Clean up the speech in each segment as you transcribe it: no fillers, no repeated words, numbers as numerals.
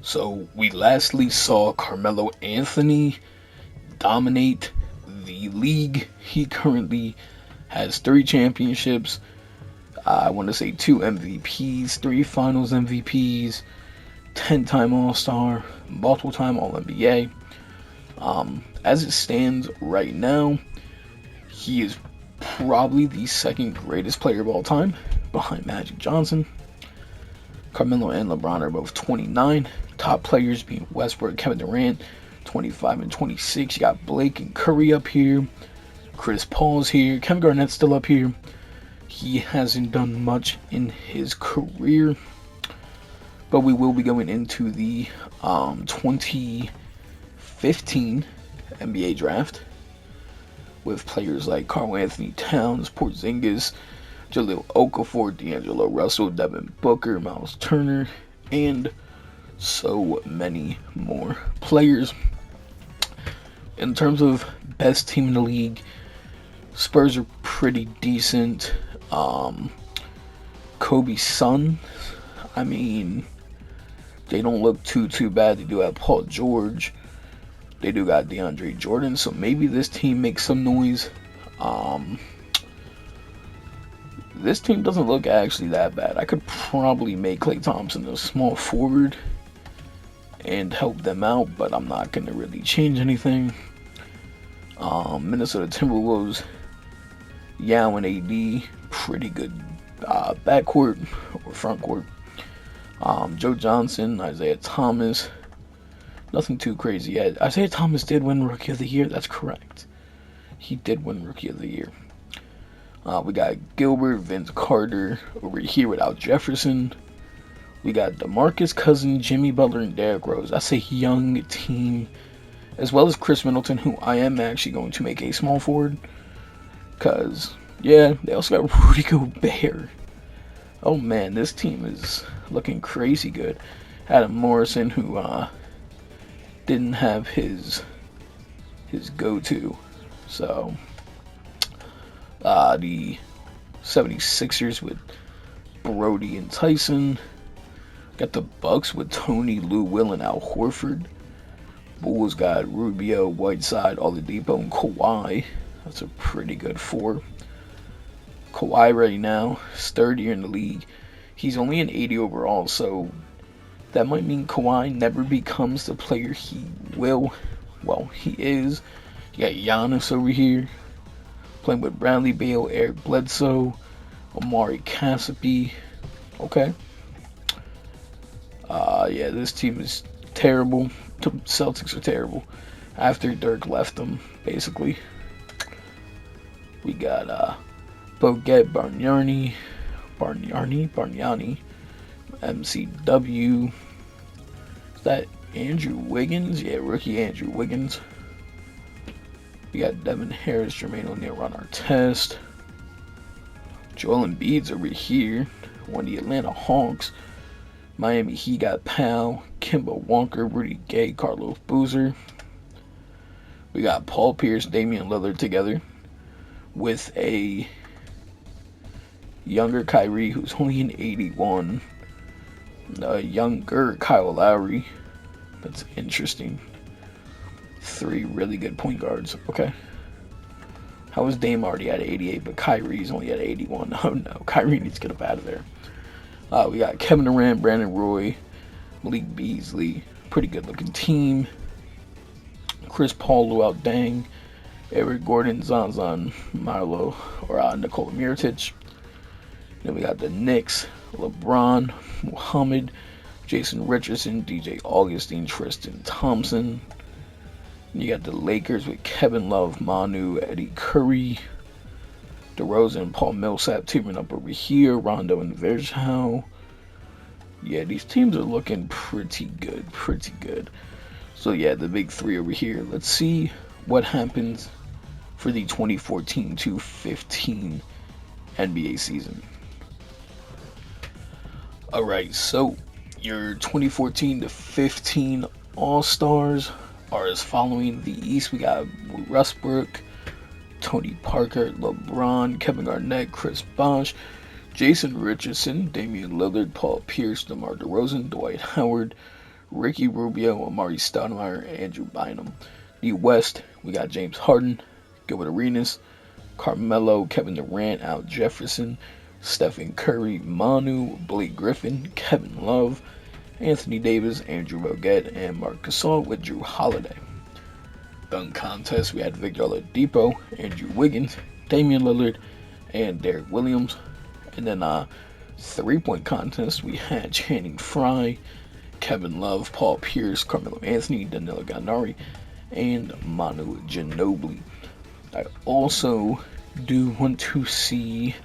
So we lastly saw Carmelo Anthony dominate the league. He currently has 3 championships. I want to say 2 MVPs, 3 Finals MVPs, 10-time All Star, multiple time All NBA. As it stands right now, he is probably the second greatest player of all time, behind Magic Johnson. Carmelo and LeBron are both 29. Top players being Westbrook, Kevin Durant, 25 and 26. You got Blake and Curry up here. Chris Paul's here. Kevin Garnett's still up here. He hasn't done much in his career, but we will be going into the 2015 NBA draft with players like Karl Anthony Towns, Porzingis, Jahlil Okafor, D'Angelo Russell, Devin Booker, Miles Turner, and so many more players. In terms of best team in the league, Spurs are pretty decent. Kobe's son, I mean, they don't look too bad. They do have Paul George. They do got DeAndre Jordan, so maybe this team makes some noise. This team doesn't look actually that bad. I could probably make Klay Thompson a small forward and help them out, but I'm not going to really change anything. Minnesota Timberwolves, Yao and AD, pretty good backcourt or front court. Joe Johnson, Isaiah Thomas, nothing too crazy yet. Isaiah Thomas did win Rookie of the Year, that's correct. He did win Rookie of the Year. We got Gilbert, Vince Carter over here without Jefferson. We got DeMarcus Cousins, Jimmy Butler, and Derrick Rose. That's a young team, as well as Chris Middleton, who I am actually going to make a small forward. Because, yeah, they also got Rudy Gobert. Oh man, this team is looking crazy good. Adam Morrison, who didn't have his go-to. So, the 76ers with Brody and Tyson. Got the Bucks with Tony, Lou Will, and Al Horford. Bulls got Rubio, Whiteside, Oladipo, and Kawhi. That's a pretty good four. Kawhi right now is third year in the league. He's only an 80 overall, so that might mean Kawhi never becomes the player he will. Well, he is. You got Giannis over here playing with Bradley Beal, Eric Bledsoe, Omari Cassapi. Okay. Yeah, this team is terrible. The Celtics are terrible. After Dirk left them, basically. We got Bogut, Bargnani, MCW. Is that Andrew Wiggins? Yeah, rookie Andrew Wiggins. We got Devin Harris, Jermaine O'Neal, Ron Artest. Joel Embiid's over here. One of the Atlanta Hawks. Miami Heat got Powell, Kemba Walker, Rudy Gay, Carlos Boozer. We got Paul Pierce, Damian Lillard together with a younger Kyrie, who's only an 81. A younger Kyle Lowry. That's interesting. 3 really good point guards. Okay. How is Dame already at 88, but Kyrie's only at 81? Oh no, Kyrie needs to get up out of there. We got Kevin Durant, Brandon Roy, Malik Beasley. Pretty good looking team. Chris Paul, Luol Deng, Eric Gordon, Zan Milo, or Nikola Mirotic. Then we got the Knicks, LeBron, Muhammad, Jason Richardson, DJ Augustine, Tristan Thompson. You got the Lakers with Kevin Love, Manu, Eddie Curry, DeRozan, Paul Millsap teaming up over here, Rondo and Virgil. Yeah, these teams are looking pretty good. So yeah, the big 3 over here. Let's see what happens for the 2014-15 NBA season. Alright, so your 2014-15 All-Stars are as following. The East, we got Westbrook, Tony Parker, LeBron, Kevin Garnett, Chris Bosh, Jason Richardson, Damian Lillard, Paul Pierce, DeMar DeRozan, Dwight Howard, Ricky Rubio, Amari Stoudemire, Andrew Bynum. The West, we got James Harden, Gilbert Arenas, Carmelo, Kevin Durant, Al Jefferson, Stephen Curry, Manu, Blake Griffin, Kevin Love, Anthony Davis, Andrew Bogut, and Marc Gasol with Drew Holiday. Dunk contest, we had Victor Oladipo, Andrew Wiggins, Damian Lillard, and Derek Williams. And then 3-point contest, we had Channing Frye, Kevin Love, Paul Pierce, Carmelo Anthony, Danilo Gallinari, and Manu Ginobili. I also do want to see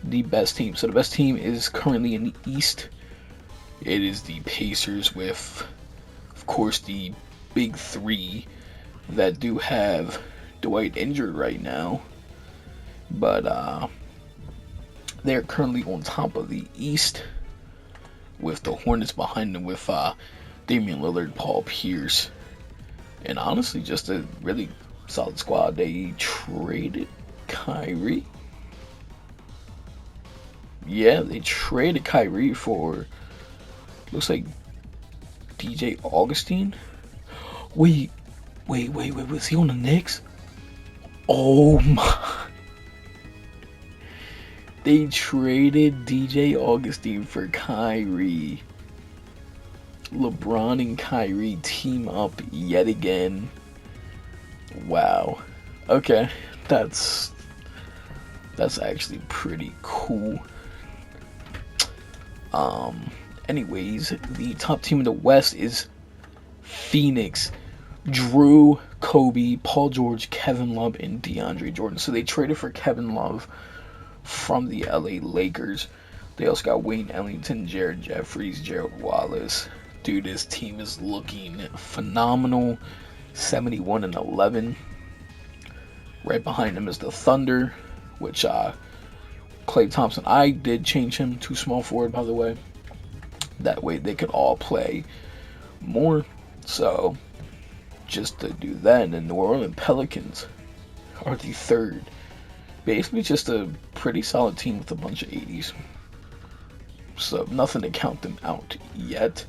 the best team. So the best team is currently in the East. It is the Pacers with, of course, the big three that do have Dwight injured right now. But they're currently on top of the East with the Hornets behind them with Damian Lillard, Paul Pierce, and honestly just a really solid squad. They traded Kyrie. Yeah, they traded Kyrie for, looks like, DJ Augustine. Wait, was he on the Knicks? Oh my. They traded DJ Augustine for Kyrie. LeBron and Kyrie team up yet again. Wow. Okay, that's actually pretty cool. Anyways, the top team in the West is Phoenix. Drew, Kobe, Paul George, Kevin Love, and DeAndre Jordan. So they traded for Kevin Love from the LA Lakers. They also got Wayne Ellington, Jared Jeffries, Gerald Wallace. Dude, this team is looking phenomenal. 71-11. Right behind them is the Thunder, which Klay Thompson, I did change him to small forward, by the way. That way they could all play more. So just to do that, and the New Orleans Pelicans are the third. Basically just a pretty solid team with a bunch of 80s. So nothing to count them out yet.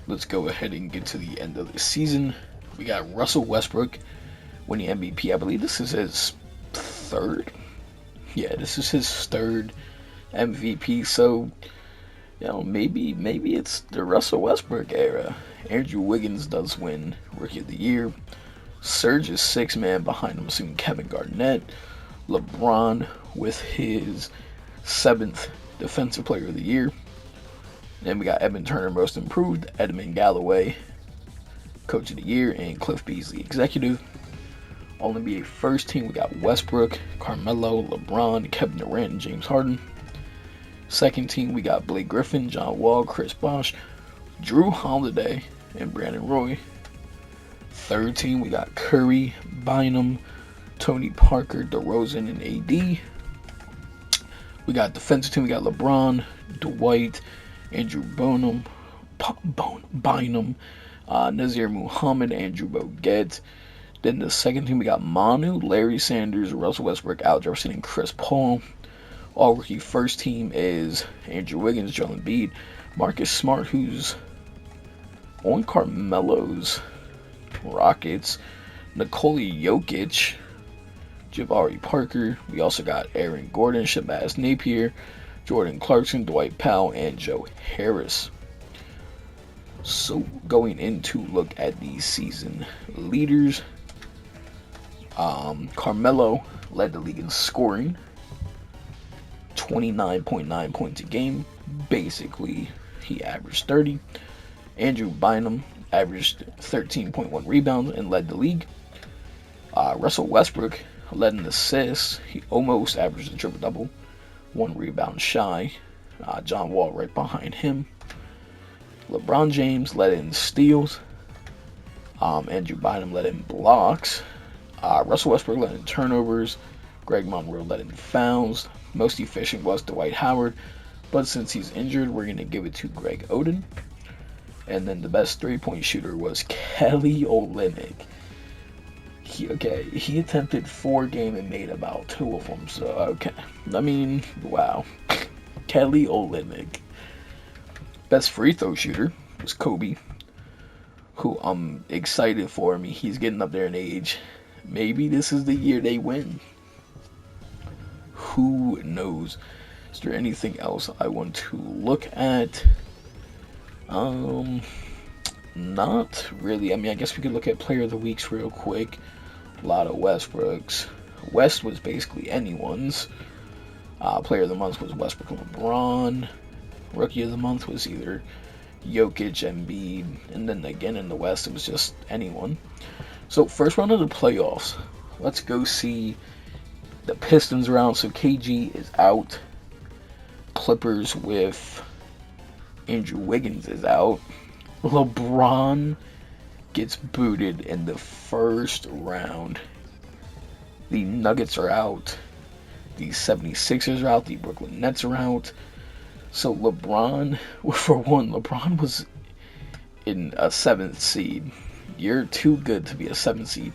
Let's go ahead and get to the end of the season. We got Russell Westbrook winning MVP. I believe this is his third. Yeah, this is his third MVP. So, you know, maybe it's the Russell Westbrook era. Andrew Wiggins does win Rookie of the Year. Serge is sixth man behind him, assuming Kevin Garnett. LeBron with his 7th Defensive Player of the Year. Then we got Evan Turner, Most Improved, Edmund Galloway, Coach of the Year, and Cliff Beasley, Executive. All NBA first team, we got Westbrook, Carmelo, LeBron, Kevin Durant, and James Harden. Second team, we got Blake Griffin, John Wall, Chris Bosh, Drew Holiday, and Brandon Roy. Third team, we got Curry, Bynum, Tony Parker, DeRozan, and AD. We got defensive team, we got LeBron, Dwight, Andrew Bynum, Nazir Muhammad, Andrew Bogut. Then the second team, we got Manu, Larry Sanders, Russell Westbrook, Al Jefferson, and Chris Paul. All rookie first team is Andrew Wiggins, Joel Embiid, Marcus Smart, who's on Carmelo's Rockets, Nikola Jokic, Jabari Parker. We also got Aaron Gordon, Shabazz Napier, Jordan Clarkson, Dwight Powell, and Joe Harris. So going into look at the season leaders, Carmelo led the league in scoring, 29.9 points a game. Basically, he averaged 30. Andrew Bynum averaged 13.1 rebounds and led the league. Russell Westbrook led in assists. He almost averaged a triple-double, 1 rebound shy. John Wall right behind him. LeBron James led in steals. Andrew Bynum led in blocks. Russell Westbrook led in turnovers. Greg Monroe led in fouls. Most efficient was Dwight Howard, but since he's injured, we're going to give it to Greg Oden. And then the best three-point shooter was Kelly Olynyk. He attempted 4 games and made about 2 of them. So, okay. I mean, wow. Kelly Olynyk. Best free throw shooter was Kobe, who I'm excited for. I mean, he's getting up there in age. Maybe this is the year they win. Who knows? Is there anything else I want to look at? Not really. I mean, I guess we could look at Player of the Weeks real quick. A lot of Westbrooks. West was basically anyone's. Player of the Month was Westbrook and LeBron. Rookie of the Month was either Jokic, Embiid, and then again in the West it was just anyone. So first round of the playoffs. Let's go see the Pistons round. So KG is out. Clippers with Andrew Wiggins is out. LeBron gets booted in the first round. The Nuggets are out. The 76ers are out. The Brooklyn Nets are out. So LeBron, for one, LeBron was in a 7th seed. You're too good to be a 7th seed.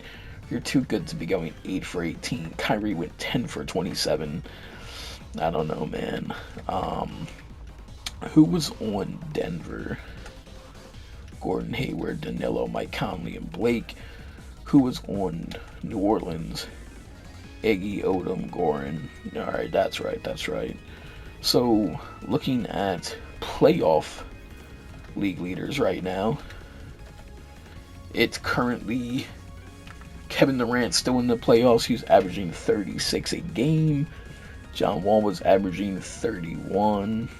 You're too good to be going 8 for 18. Kyrie went 10 for 27. I don't know, man. Who was on Denver? Gordon Hayward, Danilo, Mike Conley, and Blake. Who was on New Orleans? Iggy, Odom, Goran. Alright, that's right. So, looking at playoff league leaders right now, it's currently Kevin Durant still in the playoffs. He's averaging 36 a game. John Wall was averaging 31.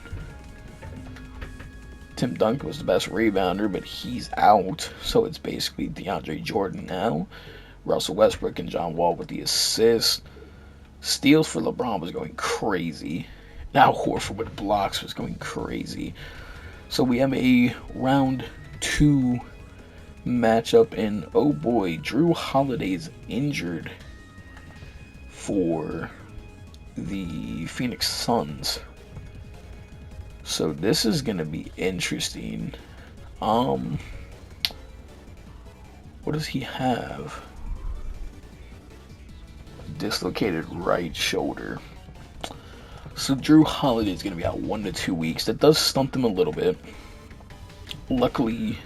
Tim Duncan was the best rebounder, but he's out. So it's basically DeAndre Jordan now. Russell Westbrook and John Wall with the assists. Steals for LeBron was going crazy. Now Horford with blocks was going crazy. So we have a round 2 matchup, and oh boy, Drew Holiday's injured for the Phoenix Suns. So this is gonna be interesting. What does he have? Dislocated right shoulder. So Drew Holiday is going to be out 1 to 2 weeks. That does stump him a little bit. Luckily,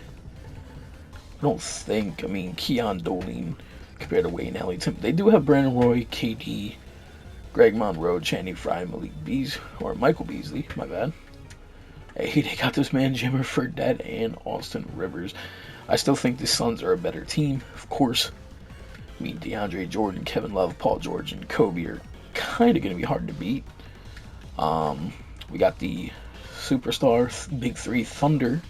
I don't think, Keon Doling compared to Wayne Ellington. They do have Brandon Roy, KD, Greg Monroe, Channing Frye, Michael Beasley, my bad. Hey, they got this man Jimmer Fredette and Austin Rivers. I still think the Suns are a better team, of course. DeAndre Jordan, Kevin Love, Paul George, and Kobe are kind of going to be hard to beat. We got the superstar Big Three Thunder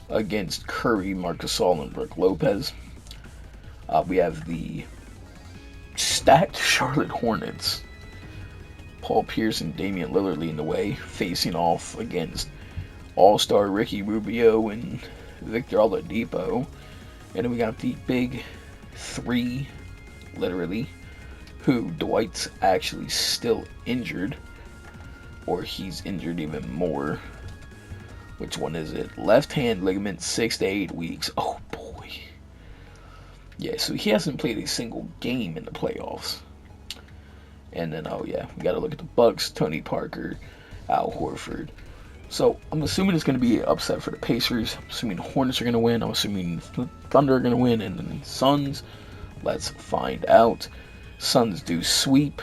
against Curry, Marc Gasol, and Brook Lopez. We have the stacked Charlotte Hornets, Paul Pierce and Damian Lillard leading the way, facing off against All-Star Ricky Rubio and Victor Oladipo. And then we got the Big Three, literally, who Dwight's actually still injured, or he's injured even more. Which one is it? Left hand ligament, 6 to 8 weeks. Oh boy. Yeah, so he hasn't played a single game in the playoffs. And then, oh yeah, we gotta look at the Bucks, Tony Parker, Al Horford. So I'm assuming it's going to be an upset for the Pacers. I'm assuming the Hornets are going to win. I'm assuming the Thunder are going to win. And then the Suns, let's find out. Suns do sweep.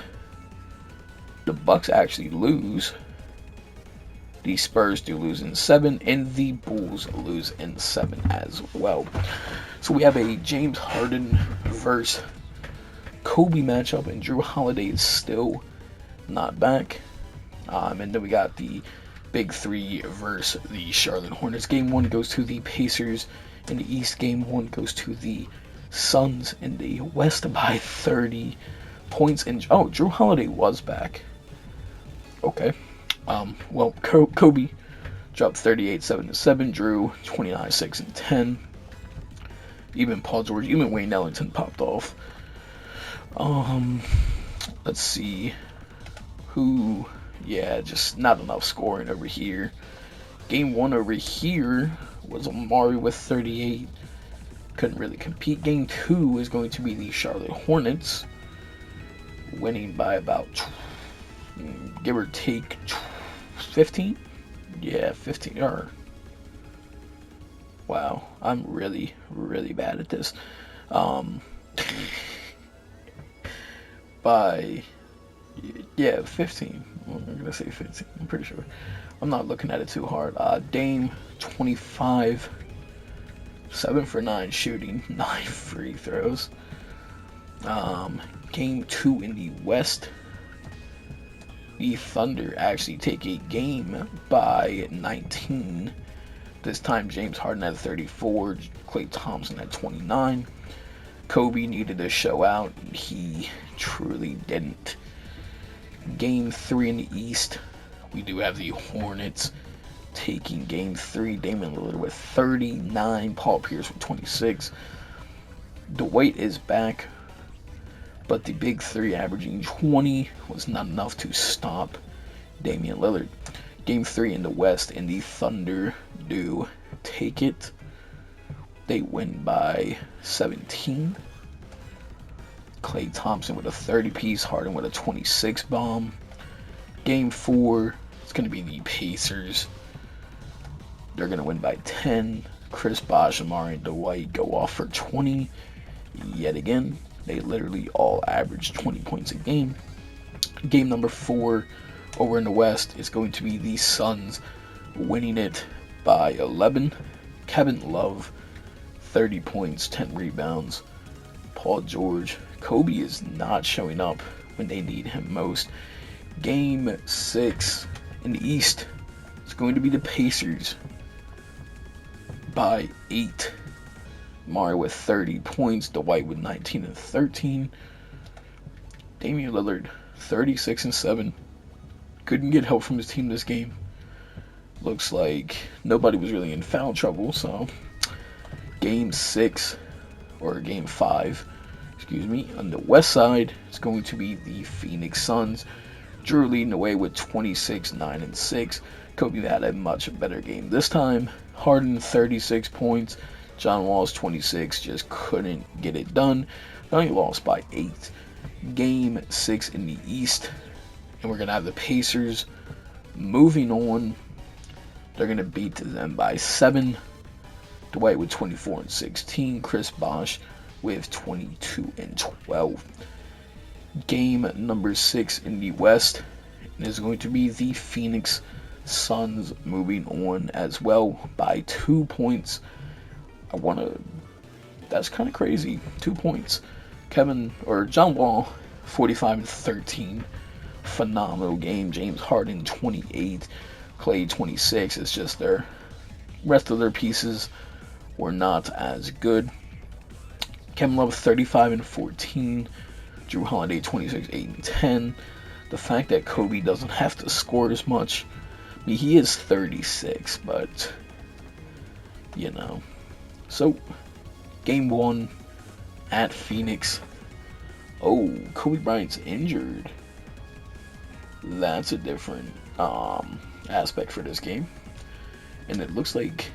The Bucks actually lose. The Spurs do lose in 7. And the Bulls lose in 7 as well. So we have a James Harden versus Kobe matchup. And Drew Holiday is still not back. And then we got the Big Three versus the Charlotte Hornets. Game 1 goes to the Pacers. In the East, Game 1 goes to the Suns. In the West, by 30 points. And oh, Drew Holiday was back. Okay. Well, Kobe dropped 38, 7-7. Drew 29, 6 and 10. Even Paul George, even Wayne Ellington popped off. Let's see who. Yeah, just not enough scoring over here. Game 1 over here was Amari with 38. Couldn't really compete. Game 2 is going to be the Charlotte Hornets, winning by about, give or take, 15? Yeah, 15. Or Wow, I'm really, really bad at this. Um, by, yeah, 15. Well, I'm gonna say 15. I'm pretty sure. I'm not looking at it too hard. Dame, 25, 7 for 9 shooting, 9 free throws. Game 2 in the West. The Thunder actually take a game by 19. This time James Harden at 34, Klay Thompson at 29. Kobe needed to show out. He truly didn't. Game 3 in the East. We do have the Hornets taking game 3. Damian Lillard with 39. Paul Pierce with 26. Dwight is back, but the big three averaging 20 was not enough to stop Damian Lillard. Game 3 in the West, and the Thunder do take it. They win by 17. Klay Thompson with a 30-piece, Harden with a 26 bomb. Game 4, it's going to be the Pacers. They're going to win by 10. Chris Bosh, Amari, and Dwight go off for 20 yet again. They literally all average 20 points a game. Game number 4 over in the West is going to be the Suns winning it by 11. Kevin Love, 30 points, 10 rebounds. Paul George. Kobe is not showing up when they need him most. Game 6 in the East is going to be the Pacers by 8. Murray with 30 points, Dwight with 19 and 13. Damian Lillard, 36 and 7. Couldn't get help from his team this game. Looks like nobody was really in foul trouble, so game 6, or game 5, excuse me, on the West side, it's going to be the Phoenix Suns. Drew leading away with 26, 9 and 6. Kobe had a much better game this time. Harden, 36 points. John Wall's 26, just couldn't get it done. They only lost by 8. Game 6 in the East, and we're going to have the Pacers moving on. They're going to beat them by 7. Dwight with 24 and 16. Chris Bosh with 22 and 12. Game number 6 in the West is going to be the Phoenix Suns moving on as well by 2 points. That's kind of crazy. 2 points. John Wall, 45 and 13. Phenomenal game. James Harden, 28. Klay, 26. It's just their rest of their pieces were not as good. Kevin Love, 35 and 14. Drew Holiday, 26, 8 and 10. The fact that Kobe doesn't have to score as much. I mean, he is 36, but, you know. So, game 1 at Phoenix. Oh, Kobe Bryant's injured. That's a different aspect for this game. And it looks like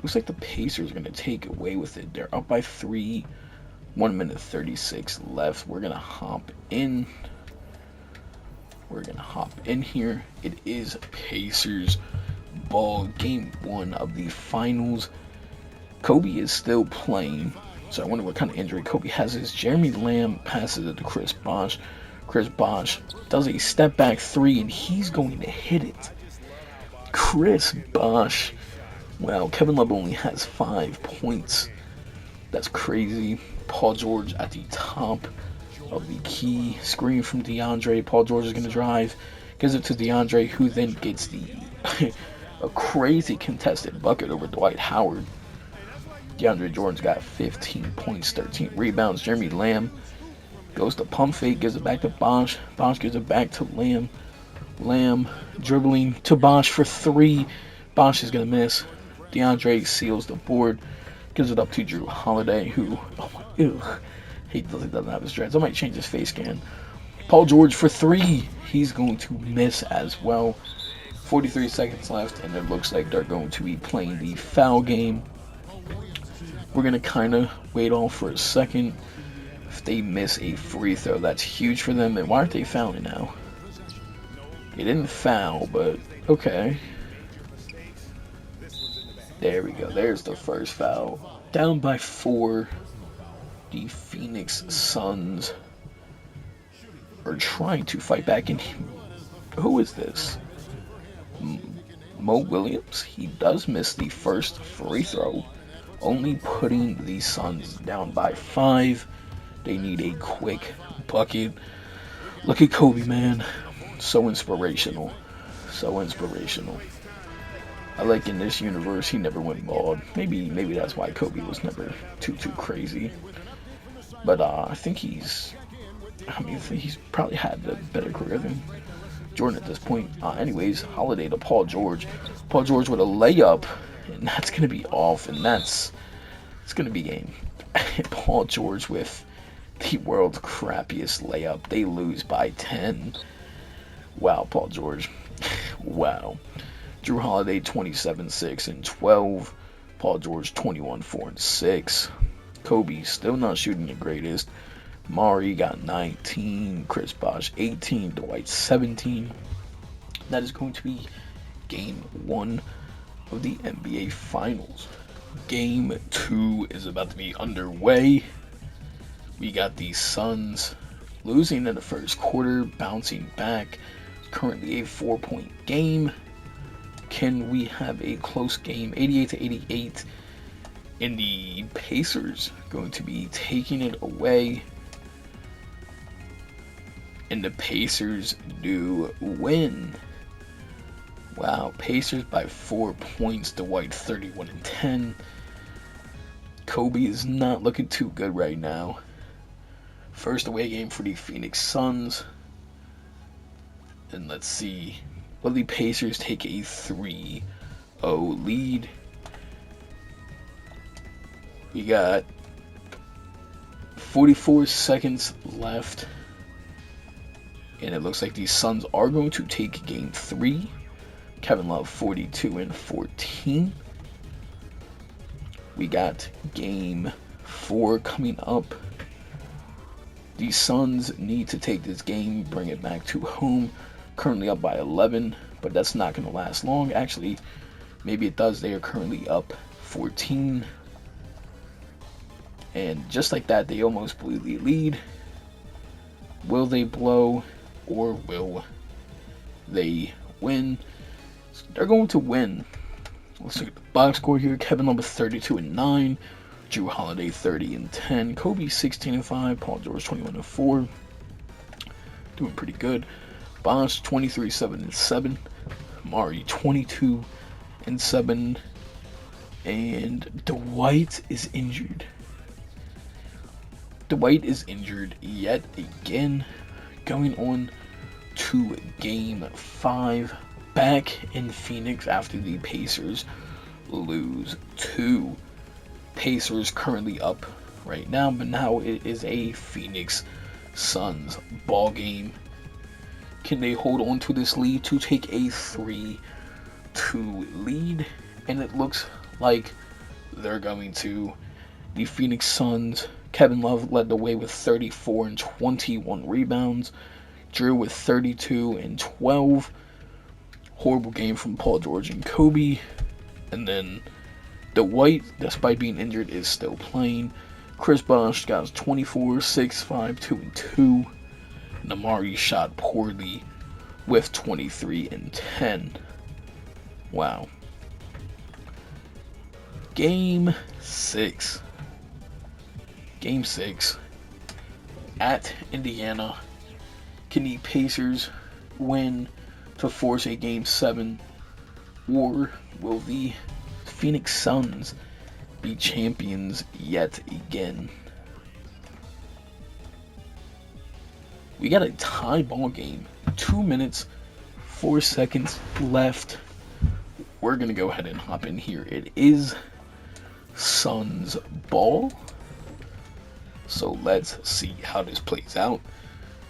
the Pacers are going to take away with it. They're up by 3. 1 minute 36 left. We're going to hop in. Here. It is Pacers ball, game 1 of the finals. Kobe is still playing, so I wonder what kind of injury Kobe has. Is Jeremy Lamb passes it to Chris Bosh. Chris Bosh does a step back 3, and he's going to hit it. Chris Bosh. Well, Kevin Love only has 5 points. That's crazy. Paul George at the top of the key. Screen from DeAndre. Paul George is going to drive. Gives it to DeAndre, who then gets a crazy contested bucket over Dwight Howard. DeAndre Jordan's got 15 points, 13 rebounds. Jeremy Lamb goes to pump fake, gives it back to Bosh. Bosh gives it back to Lamb. Lamb dribbling to Bosh for 3. Bosh is going to miss. DeAndre seals the board. Gives it up to Drew Holiday, who, he doesn't have his dreads. I might change his face scan. Paul George for 3. He's going to miss as well. 43 seconds left, and it looks like they're going to be playing the foul game. We're going to kind of wait off for a second. If they miss a free throw, that's huge for them. And why aren't they fouling now? They didn't foul, but okay. There we go. There's the first foul. Down by 4. The Phoenix Suns are trying to fight back. And who is this? Mo Williams? He does miss the first free throw, only putting the Suns down by 5. They need a quick bucket. Look at Kobe, man. So inspirational. So inspirational. I like in this universe he never went bald. Maybe that's why Kobe was never too crazy. But I think he's probably had a better career than Jordan at this point. Anyways, Holiday to Paul George. Paul George with a layup, and that's gonna be off, and it's gonna be game. Paul George with the world's crappiest layup. They lose by 10. Wow, Paul George. Wow. Drew Holiday 27, 6, and 12. Paul George 21, 4, and 6. Kobe still not shooting the greatest. Mari got 19. Chris Bosh 18. Dwight 17. That is going to be game 1 of the NBA Finals. Game 2 is about to be underway. We got the Suns losing in the first quarter, bouncing back. Currently a 4-point game. Can we have a close game? 88-88. And the Pacers going to be taking it away. And the Pacers do win. Wow, Pacers by 4 points. Dwight 31 and 10. Kobe is not looking too good right now. First away game for the Phoenix Suns. And let's see. Will the Pacers take a 3-0 lead? We got 44 seconds left. And it looks like the Suns are going to take game 3. Kevin Love 42 and 14. We got game 4 coming up. The Suns need to take this game, bring it back to home. Currently up by 11, but that's not going to last long. Actually, maybe it does. They are currently up 14. And just like that, they almost blew the lead. Will they blow, or will they win? So they're going to win. Let's look at the box score here. Kevin Love 32 and 9. Drew Holiday 30 and 10. Kobe 16 and 5. Paul George 21 and 4. Doing pretty good. Bosh 23, 7 and 7. Mari 22 and 7. And Dwight is injured. Dwight is injured yet again. Going on to game 5. Back in Phoenix after the Pacers lose 2. Pacers currently up right now, but now it is a Phoenix Suns ball game. Can they hold on to this lead to take a 3-2 lead? And it looks like they're going to. The Phoenix Suns, Kevin Love led the way with 34 and 21 rebounds. Drew with 32 and 12. Horrible game from Paul George and Kobe. And then Dwight, despite being injured, is still playing. Chris Bosh got 24, 6, 5, 2, and 2. Namari shot poorly with 23 and 10. Wow. Game 6. Game 6 at Indiana. Can the Pacers win to force a Game 7? Or will the Phoenix Suns be champions yet again? We got a tie ball game. 2 minutes, 4 seconds left. We're going to go ahead and hop in here. It is Suns ball. So let's see how this plays out.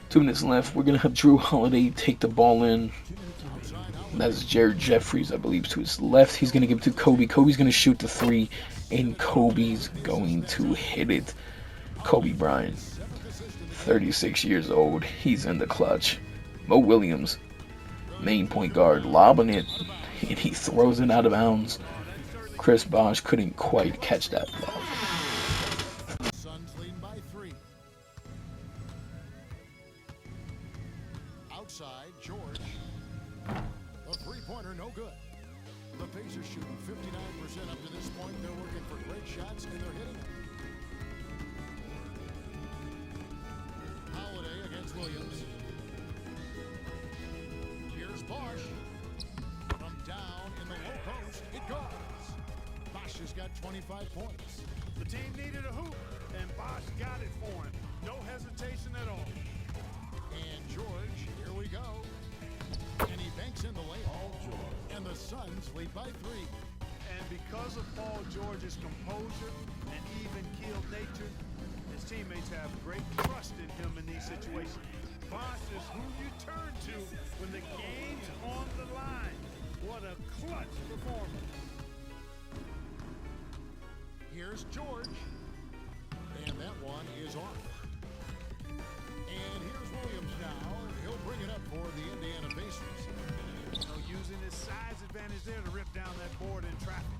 2 minutes left. We're going to have Drew Holiday take the ball in. That's Jared Jeffries, I believe, to his left. He's going to give it to Kobe. Kobe's going to shoot the 3, and Kobe's going to hit it. Kobe Bryant, 36 years old. He's in the clutch. Mo Williams, main point guard, lobbing it, and he throws it out of bounds. Chris Bosh couldn't quite catch that ball. Suns lead by 3. Outside, George. The three-pointer, no good. The Pacers shooting 59% up to this point. They're looking for great shots, and they're hitting them. Holiday against Williams. Here's Bosh. From down in the low post, it goes. Bosh has got 25 points. The team needed a hoop, and Bosh got it for him. No hesitation at all. And George, here we go. And he banks in the layup. And the Suns lead by 3. And because of Paul George's composure and even-keeled nature, his teammates have great trust in him in these situations. Bosh is who you turn to when the game's on the line. What a clutch performance. Here's George. And that one is off. And here's Williams now. He'll bring it up for the Indiana Pacers. Using his size advantage there to rip down that board in traffic.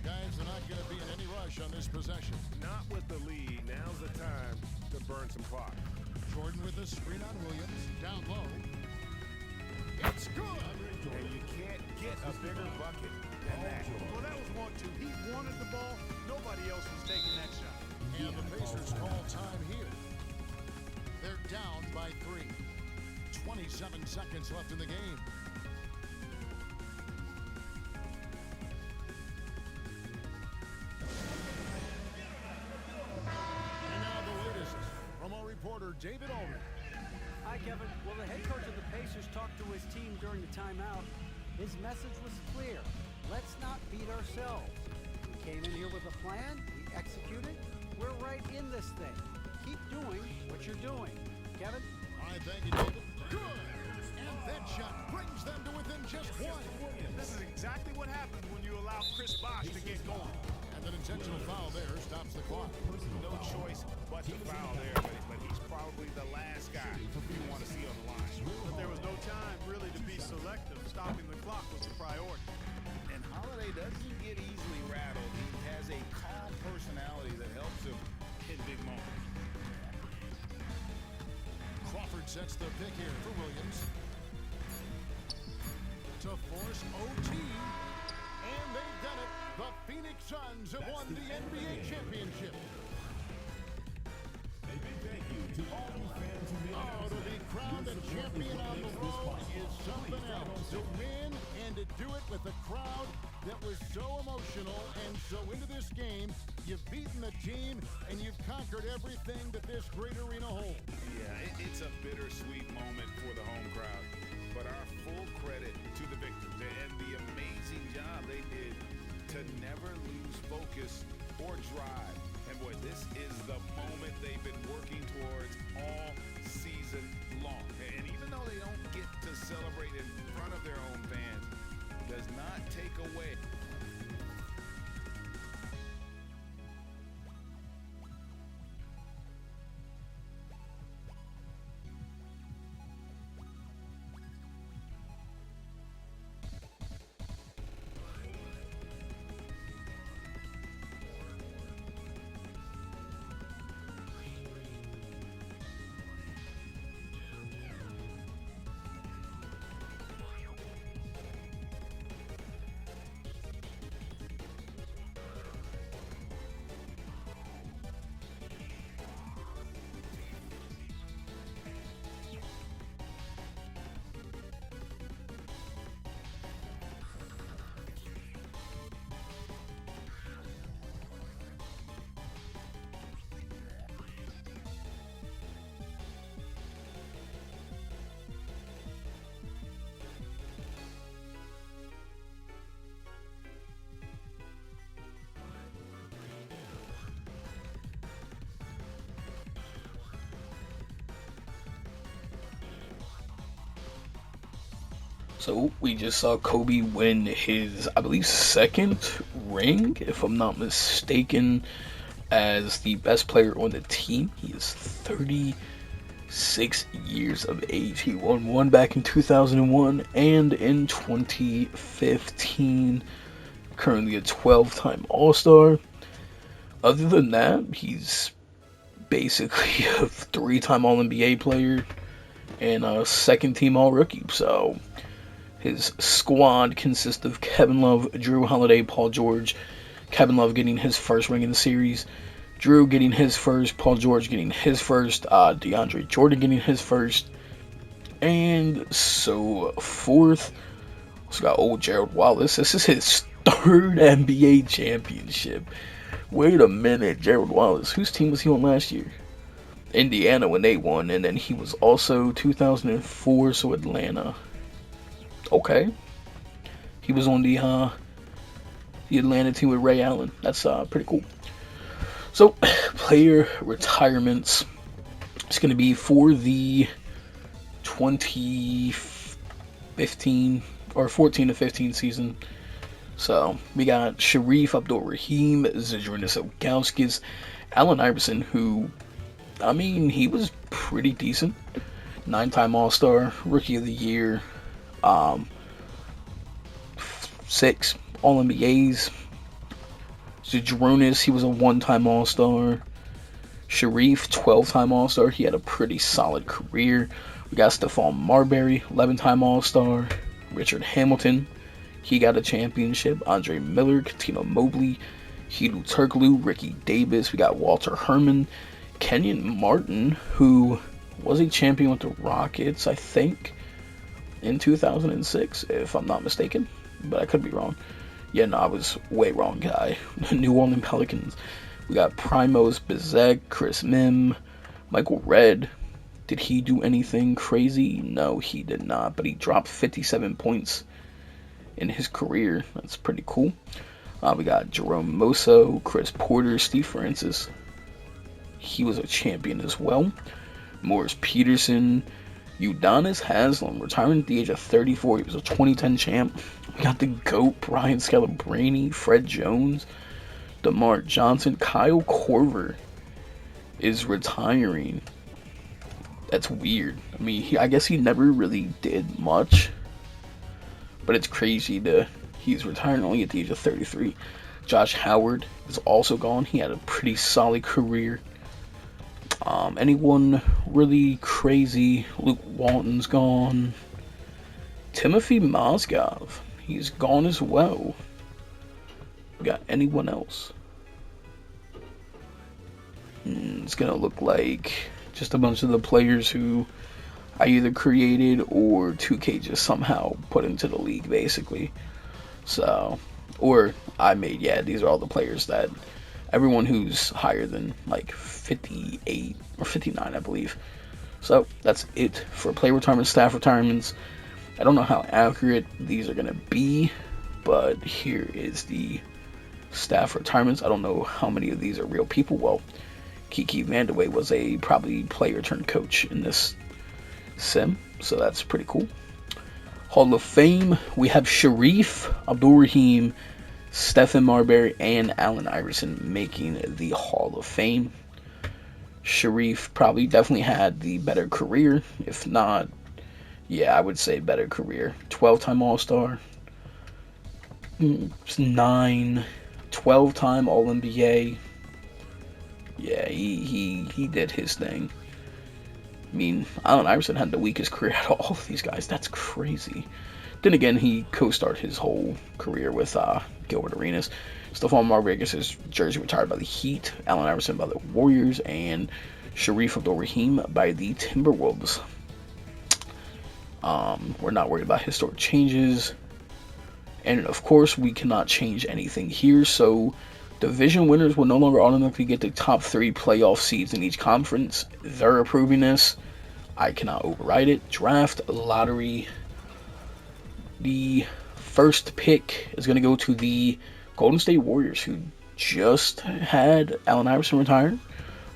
Guys are not going to be in any rush on this possession. Not with the lead. Now's the time to burn some clock. Jordan with a screen on Williams. Down low. It's good. And you can't get a bigger bucket than that. Well, that was 1-2. He wanted the ball. Nobody else was taking that shot. And the Pacers call time here. They're down by 3. 27 seconds left in the game. And now the latest from our reporter, David Aldridge. Hi, Kevin. Well, the head coach of the Pacers talked to his team during the timeout. His message was clear. Let's not beat ourselves. We came in here with a plan. We executed. We're right in this thing. Keep doing what you're doing. Kevin? All right, thank you, David. Good. And that shot brings them to within just 1. This is exactly what happens when you allow Chris Bosh to get going. And an intentional foul there stops the clock. No choice but to foul there, but he's probably the last guy you want to see on the line. But there was no time really to be selective. Stopping the clock was the priority. And Holiday doesn't get easily rattled. He has a calm personality that helps him in big moments. Crawford sets the pick here for Williams. To force OT. And they've done it. The Phoenix Suns have won the NBA championship. Oh, to be crowned a champion on the road is something else. To win and to do it with a crowd that was so emotional and so into this game. You've beaten the team and you've conquered everything that this great arena holds. Yeah, it's a bittersweet moment for the home crowd. But our full credit to the victors and the amazing job they did to never lose focus or drive. And boy, this is the moment they've been working towards all season long. And even though they don't get to celebrate in front of their own fans, does not take away. So we just saw Kobe win his, I believe, second ring, if I'm not mistaken, as the best player on the team. He is 36 years of age. He won one back in 2001 and in 2015. currently a 12-time All-Star. Other than that, he's basically a 3-time All-NBA player and a second-team All-Rookie. So his squad consists of Kevin Love, Drew Holiday, Paul George. Kevin Love getting his first ring in the series. Drew getting his first. Paul George getting his first. DeAndre Jordan getting his first. And so forth. Also got old Gerald Wallace. This is his third NBA championship. Wait a minute, Gerald Wallace. Whose team was he on last year? Indiana when they won. And then he was also 2004, so Atlanta. Okay. He was on the Atlanta team with Ray Allen. That's pretty cool. So, player retirements. It's going to be for the 2015 or 14 to 15 season. So, we got Sharif Abdul-Rahim, Zydrunas Ilgauskas, Allen Iverson, who, I mean, he was pretty decent. 9-time All-Star, Rookie of the Year, 6 All-NBAs. Zydrunas, he was a 1-time All-Star. Sharif, 12-time All-Star. He had a pretty solid career. We got Stephon Marbury, 11-time All-Star. Richard Hamilton, he got a championship. Andre Miller, Katina Mobley, Hedo Turkoglu, Ricky Davis. We got Walter Herman, Kenyon Martin, who was a champion with the Rockets, I think, in 2006, if I'm not mistaken. But I could be wrong. Yeah, no, I was way wrong, guy. New Orleans Pelicans. We got Primoz Bizek, Chris Mim, Michael Redd. Did he do anything crazy? No, he did not. But he dropped 57 points in his career. That's pretty cool. We got Jerome Mosso, Chris Porter, Steve Francis. He was a champion as well. Morris Peterson, Udonis Haslem, retiring at the age of 34. He was a 2010 champ. We got the GOAT, Brian Scalabrine, Fred Jones, DeMar Johnson. Kyle Korver is retiring. That's weird. I mean, I guess he never really did much. But it's crazy he's retiring only at the age of 33. Josh Howard is also gone. He had a pretty solid career. Anyone really crazy? Luke Walton's gone. Timothy Mozgov, he's gone as well. We got anyone else? It's gonna look like just a bunch of the players who I either created or 2K just somehow put into the league, basically. So, or I made, yeah, these are all the players that everyone who's higher than like 58 or 59, I believe. So that's it for player retirement, staff retirements. I don't know how accurate these are going to be, but here is the staff retirements. I don't know how many of these are real people. Well, Kiki Vandeweghe was a probably player turned coach in this sim, so that's pretty cool. Hall of Fame, we have Sharif Abdul-Rahim, Stephon Marbury, and Allen Iverson making the Hall of Fame. Sharif probably definitely had the better career. If not, yeah, I would say better career. 12-time All-Star. 12-time All-NBA. Yeah, he did his thing. I mean, Allen Iverson had the weakest career out of all of these guys. That's crazy. Then again, he co-starred his whole career with Gilbert Arenas. Stephon Marbury gets his jersey retired by the Heat. Allen Iverson by the Warriors. And Sharif Abdul-Rahim by the Timberwolves. We're not worried about historic changes. And of course, we cannot change anything here. So, division winners will no longer automatically get the top 3 playoff seeds in each conference. They're approving this. I cannot override it. Draft, lottery. The first pick is going to go to the Golden State Warriors, who just had Allen Iverson retire.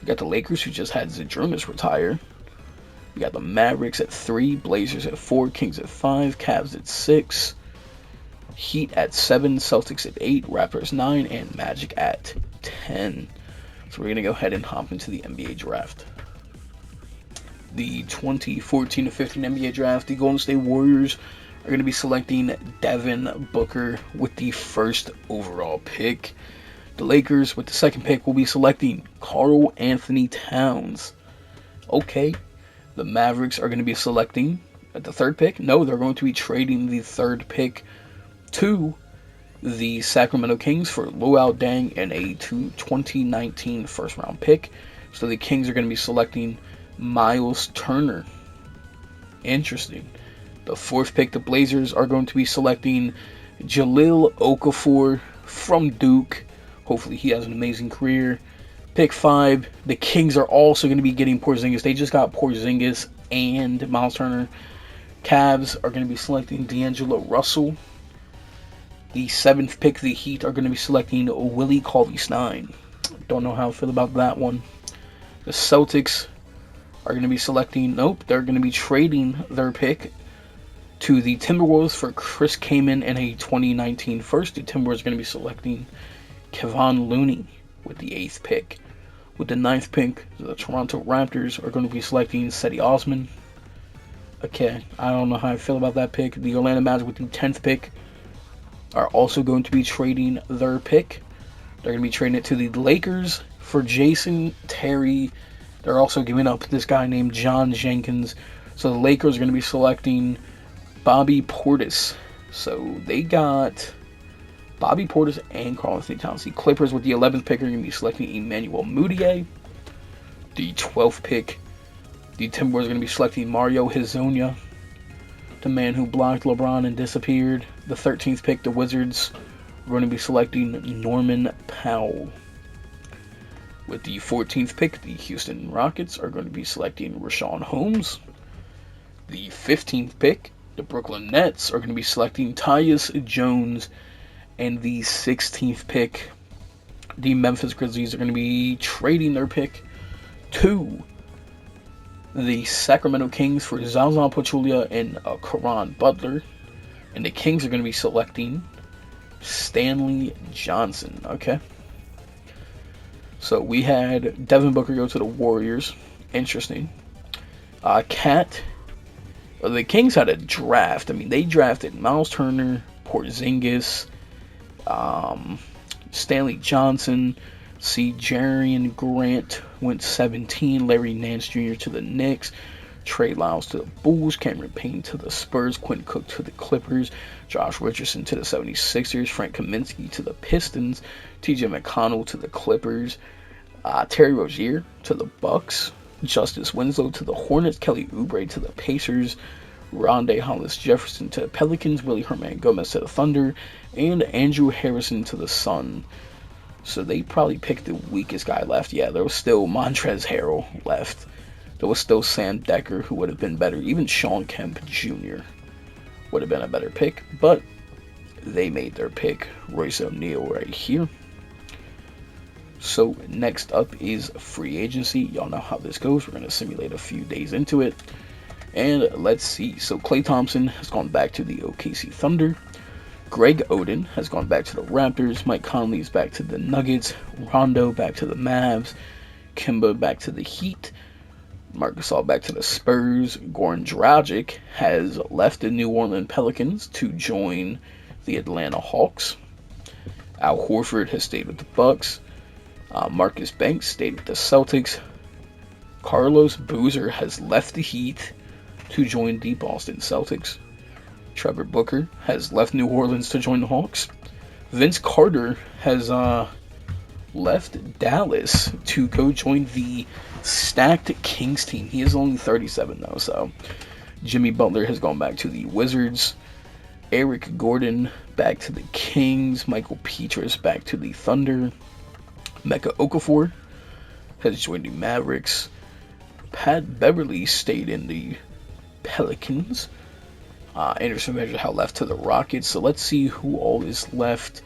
We got the Lakers, who just had Zydrunas retire. We got the Mavericks at 3, Blazers at 4, Kings at 5, Cavs at 6, Heat at 7, Celtics at 8, Raptors 9, and Magic at 10. So we're going to go ahead and hop into the NBA draft. The 2014-15 NBA draft, the Golden State Warriors are going to be selecting Devin Booker with the first overall pick. The Lakers with the second pick will be selecting Karl Anthony Towns. Okay. The Mavericks are going to be selecting at the third pick. No, they're going to be trading the third pick to the Sacramento Kings for Luol Deng and a 2019 first round pick. So the Kings are going to be selecting Miles Turner. Interesting. The fourth pick, the Blazers are going to be selecting Jahlil Okafor from Duke. Hopefully he has an amazing career. Pick 5, the Kings are also going to be getting Porzingis. They just got Porzingis and Miles Turner. Cavs are going to be selecting D'Angelo Russell. The 7th pick, the Heat are going to be selecting Willie Cauley-Stein. Don't know how I feel about that one. The Celtics are going to be selecting, they're going to be trading their pick to the Timberwolves for Chris Kaman and a 2019 first. The Timberwolves are going to be selecting Kevon Looney with the 8th pick. With the 9th pick, the Toronto Raptors are going to be selecting Cedi Osman. Okay, I don't know how I feel about that pick. The Orlando Magic with the 10th pick are also going to be trading their pick. They're going to be trading it to the Lakers for Jason Terry. They're also giving up this guy named John Jenkins. So the Lakers are going to be selecting Bobby Portis. So they got Bobby Portis and Karl Anthony Towns. The Clippers with the 11th pick are going to be selecting Emmanuel Mudiay. The 12th pick, the Timberwolves are going to be selecting Mario Hezonja, the man who blocked LeBron and disappeared. The 13th pick, the Wizards are going to be selecting Norman Powell. With the 14th pick, the Houston Rockets are going to be selecting Richaun Holmes. The 15th pick, the Brooklyn Nets are going to be selecting Tyus Jones. And the 16th pick, the Memphis Grizzlies are going to be trading their pick to the Sacramento Kings for Zaza Pachulia and Caron Butler. And the Kings are going to be selecting Stanley Johnson. Okay. So we had Devin Booker go to the Warriors. Interesting. The Kings had a draft. I mean, they drafted Miles Turner, Porzingis, Stanley Johnson. Jarian Grant went 17. Larry Nance Jr. to the Knicks. Trey Lyles to the Bulls. Cameron Payne to the Spurs. Quentin Cook to the Clippers. Josh Richardson to the 76ers. Frank Kaminsky to the Pistons. TJ McConnell to the Clippers. Terry Rozier to the Bucks. Justice Winslow to the Hornets. Kelly Oubre to the Pacers. Rondé Hollis Jefferson to the Pelicans. Willie Herman Gomez to the Thunder. And Andrew Harrison to the Sun. So they probably picked the weakest guy left. Yeah, there was still Montrezl Harrell left. There was still Sam Decker, who would have been better. Even Sean Kemp Jr. would have been a better pick. But they made their pick. Royce O'Neal right here. So next up is free agency. Y'all know how this goes. We're going to simulate a few days into it. And let's see. So Klay Thompson has gone back to the OKC Thunder. Greg Oden has gone back to the Raptors. Mike Conley is back to the Nuggets. Rondo back to the Mavs. Kemba back to the Heat. Marc Gasol back to the Spurs. Goran Dragic has left the New Orleans Pelicans to join the Atlanta Hawks. Al Horford has stayed with the Bucks. Marcus Banks stayed with the Celtics. Carlos Boozer has left the Heat to join the Boston Celtics. Trevor Booker has left New Orleans to join the Hawks. Vince Carter has left Dallas to go join the stacked Kings team. He is only 37 though, so Jimmy Butler has gone back to the Wizards. Eric Gordon back to the Kings. Michael Petrus back to the Thunder. Mecca Okafor has joined the Mavericks. Pat Beverly stayed in the Pelicans. Anderson Varejao left to the Rockets. So let's see who all is left.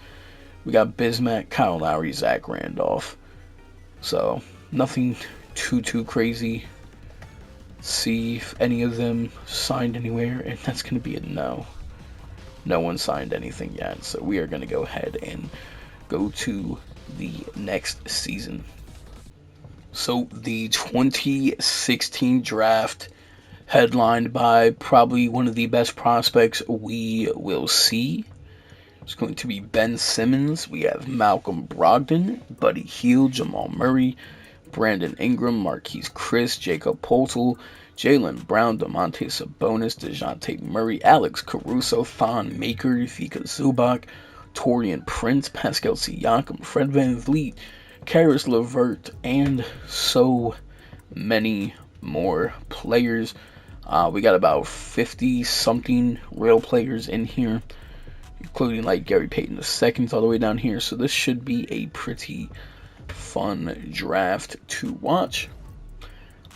We got Bismack, Kyle Lowry, Zach Randolph. So nothing too crazy. See if any of them signed anywhere, and that's going to be a no. No one signed anything yet. So we are going to go ahead and go to the next season. So the 2016 draft headlined by probably one of the best prospects we will see. It's going to be Ben Simmons. We have Malcolm Brogdon, Buddy Hield, Jamal Murray, Brandon Ingram, Marquise Chris, Jacob Poeltl, Jaylen Brown, Domantas Sabonis, DeJounte Murray, Alex Caruso, Thon Maker, Vika Zubac, Taurean Prince, Pascal Siakam, Fred VanVleet, Karis LeVert, and so many more players. We got about 50-something real players in here, including like Gary Payton II all the way down here. So this should be a pretty fun draft to watch.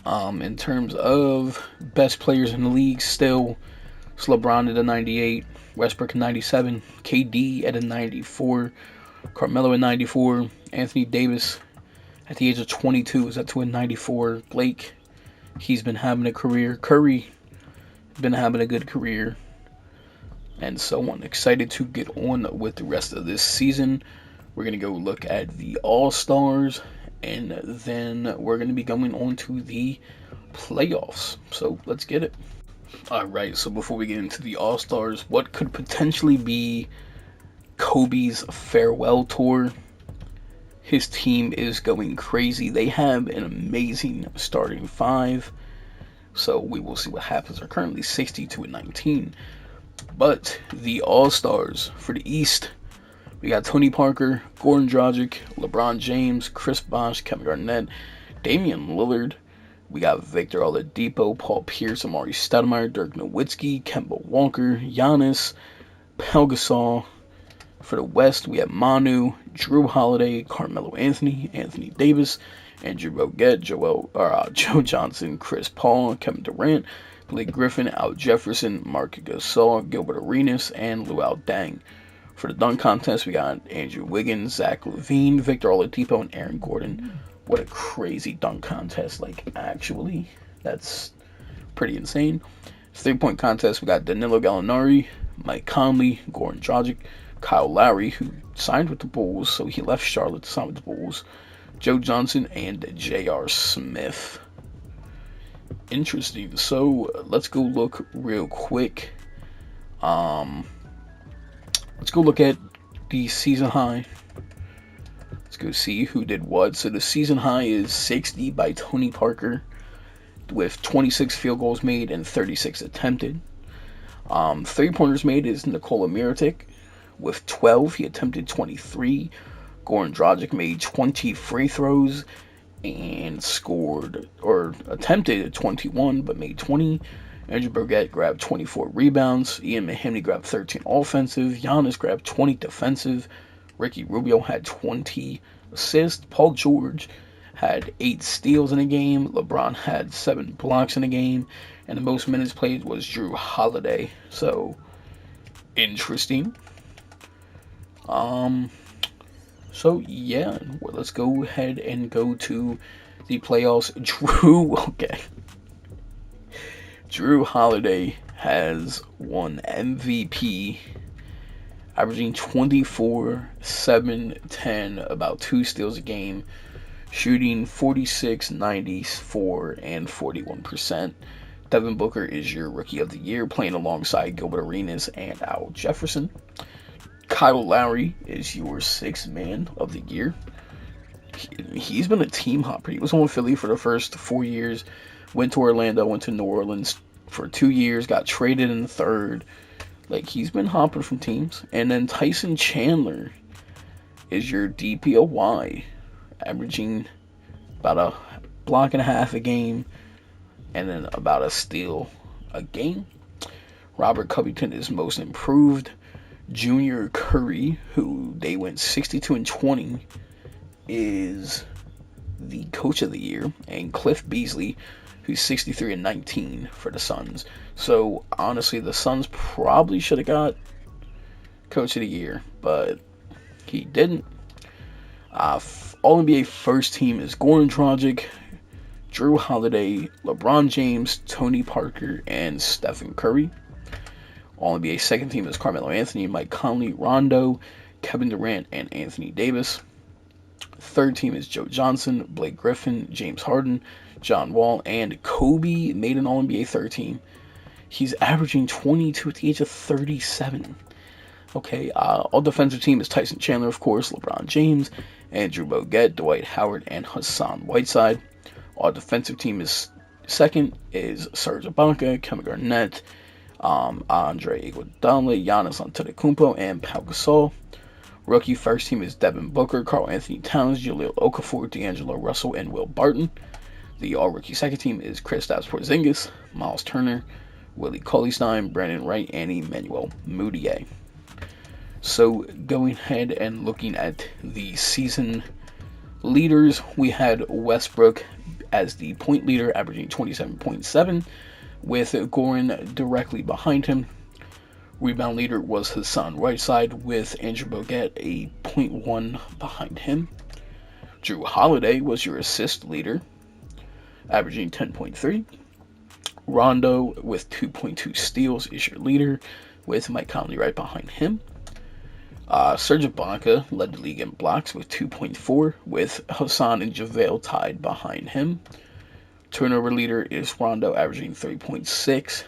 In terms of best players in the league, still it's LeBron at a 98, Westbrook at 97, KD at a 94, Carmelo at 94, Anthony Davis at the age of 22 is up to a 94. Blake, he's been having a career. Curry, been having a good career. And so on. Excited to get on with the rest of this season. We're going to go look at the All-Stars, and then we're going to be going on to the playoffs. So let's get it. Alright, so before we get into the All-Stars, what could potentially be Kobe's farewell tour? His team is going crazy. They have an amazing starting five. So we will see what happens. They're currently 62-19. But the All-Stars for the East, we got Tony Parker, Goran Dragic, LeBron James, Chris Bosh, Kevin Garnett, Damian Lillard. We got Victor Oladipo, Paul Pierce, Amari Stoudemire, Dirk Nowitzki, Kemba Walker, Giannis, Pau Gasol. For the West, we have Manu, Drew Holiday, Carmelo Anthony, Anthony Davis, Andrew Bogut, Joe Johnson, Chris Paul, Kevin Durant, Blake Griffin, Al Jefferson, Marc Gasol, Gilbert Arenas, and Luol Deng. For the dunk contest, we got Andrew Wiggins, Zach LaVine, Victor Oladipo, and Aaron Gordon. What a crazy dunk contest. Like, actually, that's pretty insane. 3-point contest, we got Danilo Gallinari, Mike Conley, Goran Dragic, Kyle Lowry, who signed with the Bulls, so he left Charlotte to sign with the Bulls, Joe Johnson, and J.R. Smith. Interesting. So let's go look real quick. Let's go look at the season high. Let's go see who did what. So the season high is 60 by Tony Parker, with 26 field goals made and 36 attempted. 3-pointers made is Nikola Mirotic with 12. He attempted 23. Goran Dragic made 20 free throws and scored, or attempted 21, but made 20. Andrew Bogut grabbed 24 rebounds. Ian Mahinmi grabbed 13 offensive. Giannis grabbed 20 defensive. Ricky Rubio had 20 assists. Paul George had 8 steals in a game. LeBron had 7 blocks in a game. And the most minutes played was Drew Holiday. So, interesting. So yeah, well, let's go ahead and go to the playoffs. Drew Holiday has won MVP, averaging 24, 7, 10, about 2 steals a game, shooting 46, 94, and 41%. Devin Booker is your Rookie of the Year, playing alongside Gilbert Arenas and Al Jefferson. Kyle Lowry is your 6th Man of the Year. He's been a team hopper. He was on Philly for the first 4 years, went to Orlando, went to New Orleans for 2 years, got traded in the 3rd. Like, he's been hopping from teams. And then Tyson Chandler is your DPOY, averaging about a block and a half a game, and then about a steal a game. Robert Covington is most improved. Junior Curry, who they went 62-20, is the Coach of the Year, and Cliff Beasley, who's 63-19 for the Suns. So honestly, the Suns probably should have got Coach of the Year, but he didn't. All NBA first team is Goran Dragic, Drew Holiday, LeBron James, Tony Parker, and Stephen Curry. All NBA second team is Carmelo Anthony, Mike Conley, Rondo, Kevin Durant, and Anthony Davis. Third team is Joe Johnson, Blake Griffin, James Harden, John Wall, and Kobe made an All-NBA third team. He's averaging 22 at the age of 37. Okay, all defensive team is Tyson Chandler, of course, LeBron James, Andrew Bogut, Dwight Howard, and Hassan Whiteside. All defensive team is second is Serge Ibaka, Kevin Garnett, Andre Iguodala, Giannis Antetokounmpo, and Pau Gasol. Rookie first team is Devin Booker, Karl Anthony Towns, Jahlil Okafor, D'Angelo Russell, and Will Barton. The all-rookie second team is Kristaps Porzingis, Miles Turner, Willie Cauley-Stein, Brandon Wright, and Emmanuel Mudiay. So going ahead and looking at the season leaders, we had Westbrook as the point leader, averaging 27.7, with Goran directly behind him. Rebound leader was Hassan Whiteside, with Andrew Bogut a 0.1 behind him. Drew Holiday was your assist leader, averaging 10.3. Rondo with 2.2 steals is your leader, with Mike Conley right behind him. Serge Ibaka led the league in blocks with 2.4, with Hassan and JaVale tied behind him. Turnover leader is Rondo, averaging 3.6.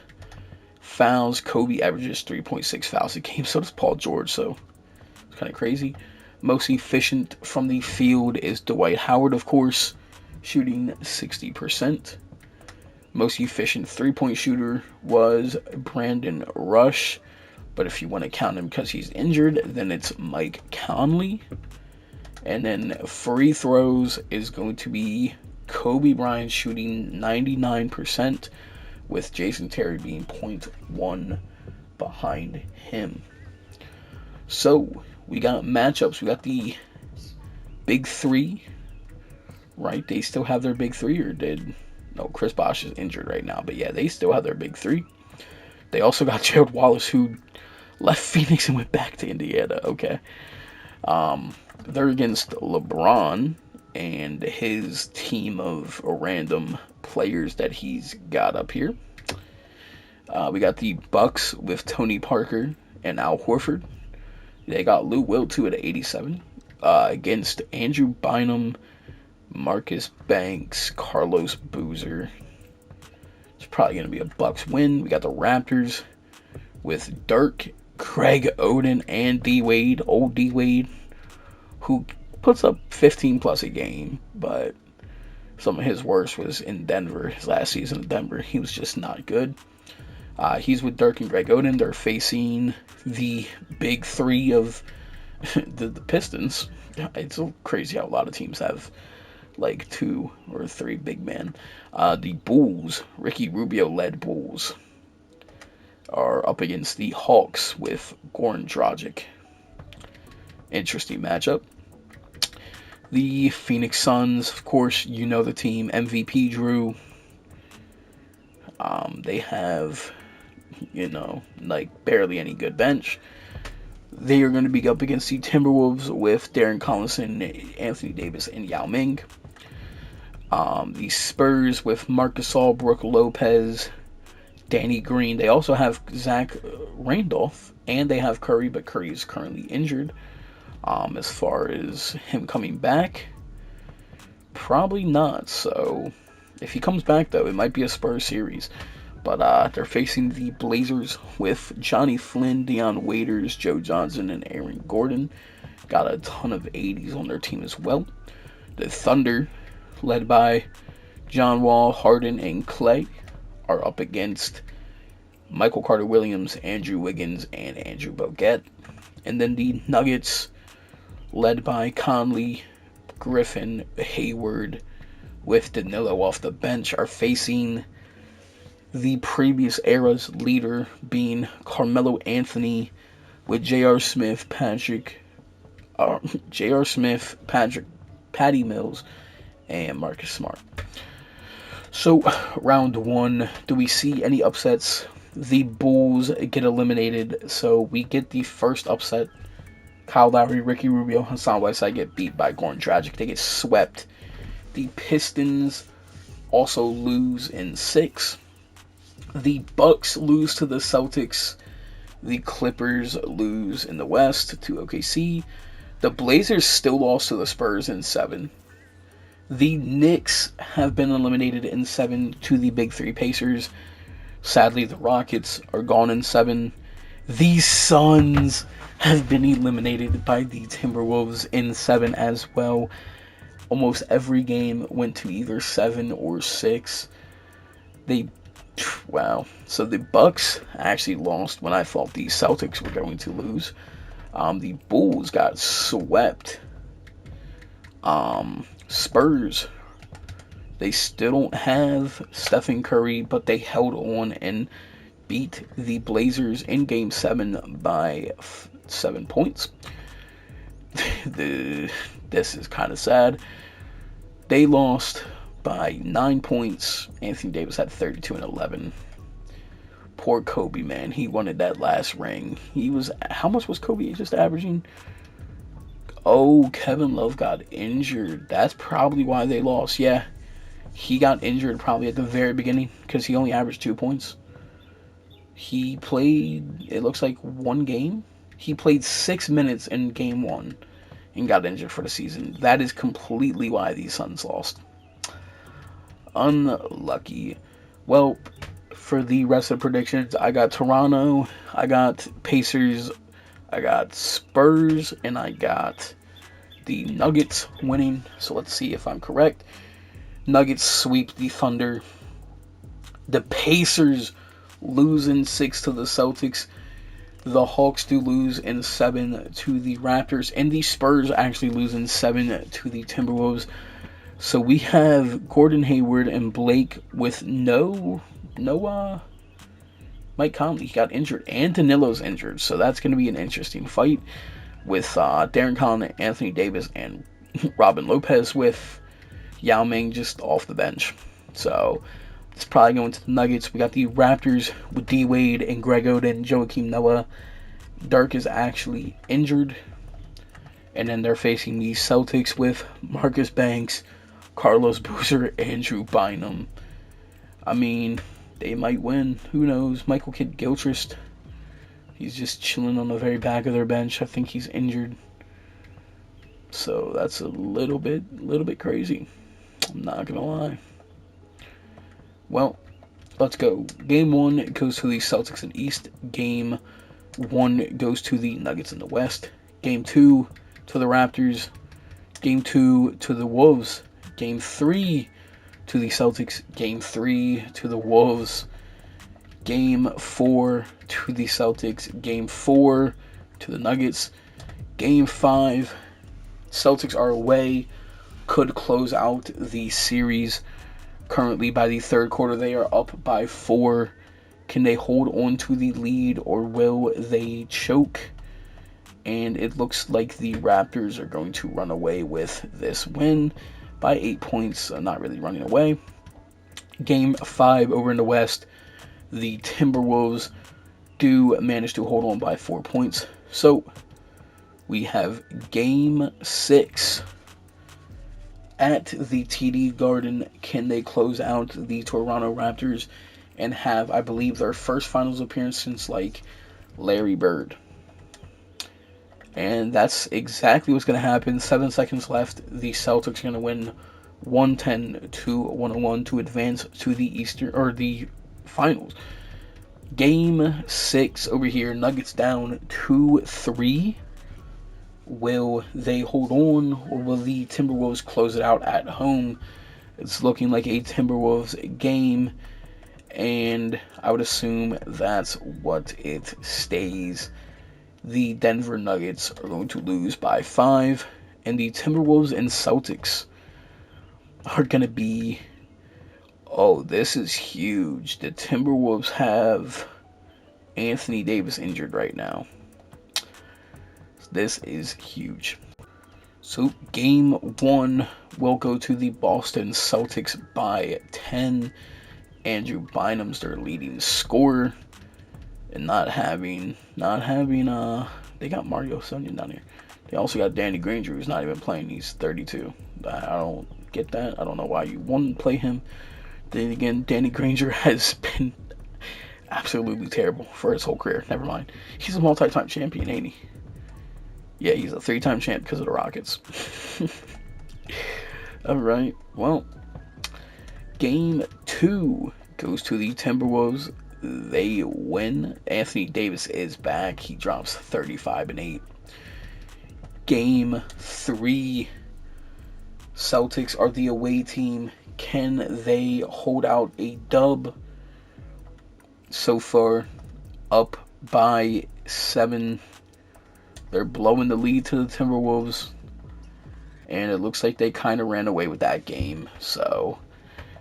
Fouls, Kobe averages 3.6 fouls a game, so does Paul George, so it's kind of crazy. Most efficient from the field is Dwight Howard, of course, shooting 60%. Most efficient three-point shooter was Brandon Rush, but if you want to count him because he's injured, then it's Mike Conley. And then free throws is going to be Kobe Bryant shooting 99%, with Jason Terry being 0.1 behind him. So we got matchups. We got the big three, right? They still have their big three, or did... No, Chris Bosh is injured right now, but yeah, they still have their big three. They also got Gerald Wallace, who left Phoenix and went back to Indiana. Okay. They're against LeBron and his team of random players that he's got up here. We got the Bucks with Tony Parker and Al Horford. They got Lou Will too at 87. Against Andrew Bynum, Marcus Banks, Carlos Boozer. It's probably going to be a Bucks win. We got the Raptors with Dirk, Craig Oden, and D-Wade, old D-Wade, who puts up 15 plus a game, but some of his worst was in Denver. His last season in Denver, he was just not good. He's with Dirk and Greg Oden. They're facing the big three of the Pistons. It's so crazy how a lot of teams have like 2 or 3 big men. The Bulls, Ricky Rubio-led Bulls, are up against the Hawks with Goran Dragic. Interesting matchup. The Phoenix Suns, of course, you know the team. MVP Drew. They have, like barely any good bench. They are going to be up against the Timberwolves with Darren Collison, Anthony Davis, and Yao Ming. The Spurs with Marc Gasol, Brook Lopez, Danny Green. They also have Zach Randolph, and they have Curry, but Curry is currently injured. As far as him coming back, probably not. So if he comes back, though, it might be a Spurs series. But they're facing the Blazers with Johnny Flynn, Deion Waiters, Joe Johnson, and Aaron Gordon. Got a ton of 80s on their team as well. The Thunder, led by John Wall, Harden, and Clay, are up against Michael Carter-Williams, Andrew Wiggins, and Andrew Bogut. And then the Nuggets, led by Conley, Griffin, Hayward, with Danilo off the bench, are facing the previous era's leader, being Carmelo Anthony, with J.R. Smith, Patty Mills, and Marcus Smart. So, round 1, do we see any upsets? The Bulls get eliminated, so we get the first upset. Kyle Lowry, Ricky Rubio, Hassan Whiteside get beat by Goran Dragic. They get swept. The Pistons also lose in 6. The Bucks lose to the Celtics. The Clippers lose in the West to OKC. The Blazers still lost to the Spurs in 7. The Knicks have been eliminated in 7 to the Big Three Pacers. Sadly, the Rockets are gone in 7. The Suns have been eliminated by the Timberwolves in 7 as well. Almost every game went to either 7 or 6. Wow. So the Bucks actually lost when I thought the Celtics were going to lose. The Bulls got swept. Spurs, they still don't have Stephen Curry, but they held on and beat the Blazers in Game 7 by 7 points. This is kind of sad. They lost by 9 points. Anthony Davis had 32 and 11. Poor Kobe, man. He wanted that last ring. How much was Kobe just averaging? Oh, Kevin Love got injured. That's probably why they lost. Yeah, he got injured probably at the very beginning because he only averaged 2 points. He played, it looks like, 1 game. He played 6 minutes in Game 1 and got injured for the season. That is completely why these Suns lost. Unlucky. Well, for the rest of the predictions, I got Toronto, I got Pacers, I got Spurs, and I got the Nuggets winning. So let's see if I'm correct. Nuggets sweep the Thunder. The Pacers lose in 6 to the Celtics. The Hawks do lose in 7 to the Raptors. And the Spurs actually lose in 7 to the Timberwolves. So we have Gordon Hayward and Blake with no Mike Conley. He got injured. And Danilo's injured. So that's going to be an interesting fight with Darren Collin, Anthony Davis, and Robin Lopez with Yao Ming just off the bench. So it's probably going to the Nuggets. We got the Raptors with D Wade and Greg Oden, Joakim Noah. Dirk is actually injured. And then they're facing the Celtics with Marcus Banks, Carlos Boozer, Andrew Bynum. I mean, they might win. Who knows? Michael Kidd-Gilchrist, he's just chilling on the very back of their bench. I think he's injured. So that's a little bit crazy. I'm not going to lie. Well, let's go. Game 1 goes to the Celtics in the East. Game 1 goes to the Nuggets in the West. Game 2 to the Raptors. Game 2 to the Wolves. Game 3 to the Celtics. Game 3 to the Wolves. Game 4 to the Celtics. Game 4 to the Nuggets. Game 5. Celtics are away. Could close out the series. Currently, by the third quarter, they are up by 4. Can they hold on to the lead, or will they choke? And it looks like the Raptors are going to run away with this win by 8 points. Not really running away. Game 5 over in the West, the Timberwolves do manage to hold on by 4 points. So we have Game 6 at the TD Garden. Can they close out the Toronto Raptors and have, I believe, their first finals appearance since, like, Larry Bird? And that's exactly what's going to happen. 7 seconds left. The Celtics are going to win 110-101 to advance to the Eastern, or the finals. Game 6 over here. Nuggets down 2-3. Will they hold on, or will the Timberwolves close it out at home? It's looking like a Timberwolves game, and I would assume that's what it stays. The Denver Nuggets are going to lose by 5, and the Timberwolves and Celtics are going to be... Oh, this is huge. The Timberwolves have Anthony Davis injured right now. This is huge. So game 1 will go to the Boston Celtics by 10. Andrew Bynum's their leading scorer. And not having they got Mario Sonia down here. They also got Danny Granger, who's not even playing. He's 32. I don't get that. I don't know why you wouldn't play him. Then again, Danny Granger has been absolutely terrible for his whole career. Never mind. He's a multi-time champion, ain't he? Yeah, he's a 3-time champ because of the Rockets. Alright, well, game 2 goes to the Timberwolves. They win. Anthony Davis is back. He drops 35 and 8. Game 3, Celtics are the away team. Can they hold out a dub? So far, up by 7. They're blowing the lead to the Timberwolves. And it looks like they kind of ran away with that game. So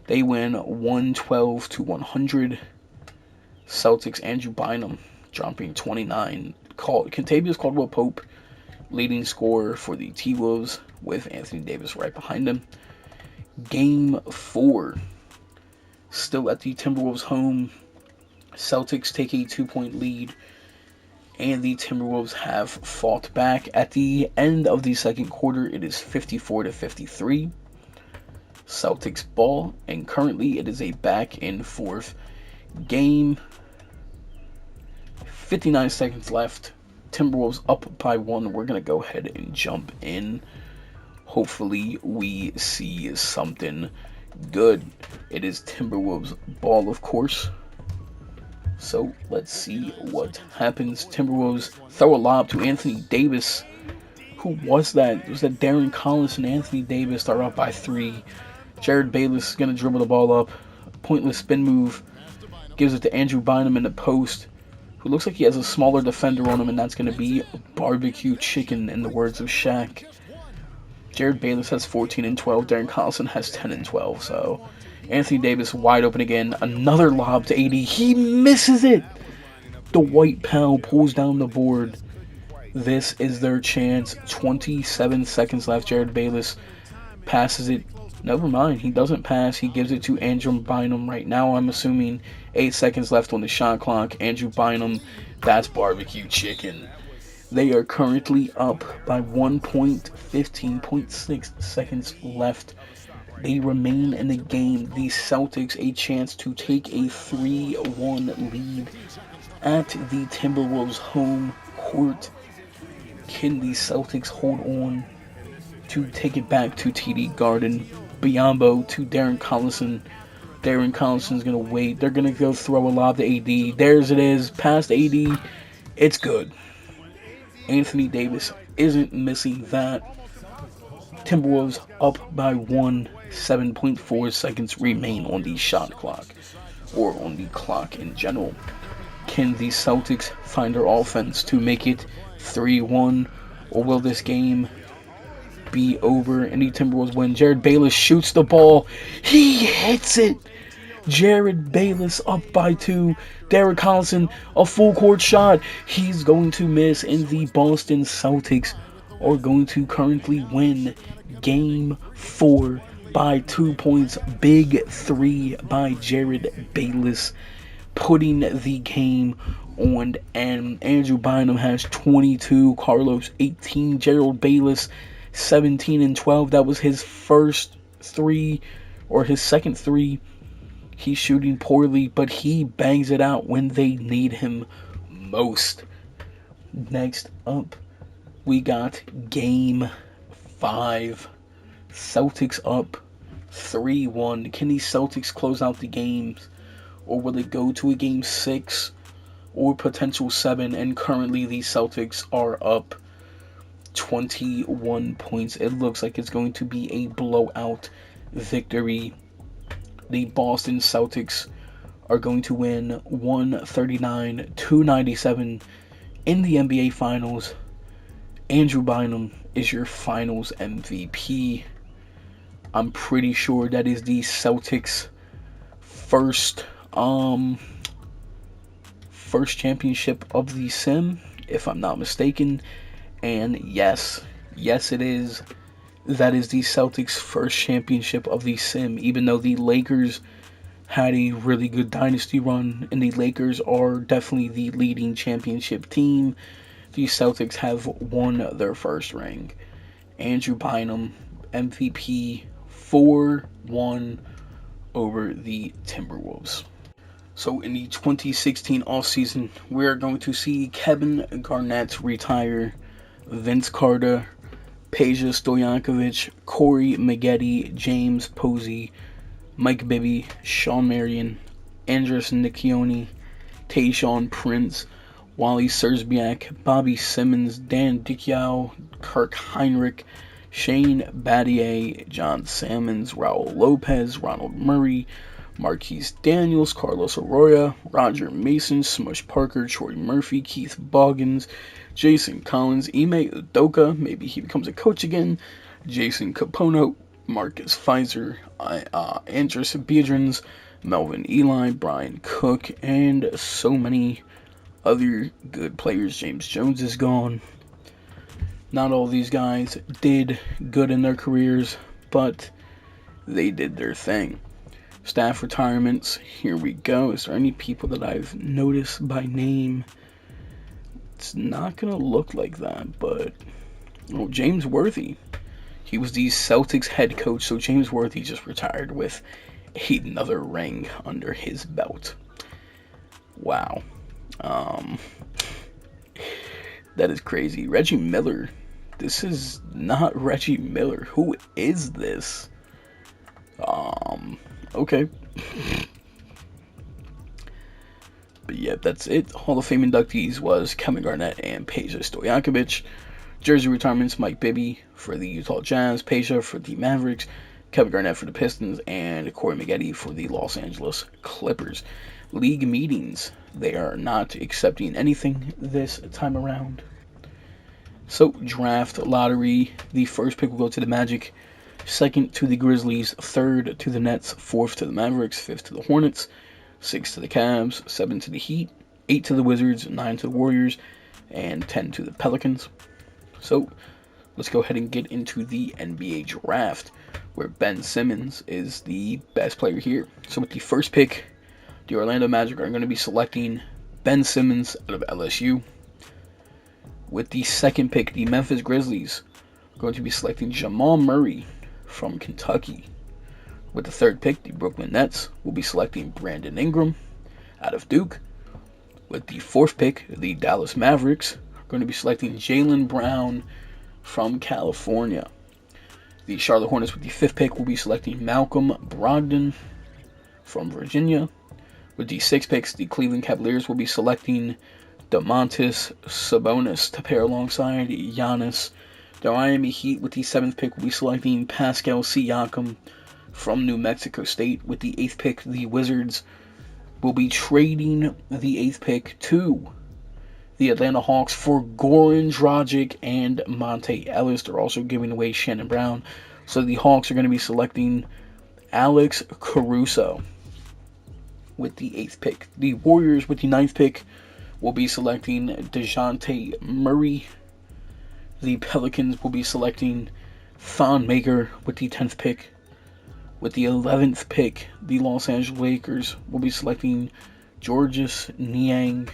they win 112 to 100. Celtics, Andrew Bynum dropping 29. Kentavious Caldwell-Pope leading scorer for the T-Wolves with Anthony Davis right behind him. Game 4, still at the Timberwolves' home. Celtics take a 2-point lead, and the Timberwolves have fought back. At the end of the second quarter, it is 54 to 53. Celtics ball, and currently it is a back and forth game. 59 seconds left. Timberwolves up by 1. We're going to go ahead and jump in. Hopefully we see something good. It is Timberwolves ball, of course. So let's see what happens. Timberwolves throw a lob to Anthony Davis. Who was that? It was that Darren Collins and Anthony Davis start off by 3. Jared Bayless is going to dribble the ball up. Pointless spin move. Gives it to Andrew Bynum in the post, who looks like he has a smaller defender on him, and that's going to be barbecue chicken in the words of Shaq. Jared Bayless has 14 and 12. Darren Collison has 10 and 12. So Anthony Davis wide open again. Another lob to AD. He misses it. The White Pal pulls down the board. This is their chance. 27 seconds left. Jared Bayless passes it. Never mind. He doesn't pass. He gives it to Andrew Bynum right now. I'm assuming 8 seconds left on the shot clock. Andrew Bynum. That's barbecue chicken. They are currently up by 1 point, 15.6 seconds left. They remain in the game. The Celtics a chance to take a 3-1 lead at the Timberwolves' home court. Can the Celtics hold on to take it back to TD Garden? Biyombo to Darren Collison. Darren Collison's going to wait. They're going to go throw a lob to AD. There's it is. Past AD. It's good. Anthony Davis isn't missing that. Timberwolves up by 1. 7.4 seconds remain on the shot clock, or on the clock in general. Can the Celtics find their offense to make it 3-1, or will this game be over and the Timberwolves win? Jared Bayless shoots the ball. He hits it. Jared Bayless up by 2. Derek Collison, a full court shot. He's going to miss, and the Boston Celtics are going to currently win Game 4 by 2 points. Big 3 by Jared Bayless, putting the game on. And Andrew Bynum has 22, Carlos 18, Gerald Bayless 17 and 12. That was his first 3, or his second 3. He's shooting poorly, but he bangs it out when they need him most. Next up, we got Game 5. Celtics up 3-1. Can the Celtics close out the games, or will it go to a Game 6 or potential 7? And currently the Celtics are up 21 points. It looks like it's going to be a blowout victory. The Boston Celtics are going to win 139-97 in the NBA Finals. Andrew Bynum is your Finals MVP. I'm pretty sure that is the Celtics' first championship of the Sim, if I'm not mistaken. And yes it is. That is the Celtics' first championship of the Sim, even though the Lakers had a really good dynasty run, and the Lakers are definitely the leading championship team. The Celtics have won their first ring. Andrew Bynum, MVP, 4-1 over the Timberwolves. So in the 2016 offseason, we're going to see Kevin Garnett retire. Vince Carter, Peja Stoyankovich, Corey Maggette, James Posey, Mike Bibby, Sean Marion, Andres Niccioni, Tayshaun Prince, Wally Sersbiak, Bobby Simmons, Dan Dickau, Kirk Heinrich, Shane Battier, John Salmons, Raul Lopez, Ronald Murray, Marquise Daniels, Carlos Arroyo, Roger Mason, Smush Parker, Troy Murphy, Keith Boggins, Jason Collins, Ime Udoka, maybe he becomes a coach again, Jason Capono, Marcus Pfizer, Andres Biedrins, Melvin Eli, Brian Cook, and so many other good players. James Jones is gone. Not all these guys did good in their careers, but they did their thing. Staff retirements, here we go. Is there any people that I've noticed by name? It's not going to look like that, but James Worthy. He was the Celtics head coach, so James Worthy just retired with another ring under his belt. Wow. That is crazy. Reggie Miller. This is not Reggie Miller. Who is this? Okay. But yeah, that's it. Hall of Fame inductees was Kevin Garnett and Peja Stojakovic. Jersey retirements, Mike Bibby for the Utah Jazz, Peja for the Mavericks, Kevin Garnett for the Pistons, and Corey Maggette for the Los Angeles Clippers. League meetings, they are not accepting anything this time around. So, draft lottery, the first pick will go to the Magic, second to the Grizzlies, third to the Nets, fourth to the Mavericks, fifth to the Hornets, sixth to the Cavs, 7 to the Heat, 8 to the Wizards, 9 to the Warriors, and 10 to the Pelicans. So, let's go ahead and get into the NBA draft, where Ben Simmons is the best player here. So with the first pick, the Orlando Magic are going to be selecting Ben Simmons out of LSU. With the second pick, the Memphis Grizzlies are going to be selecting Jamal Murray from Kentucky. With the third pick, the Brooklyn Nets will be selecting Brandon Ingram out of Duke. With the fourth pick, the Dallas Mavericks are going to be selecting Jaylen Brown from California. The Charlotte Hornets with the fifth pick will be selecting Malcolm Brogdon from Virginia. With the sixth picks, the Cleveland Cavaliers will be selecting Domantas Sabonis to pair alongside Giannis. The Miami Heat with the seventh pick will be selecting Pascal Siakam from New Mexico State. With the eighth pick, the Wizards will be trading the eighth pick to the Atlanta Hawks for Goran Dragic and Monte Ellis. They're also giving away Shannon Brown. So the Hawks are going to be selecting Alex Caruso with the eighth pick. The Warriors with the ninth pick will be selecting DeJounte Murray. The Pelicans will be selecting Thon Maker with the 10th pick. With the 11th pick, the Los Angeles Lakers will be selecting Georges Niang.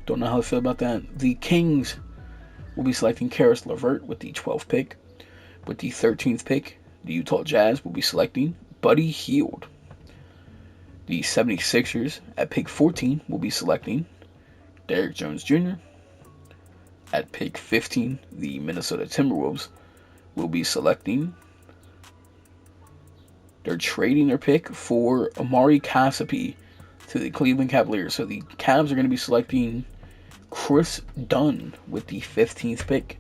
Don't know how I feel about that. The Kings will be selecting Karis LeVert with the 12th pick. With the 13th pick, the Utah Jazz will be selecting Buddy Hield. The 76ers at pick 14 will be selecting Derrick Jones Jr. At pick 15, the Minnesota Timberwolves will be selecting. They're trading their pick for Amari Cassapi to the Cleveland Cavaliers. So the Cavs are going to be selecting Chris Dunn with the 15th pick.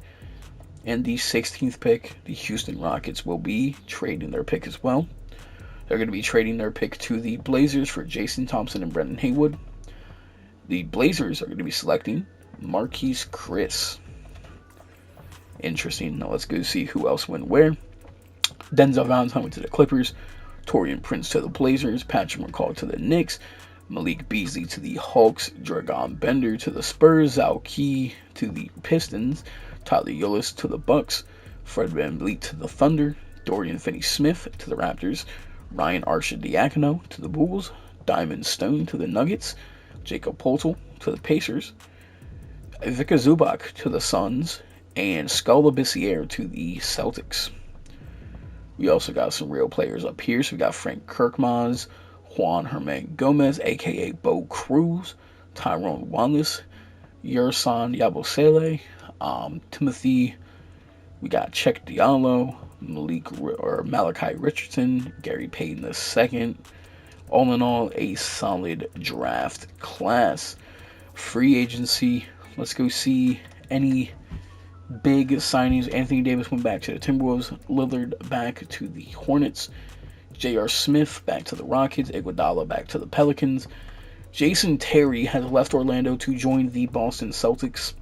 And the 16th pick, the Houston Rockets will be trading their pick as well. They're going to be trading their pick to the Blazers for Jason Thompson and Brendan Haywood. The Blazers are going to be selecting Marquise Chris. Interesting. Now let's go see who else went where. Denzel Valentine went to the Clippers. Taurean Prince to the Blazers. Patrick McCaw to the Knicks. Malik Beasley to the Hawks. Dragan Bender to the Spurs. Zal Key to the Pistons. Tyler Ulis to the Bucks. Fred VanVleet to the Thunder. Dorian Finney-Smith to the Raptors. Ryan Arcidiacono to the Bulls. Diamond Stone to the Nuggets. Jakob Poeltl to the Pacers. Ivica Zubac to the Suns. And Scala Bissiere to the Celtics. We also got some real players up here. So we got Frank Kirkmaz, Juan Herman Gomez, a.k.a. Bo Cruz, Tyrone Wallace, Yerson Yabusele, Timothy. We got Check Diallo, Malachi Richardson, Gary Payton II. All in all, a solid draft class. Free agency. Let's go see any big signings. Anthony Davis went back to the Timberwolves. Lillard back to the Hornets. J.R. Smith back to the Rockets. Iguodala back to the Pelicans. Jason Terry has left Orlando to join the Boston Celtics.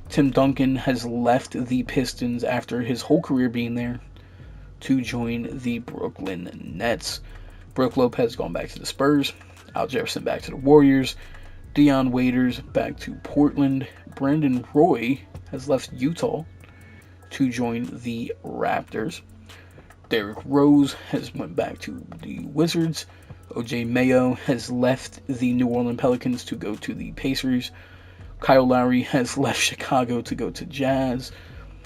Tim Duncan has left the Pistons after his whole career being there to join the Brooklyn Nets. Brook Lopez gone back to the Spurs. Al Jefferson back to the Warriors. Dion Waiters back to Portland. Brandon Roy has left Utah to join the Raptors. Derrick Rose has went back to the Wizards. OJ Mayo has left the New Orleans Pelicans to go to the Pacers. Kyle Lowry has left Chicago to go to Jazz.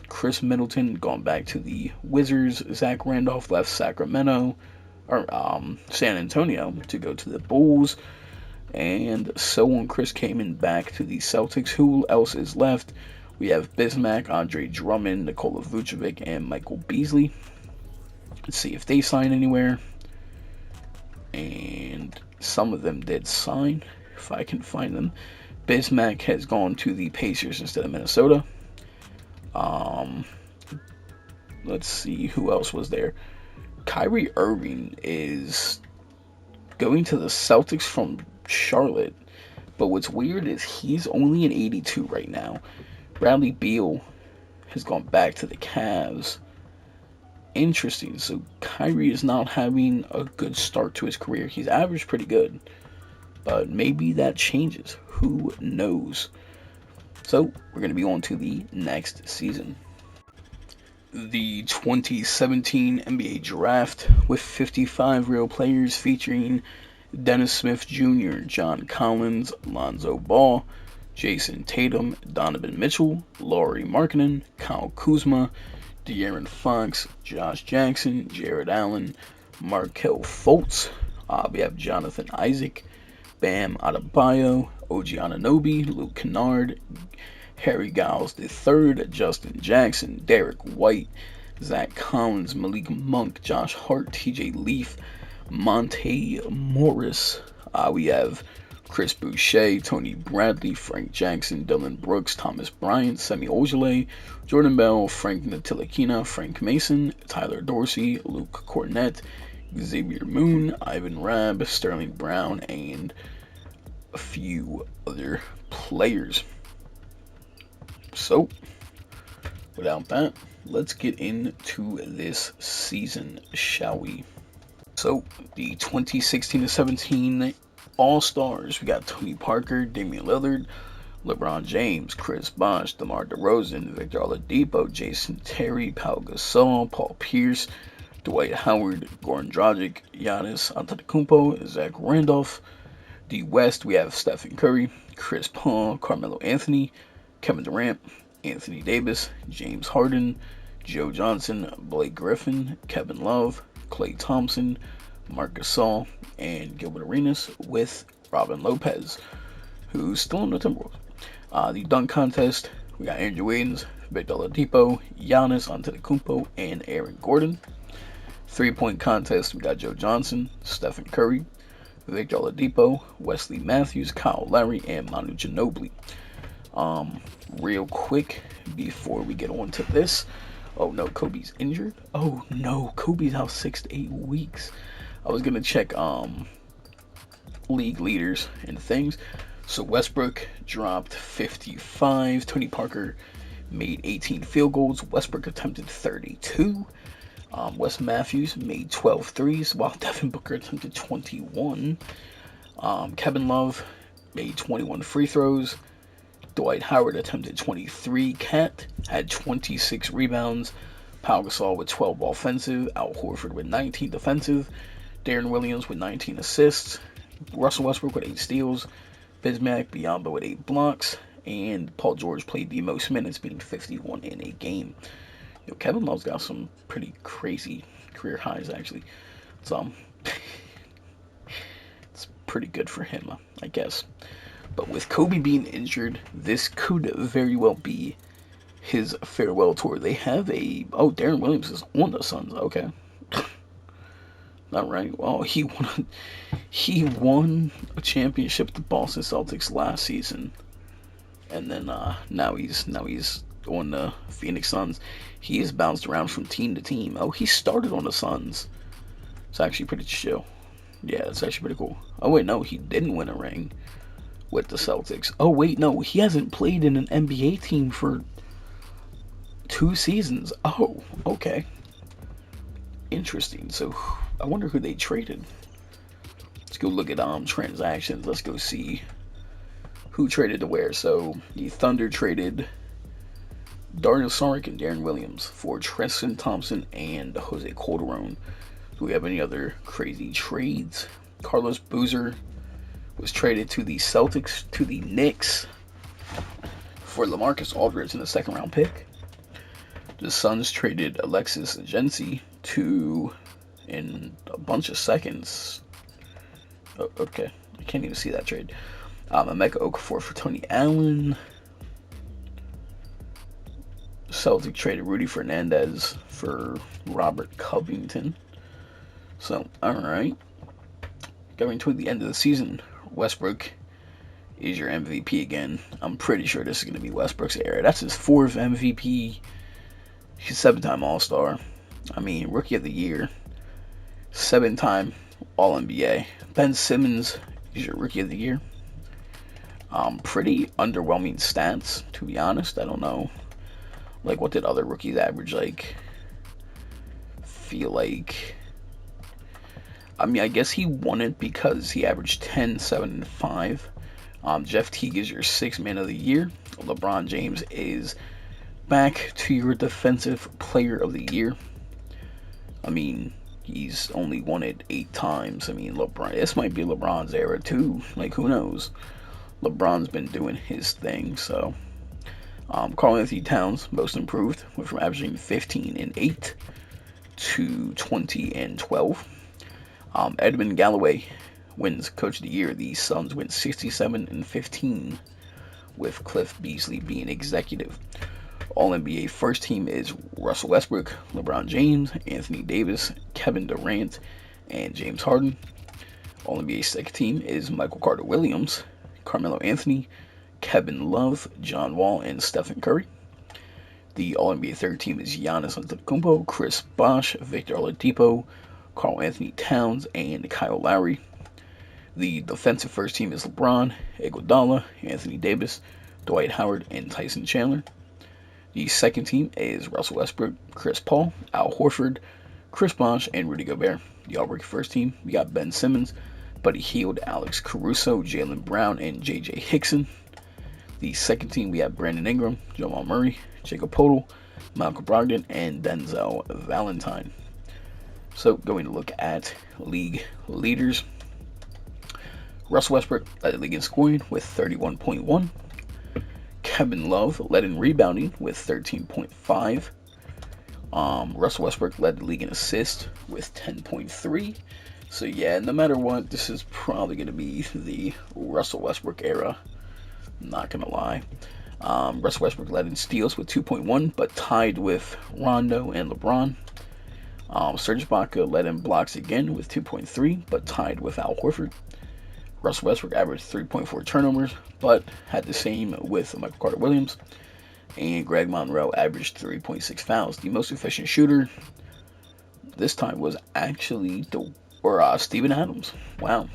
Chris Middleton gone back to the Wizards. Zach Randolph left San Antonio to go to the Bulls. And so on. Chris Kaman back to the Celtics. Who else is left? We have Bismack, Andre Drummond, Nikola Vucevic, and Michael Beasley. Let's see if they sign anywhere. And some of them did sign, if I can find them. Bismack has gone to the Pacers instead of Minnesota. Let's see who else was there. Kyrie Irving is going to the Celtics from Charlotte. But what's weird is he's only an 82 right now. Bradley Beal has gone back to the Cavs. Interesting. So Kyrie is not having a good start to his career. He's averaged pretty good. But maybe that changes. Who knows? So we're going to be on to the next season. The 2017 NBA Draft with 55 real players featuring Dennis Smith Jr., John Collins, Lonzo Ball, Jason Tatum, Donovan Mitchell, Lauri Markkanen, Kyle Kuzma, De'Aaron Fox, Josh Jackson, Jared Allen, Markelle Fultz. We have Jonathan Isaac, Bam Adebayo, OG Anunoby, Luke Kennard, Harry Giles III, Justin Jackson, Derek White, Zach Collins, Malik Monk, Josh Hart, TJ Leaf, Monte Morris. We have Chris Boucher, Tony Bradley, Frank Jackson, Dylan Brooks, Thomas Bryant, Semi Ojeleye, Jordan Bell, Frank Ntilikina, Frank Mason, Tyler Dorsey, Luke Cornett, Xavier Moon, Ivan Rabb, Sterling Brown, and a few other players. So, without that, let's get into this season, shall we? So, the 2016-17 All-Stars, we got Tony Parker, Damian Lillard, LeBron James, Chris Bosh, DeMar DeRozan, Victor Oladipo, Jason Terry, Pau Gasol, Paul Pierce, Dwight Howard, Goran Dragic, Giannis Antetokounmpo, Zach Randolph. The West, we have Stephen Curry, Chris Paul, Carmelo Anthony, Kevin Durant, Anthony Davis, James Harden, Joe Johnson, Blake Griffin, Kevin Love, Klay Thompson, Marc Gasol, and Gilbert Arenas with Robin Lopez, who's still on the Timberwolves. The dunk contest, we got Andrew Wiggins, Victor Oladipo, Giannis Antetokounmpo, and Aaron Gordon. 3-point contest, we got Joe Johnson, Stephen Curry, Victor Oladipo, Wesley Matthews, Kyle Lowry, and Manu Ginobili. Real quick, before we get on to this, oh no, Kobe's injured. Oh no, Kobe's out 6 to 8 weeks. I was gonna check league leaders and things. So Westbrook dropped 55. Tony Parker made 18 field goals. Westbrook attempted 32. Wes Matthews made 12 threes, while Devin Booker attempted 21. Kevin Love made 21 free throws. Dwight Howard attempted 23. Cat had 26 rebounds. Pau Gasol with 12 offensive. Al Horford with 19 defensive. Darren Williams with 19 assists. Russell Westbrook with 8 steals. Bismack Biyombo with 8 blocks. And Paul George played the most minutes, being 51 in a game. Kevin Love's got some pretty crazy career highs, actually. So, it's pretty good for him, I guess. But with Kobe being injured, this could very well be his farewell tour. They have a Darren Williams is on the Suns. Okay, not right. Well, he won a championship with the Boston Celtics last season, and then now he's on the Phoenix Suns. He has bounced around from team to team. Oh, he started on the Suns. It's actually pretty chill. Yeah, it's actually pretty cool. Oh wait, no, he didn't win a ring with the Celtics. Oh wait, no, he hasn't played in an NBA team for 2 seasons. Oh, okay. Interesting. So I wonder who they traded. Let's go look at transactions. Let's go see who traded to where. So the Thunder traded Dario Saric and Darren Williams for Tristan Thompson and Jose Calderon. Do we have any other crazy trades? Carlos Boozer was traded to the Celtics, to the Knicks for LaMarcus Aldridge in the 2nd round pick. The Suns traded Alexis Agency in a bunch of seconds. Oh, okay, I can't even see that trade. Emeka Okafor for Tony Allen. Celtic traded Rudy Fernandez for Robert Covington. So, alright. Going toward the end of the season, Westbrook is your MVP again. I'm pretty sure this is going to be Westbrook's era. That's his 4th MVP. He's 7-time All-Star. I mean, Rookie of the Year. 7-time All-NBA. Ben Simmons is your Rookie of the Year. Pretty underwhelming stats, to be honest. I don't know. Like, what did other rookies average? Like, feel like... I mean, I guess he won it because he averaged 10, 7, and 5. Jeff Teague is your 6th Man of the Year. LeBron James is back to your Defensive Player of the Year. I mean, he's only won it 8 times. I mean, this might be LeBron's era too. Like, who knows? LeBron's been doing his thing, so... Karl Anthony Towns, most improved, went from averaging 15 and 8 to 20 and 12. Edmund Galloway wins Coach of the Year. The Suns win 67 and 15, with Cliff Beasley being executive. All-NBA first team is Russell Westbrook, LeBron James, Anthony Davis, Kevin Durant, and James Harden. All-NBA second team is Michael Carter-Williams, Carmelo Anthony, Kevin Love, John Wall, and Stephen Curry. The All-NBA third team is Giannis Antetokounmpo, Chris Bosh, Victor Oladipo, Karl Anthony Towns, and Kyle Lowry. The defensive first team is LeBron, Iguodala, Anthony Davis, Dwight Howard, and Tyson Chandler. The second team is Russell Westbrook, Chris Paul, Al Horford, Chris Bosh, and Rudy Gobert. The All-Rookie first team, we got Ben Simmons, Buddy Hield, Alex Caruso, Jaylen Brown, and J.J. Hickson. The second team, we have Brandon Ingram, Jamal Murray, Jacob Poeltl, Malcolm Brogdon, and Denzel Valentine. So, going to look at league leaders. Russell Westbrook led the league in scoring with 31.1. Kevin Love led in rebounding with 13.5. Russell Westbrook led the league in assists with 10.3. So yeah, no matter what, this is probably going to be the Russell Westbrook era. Not going to lie. Russell Westbrook led in steals with 2.1, but tied with Rondo and LeBron. Serge Ibaka led in blocks again with 2.3, but tied with Al Horford. Russell Westbrook averaged 3.4 turnovers, but had the same with Michael Carter-Williams. And Greg Monroe averaged 3.6 fouls. The most efficient shooter this time was actually Steven Adams. Wow.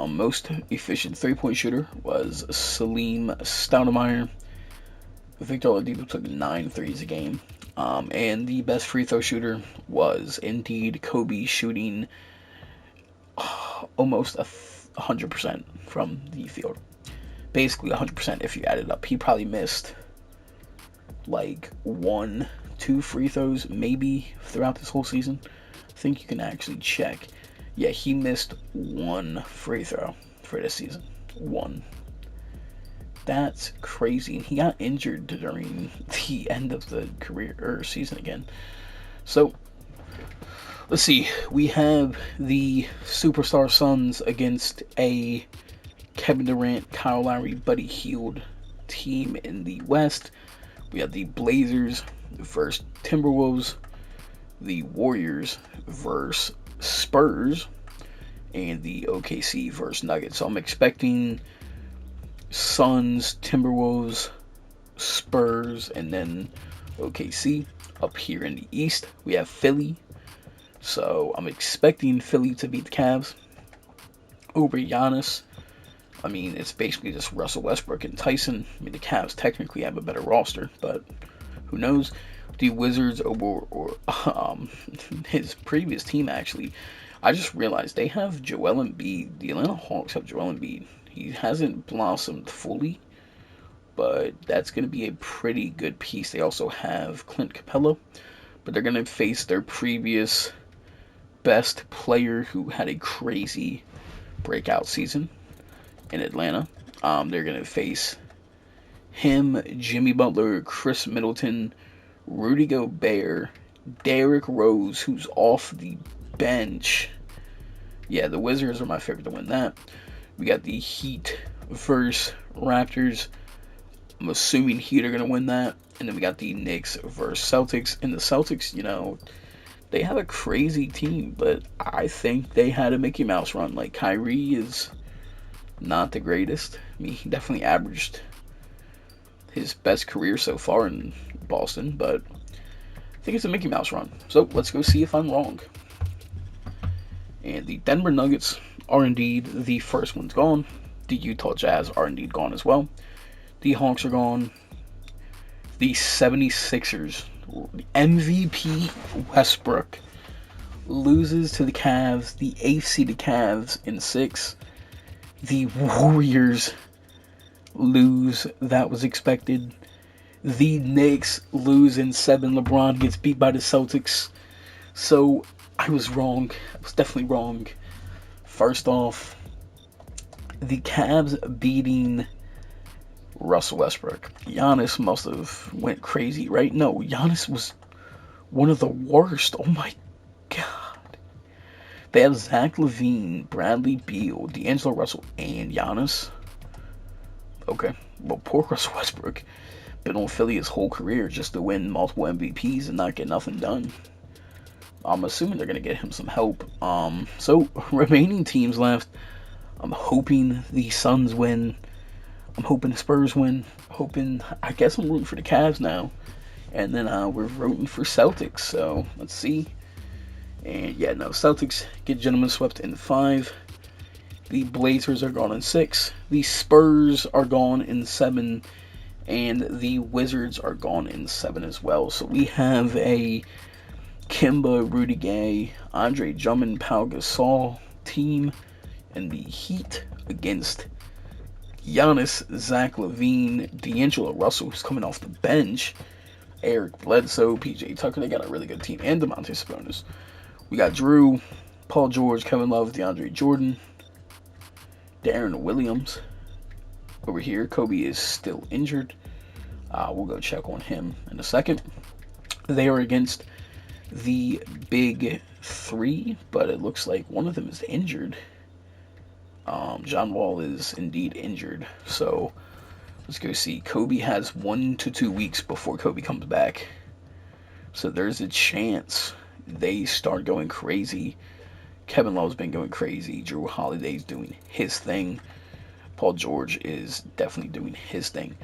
Most efficient three-point shooter was Salim Stoudemire. Victor Oladipo took 9 threes a game. And the best free throw shooter was indeed Kobe, shooting almost 100% from the field. Basically 100% if you add it up. He probably missed like 1-2 free throws maybe throughout this whole season. I think you can actually check. Yeah, he missed 1 free throw for this season. 1. That's crazy. And he got injured during the end of the career or season again. So let's see. We have the Superstar Suns against a Kevin Durant, Kyle Lowry, Buddy Hield team in the West. We have the Blazers versus Timberwolves, the Warriors versus Spurs, and the OKC versus Nuggets. So I'm expecting Suns, Timberwolves, Spurs, and then OKC. Up here in the East, we have Philly. So I'm expecting Philly to beat the Cavs over Giannis. I mean, it's basically just Russell Westbrook and Tyson. I mean, the Cavs technically have a better roster, but who knows? The Wizards or his previous team, actually. I just realized they have Joel Embiid. The Atlanta Hawks have Joel Embiid. He hasn't blossomed fully, but that's going to be a pretty good piece. They also have Clint Capella, but they're going to face their previous best player who had a crazy breakout season in Atlanta. They're going to face him, Jimmy Butler, Chris Middleton, Rudy Gobert, Derrick Rose, who's off the bench. Yeah, the Wizards are my favorite to win that. We got the Heat versus Raptors. I'm assuming Heat are going to win that. And then we got the Knicks versus Celtics. And the Celtics, they have a crazy team, but I think they had a Mickey Mouse run. Like, Kyrie is not the greatest. I mean, he definitely averaged his best career so far in Boston, but I think it's a Mickey Mouse run. So let's go see if I'm wrong. And the Denver Nuggets are indeed the first one's gone. The Utah Jazz are indeed gone as well. The Hawks are gone. The 76ers, the MVP Westbrook, loses to the Cavs, the 8th seeded Cavs in 6. The Warriors lose. That was expected. The Knicks lose in 7. LeBron gets beat by the Celtics. So I was wrong. I was definitely wrong. First off, the Cavs beating Russell Westbrook. Giannis must have went crazy, right? No, Giannis was one of the worst. Oh my God. They have Zach LaVine, Bradley Beal, D'Angelo Russell, and Giannis. Okay, well, poor Russell Westbrook. Been on Philly his whole career just to win multiple MVPs and not get nothing done. I'm assuming they're going to get him some help. So, remaining teams left. I'm hoping the Suns win. I'm hoping the Spurs win. I guess I'm rooting for the Cavs now. And then we're rooting for Celtics. So, let's see. And yeah, no, Celtics get gentlemen swept in 5. The Blazers are gone in 6. The Spurs are gone in 7. And the Wizards are gone in 7 as well. So we have a Kemba, Rudy Gay, Andre Drummond, Pau Gasol team. And the Heat against Giannis, Zach LaVine, D'Angelo Russell, who's coming off the bench, Eric Bledsoe, PJ Tucker. They got a really good team. And Domantas Sabonis. We got Drew, Paul George, Kevin Love, DeAndre Jordan, Darren Williams. Over here, Kobe is still injured. We'll go check on him in a second. They are against the Big 3, but it looks like one of them is injured. John Wall is indeed injured. So let's go see. Kobe has 1 to 2 weeks before Kobe comes back. So there's a chance they start going crazy. Kevin Love's been going crazy. Drew Holiday's doing his thing. Paul George is definitely doing his thing.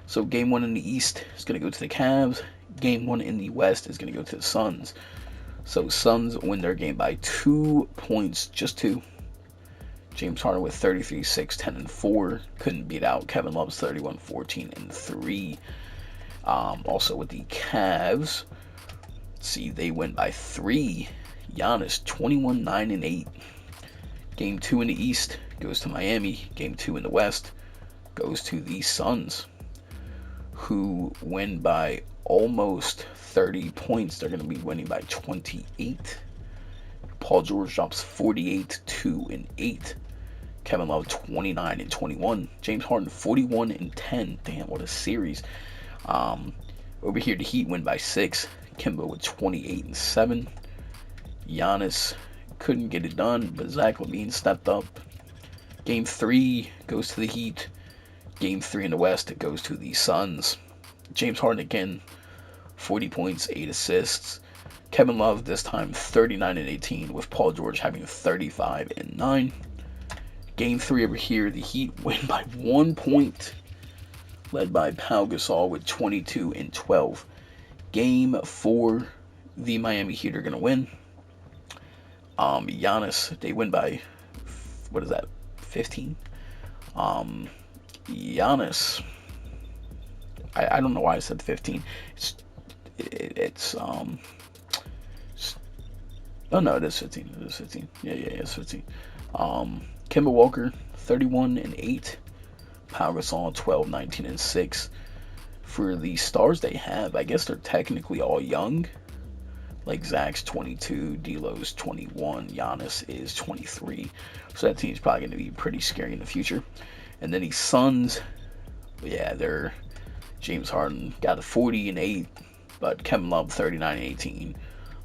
So game 1 in the East is going to go to the Cavs. Game 1 in the West is going to go to the Suns. So Suns win their game by 2 points, just 2. James Harden with 33, 6, 10, and 4. Couldn't beat out Kevin Love's 31, 14, and 3. Also with the Cavs, see, they win by 3. Giannis, 21, 9, and 8. Game 2 in the East goes to Miami. Game 2 in the West goes to the Suns, who win by almost 30 points. They're going to be winning by 28. Paul George drops 48, 2, and 8. Kevin Love, 29 and 21. James Harden, 41 and 10. Damn, what a series. Over here, the Heat win by 6. Kemba with 28 and 7. Giannis couldn't get it done, but Zach LaVine stepped up. Game 3 goes to the Heat. Game 3 in the West, it goes to the Suns. James Harden again, 40 points, 8 assists. Kevin Love this time 39 and 18, with Paul George having 35 and 9. Game 3 over here, the Heat win by 1 point, led by Pau Gasol with 22 and 12. Game 4, the Miami Heat are gonna win. Giannis, they win by, what is that, 15? Giannis, I don't know why I said 15. Oh no, it is 15. It is 15. Yeah, it's 15. Kemba Walker, 31 and 8. Pau Gasol, 12, 19 and 6. For the stars they have, I guess they're technically all young. Like Zach's 22, D'Lo's 21, Giannis is 23. So that team's probably going to be pretty scary in the future. And then the Suns, yeah, they're James Harden got a 40 and 8, but Kevin Love 39 and 18.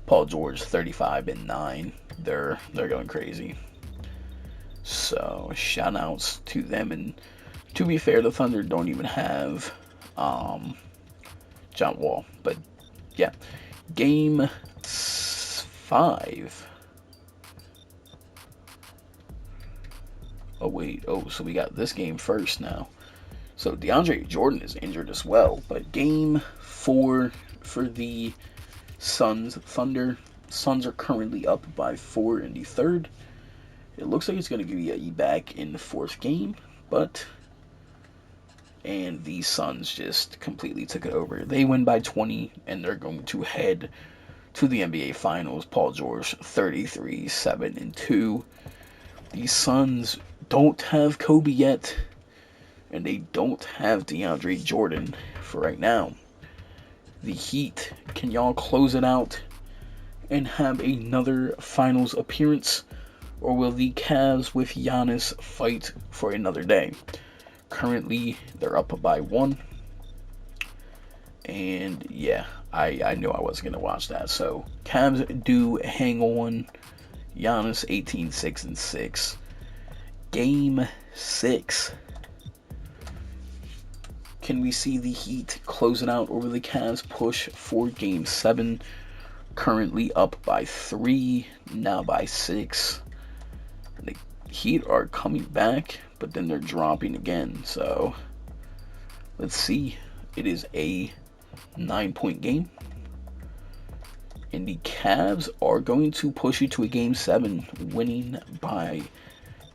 Paul George 35 and 9. They're going crazy. So shout outs to them. And to be fair, the Thunder don't even have John Wall. But yeah, game 5. Oh wait, so we got this game first now. So DeAndre Jordan is injured as well. But game 4 for the Suns. Thunder. Suns are currently up by 4 in the third. It looks like it's going to be back in the 4th game, and the Suns just completely took it over. They win by 20, and they're going to head to the NBA Finals. Paul George, 33, 7 and 2. The Suns don't have Kobe yet, and they don't have DeAndre Jordan for right now. The Heat, can y'all close it out and have another finals appearance? Or will the Cavs with Giannis fight for another day? Currently, they're up by 1. And yeah, I knew I wasn't going to watch that. So, Cavs do hang on. Giannis 18, 6 and 6. Game 6. Can we see the Heat close it out over the Cavs? Push for Game 7. Currently up by 3, now by 6. The Heat are coming back, but then they're dropping again. So let's see. It is a 9-point game, and the Cavs are going to push you to a Game 7, winning by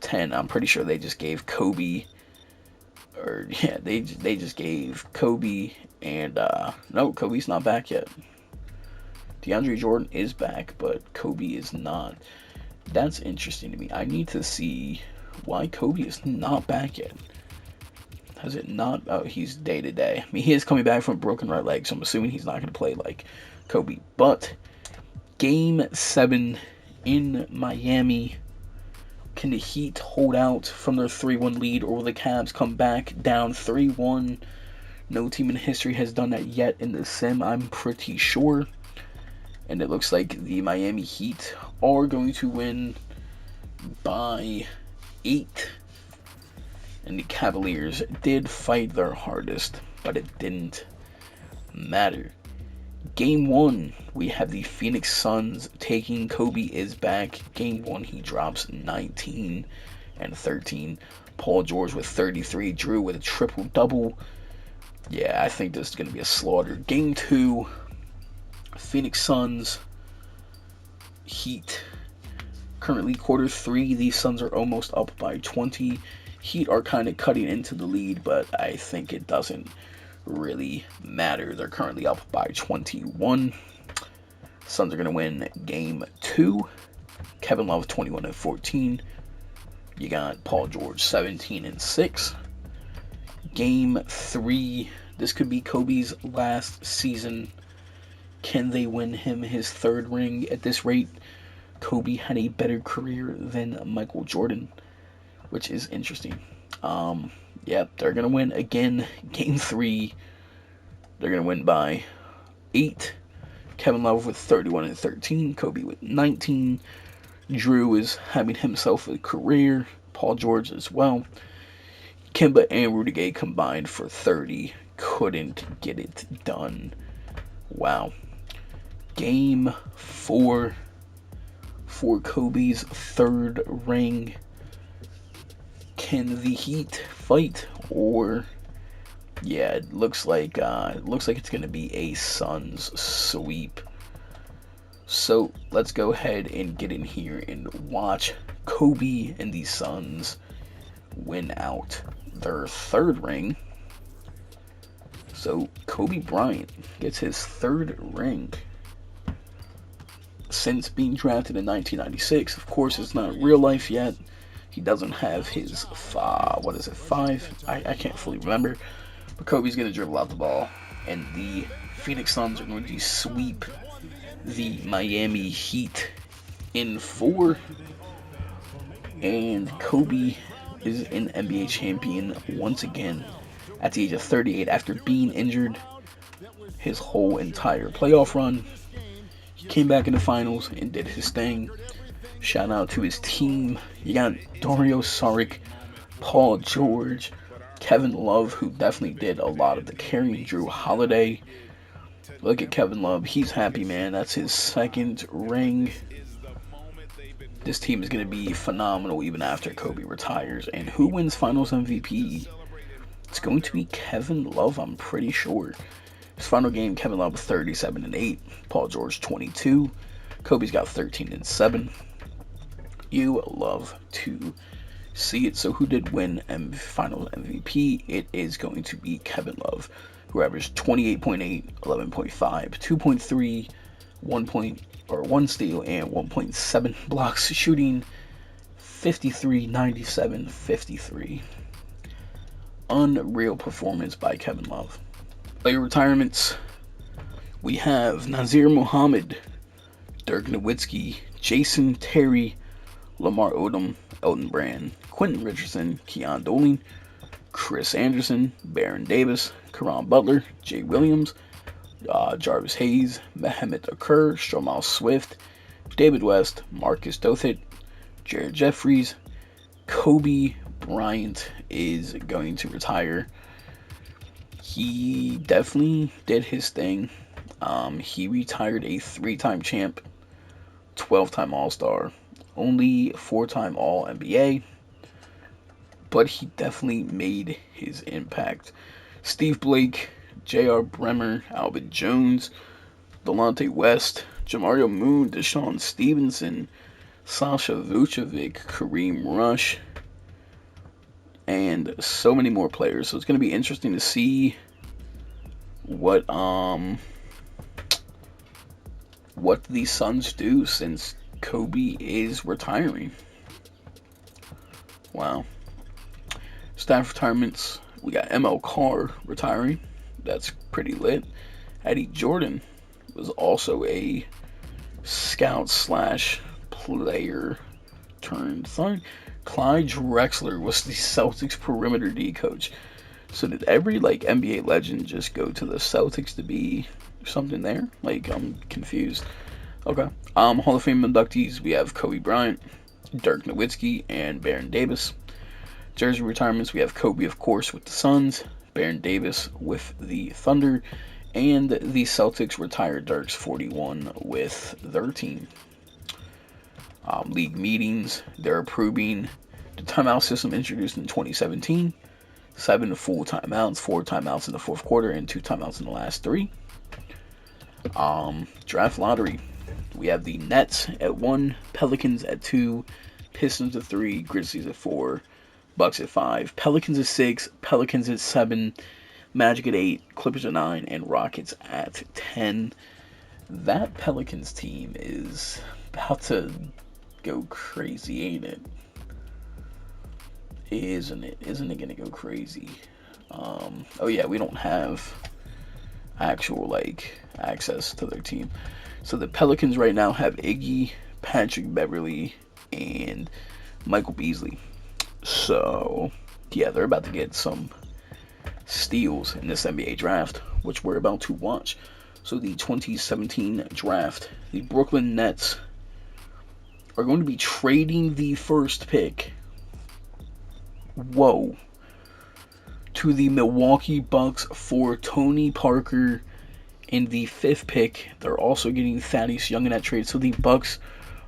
10. I'm pretty sure they just gave Kobe, or yeah, they just gave Kobe and no, Kobe's not back yet. DeAndre Jordan is back, but Kobe is not. That's interesting to me. I need to see why Kobe is not back yet. Has it not? Oh, he's day to day. I mean, he is coming back from a broken right leg, so I'm assuming he's not going to play like Kobe. But Game 7 in Miami. Can the Heat hold out from their 3-1 lead, or will the Cavs come back down 3-1? No team in history has done that yet in the sim, I'm pretty sure. And it looks like the Miami Heat are going to win by 8. And the Cavaliers did fight their hardest, but it didn't matter. Game 1, we have the Phoenix Suns taking Kobe is back. Game 1, he drops 19 and 13. Paul George with 33. Drew with a triple-double. Yeah, I think this is going to be a slaughter. Game 2, Phoenix Suns, Heat. Currently quarter 3, the Suns are almost up by 20. Heat are kind of cutting into the lead, but I think it doesn't really matter. They're currently up by 21. Suns are going to win Game 2. Kevin Love 21 and 14. You got Paul George 17 and 6. Game 3. This could be Kobe's last season. Can they win him his 3rd ring? At this rate, Kobe had a better career than Michael Jordan, which is interesting. Yep, they're going to win again. Game 3, they're going to win by 8. Kevin Love with 31 and 13. Kobe with 19. Drew is having himself a career. Paul George as well. Kemba and Rudy Gay combined for 30. couldn't get it done. Wow. Game 4 for Kobe's third ring. Can the Heat fight, or yeah, it looks like it's gonna be a Suns sweep. So let's go ahead and get in here and watch Kobe and the Suns win out their third ring. So Kobe Bryant gets his third ring since being drafted in 1996. Of course, it's not real life yet. He doesn't have his, 5? I can't fully remember. But Kobe's going to dribble out the ball. And the Phoenix Suns are going to sweep the Miami Heat in 4. And Kobe is an NBA champion once again at the age of 38 after being injured his whole entire playoff run. He came back in the finals and did his thing. Shout out to his team. You got Dario Saric, Paul George, Kevin Love, who definitely did a lot of the carrying. Drew Holiday. Look at Kevin Love. He's happy, man. That's his second ring. This team is going to be phenomenal even after Kobe retires. And who wins Finals MVP? It's going to be Kevin Love, I'm pretty sure. His final game, Kevin Love 37-8. Paul George 22. Kobe's got 13-7. You love to see it. So who did win Finals MVP? It is going to be Kevin Love, who averaged 28.8, 11.5, 2.3, 1 steal, and 1.7 blocks, shooting 53, 97, 53. Unreal performance by Kevin Love. Player retirements. We have Nazir Muhammad, Dirk Nowitzki, Jason Terry, Lamar Odom, Elton Brand, Quentin Richardson, Keon Dowling, Chris Anderson, Baron Davis, Caron Butler, Jay Williams, Jarvis Hayes, Mehmet Okur, Stromal Swift, David West, Marcus Dothit, Jared Jeffries. Kobe Bryant is going to retire. He definitely did his thing. He retired a 3-time champ, 12-time All-Star, only 4-time All-NBA, but he definitely made his impact. Steve Blake, J.R. Bremer, Alvin Jones, Delonte West, Jamario Moon, Deshaun Stevenson, Sasha Vucevic, Kareem Rush, and so many more players. So it's going to be interesting to see what the Suns do since Kobe is retiring. Wow. Staff retirements. We got ML Carr retiring. That's pretty lit. Eddie Jordan was also a scout / player turned thing. Clyde Drexler was the Celtics perimeter D coach. So did every NBA legend just go to the Celtics to be something there? I'm confused. Okay. Hall of Fame inductees, we have Kobe Bryant, Dirk Nowitzki, and Baron Davis. Jersey retirements, we have Kobe, of course, with the Suns, Baron Davis with the Thunder, and the Celtics retired Dirk's 41 with their team. League meetings, they're approving the timeout system introduced in 2017. 7 full timeouts, 4 timeouts in the fourth quarter, and 2 timeouts in the last 3. Draft lottery. We have the Nets at 1, Pelicans at 2, Pistons at 3, Grizzlies at 4, Bucks at 5, Pelicans at 6, Pelicans at 7, Magic at 8, Clippers at 9, and Rockets at 10. That Pelicans team is about to go crazy, ain't it? Isn't it? Isn't it gonna go crazy? Oh yeah, we don't have actual access to their team. So the Pelicans right now have Iggy, Patrick Beverly, and Michael Beasley. So yeah, they're about to get some steals in this NBA draft, which we're about to watch. So the 2017 draft, the Brooklyn Nets are going to be trading the first pick. Whoa. to the Milwaukee Bucks for Tony Parker in the 5th pick. They're also getting Thaddeus Young in that trade. So the Bucks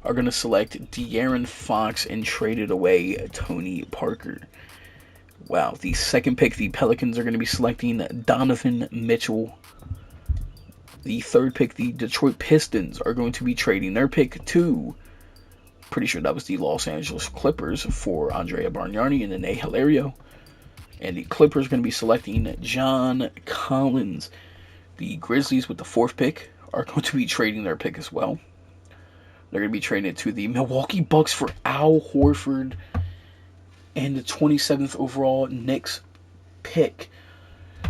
are going to select De'Aaron Fox and traded away Tony Parker. Wow. The 2nd pick, the Pelicans are going to be selecting Donovan Mitchell. The 3rd pick, the Detroit Pistons are going to be trading their pick to, pretty sure that was the Los Angeles Clippers, for Andrea Bargnani and Nene Hilario. And the Clippers are going to be selecting John Collins. The Grizzlies with the 4th pick are going to be trading their pick as well. They're going to be trading it to the Milwaukee Bucks for Al Horford and the 27th overall Knicks pick.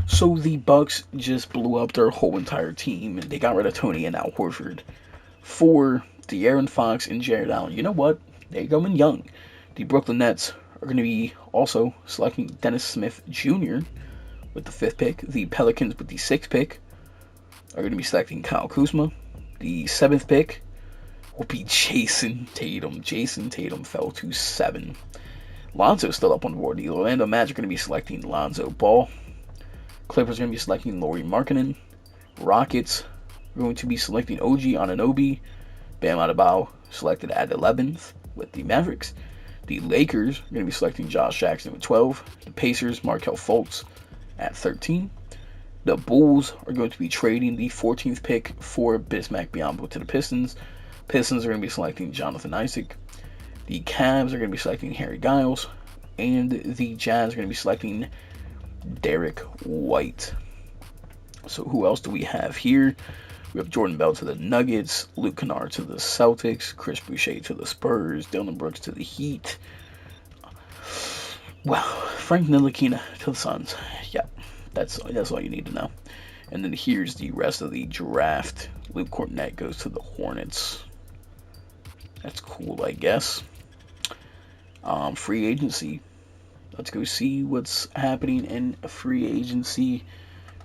So the Bucks just blew up their whole entire team, and they got rid of Tony and Al Horford for De'Aaron Fox and Jared Allen. You know what? They're going young. The Brooklyn Nets are going to be also selecting Dennis Smith Jr. with the 5th pick. The Pelicans with the 6th pick are going to be selecting Kyle Kuzma. The 7th pick will be Jason Tatum. Jason Tatum fell to 7. Lonzo's still up on the board. The Orlando Magic are going to be selecting Lonzo Ball. Clippers are going to be selecting Lauri Markkanen. Rockets are going to be selecting OG Anunoby. Bam Adebayo selected at 11th with the Mavericks. The Lakers are going to be selecting Josh Jackson with 12. The Pacers, Markelle Fultz at 13. The Bulls are going to be trading the 14th pick for Bismack Biyombo to the Pistons. Pistons are going to be selecting Jonathan Isaac. The Cavs are going to be selecting Harry Giles. And the Jazz are going to be selecting Derek White. So who else do we have here? We have Jordan Bell to the Nuggets, Luke Kennard to the Celtics, Chris Boucher to the Spurs, Dillon Brooks to the Heat. Wow, Frank Ntilikina to the Suns. Yeah, that's all you need to know. And then here's the rest of the draft. Luke Kornet goes to the Hornets. That's cool, I guess. Free agency. Let's go see what's happening in free agency.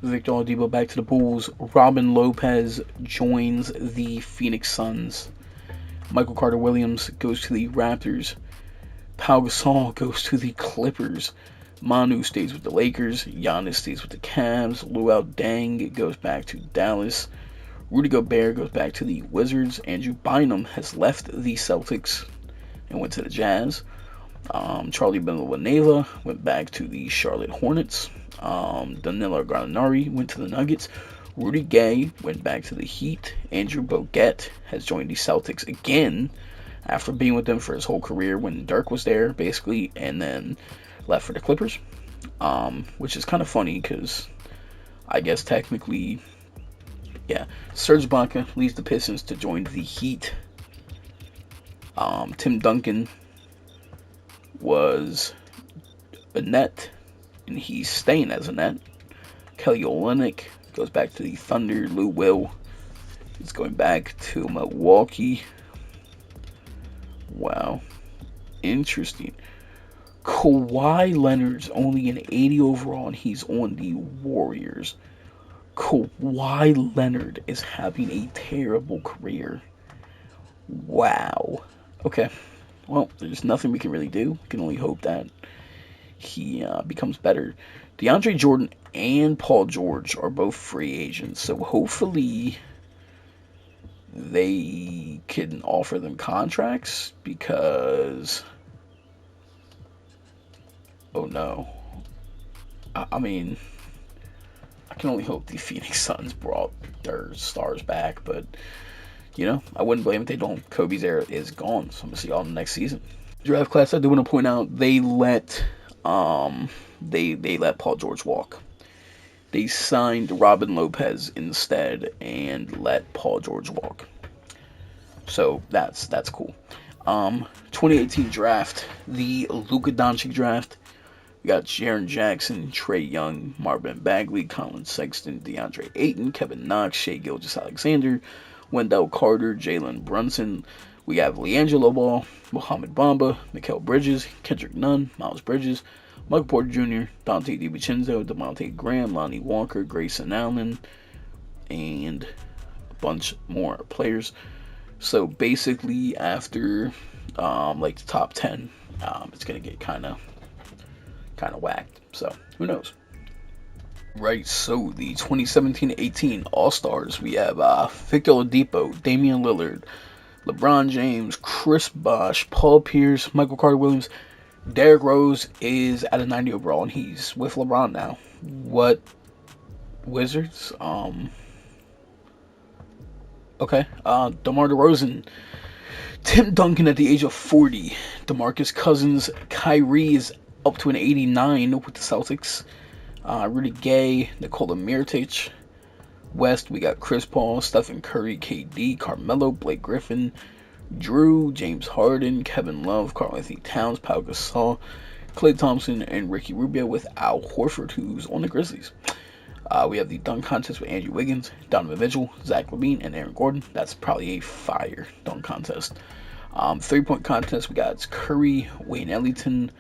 Victor Oladipo back to the Bulls. Robin Lopez joins the Phoenix Suns. Michael Carter-Williams goes to the Raptors. Pau Gasol goes to the Clippers. Manu stays with the Lakers. Giannis stays with the Cavs. Luol Deng goes back to Dallas. Rudy Gobert goes back to the Wizards. Andrew Bynum has left the Celtics and went to the Jazz. Charlie Benavaneva went back to the Charlotte Hornets. Danilo Gallinari went to the Nuggets. Rudy Gay went back to the Heat. Andrew Bogut has joined the Celtics again after being with them for his whole career when Dirk was there, basically, and then left for the Clippers. Which is kind of funny because I guess technically, yeah, Serge Ibaka leaves the Pistons to join the Heat. Tim Duncan was a net, and he's staying as a net. Kelly Olynyk goes back to the Thunder. Lou Will is going back to Milwaukee. Wow. Interesting. Kawhi Leonard's only an 80 overall, and he's on the Warriors. Kawhi Leonard is having a terrible career. Wow. Okay. Well, there's nothing we can really do. We can only hope that he becomes better. DeAndre Jordan and Paul George are both free agents, so hopefully they can offer them contracts because, oh no. I mean, I can only hope the Phoenix Suns brought their stars back, but, you know, I wouldn't blame if they don't. Kobe's era is gone, so I'm going to see y'all in the next season. Draft class, I do want to point out, they let Paul George walk. They signed Robin Lopez instead and let Paul George walk. So that's cool. 2018 draft, the Luka Doncic draft. We got Jaren Jackson, Trae Young, Marvin Bagley, Colin Sexton, DeAndre Ayton, Kevin Knox, Shai Gilgeous-Alexander, Wendell Carter, Jalen Brunson. We have LiAngelo Ball, Mohamed Bamba, Mikal Bridges, Kendrick Nunn, Miles Bridges, Michael Porter Jr., Dante DiVincenzo, Devontae Graham, Lonnie Walker, Grayson Allen, and a bunch more players. So basically, after like the top 10, it's gonna get kind of whacked. So who knows? Right, so the 2017-18 All-Stars, we have Victor Oladipo, Damian Lillard, LeBron James, Chris Bosh, Paul Pierce, Michael Carter Williams. Derrick Rose is at a 90 overall, and he's with LeBron now. What Wizards? Okay. DeMar DeRozan, Tim Duncan at the age of 40, DeMarcus Cousins, Kyrie is up to an 89 with the Celtics. Rudy Gay, Nikola Mirotic. West, we got Chris Paul, Stephen Curry, KD, Carmelo, Blake Griffin, Drew, James Harden, Kevin Love, Karl-Anthony Towns, Pau Gasol, Klay Thompson, and Ricky Rubio with Al Horford, who's on the Grizzlies. We have the dunk contest with Andrew Wiggins, Donovan Mitchell, Zach LaVine, and Aaron Gordon. That's probably a fire dunk contest. 3-point contest, we got Curry, Wayne Ellington,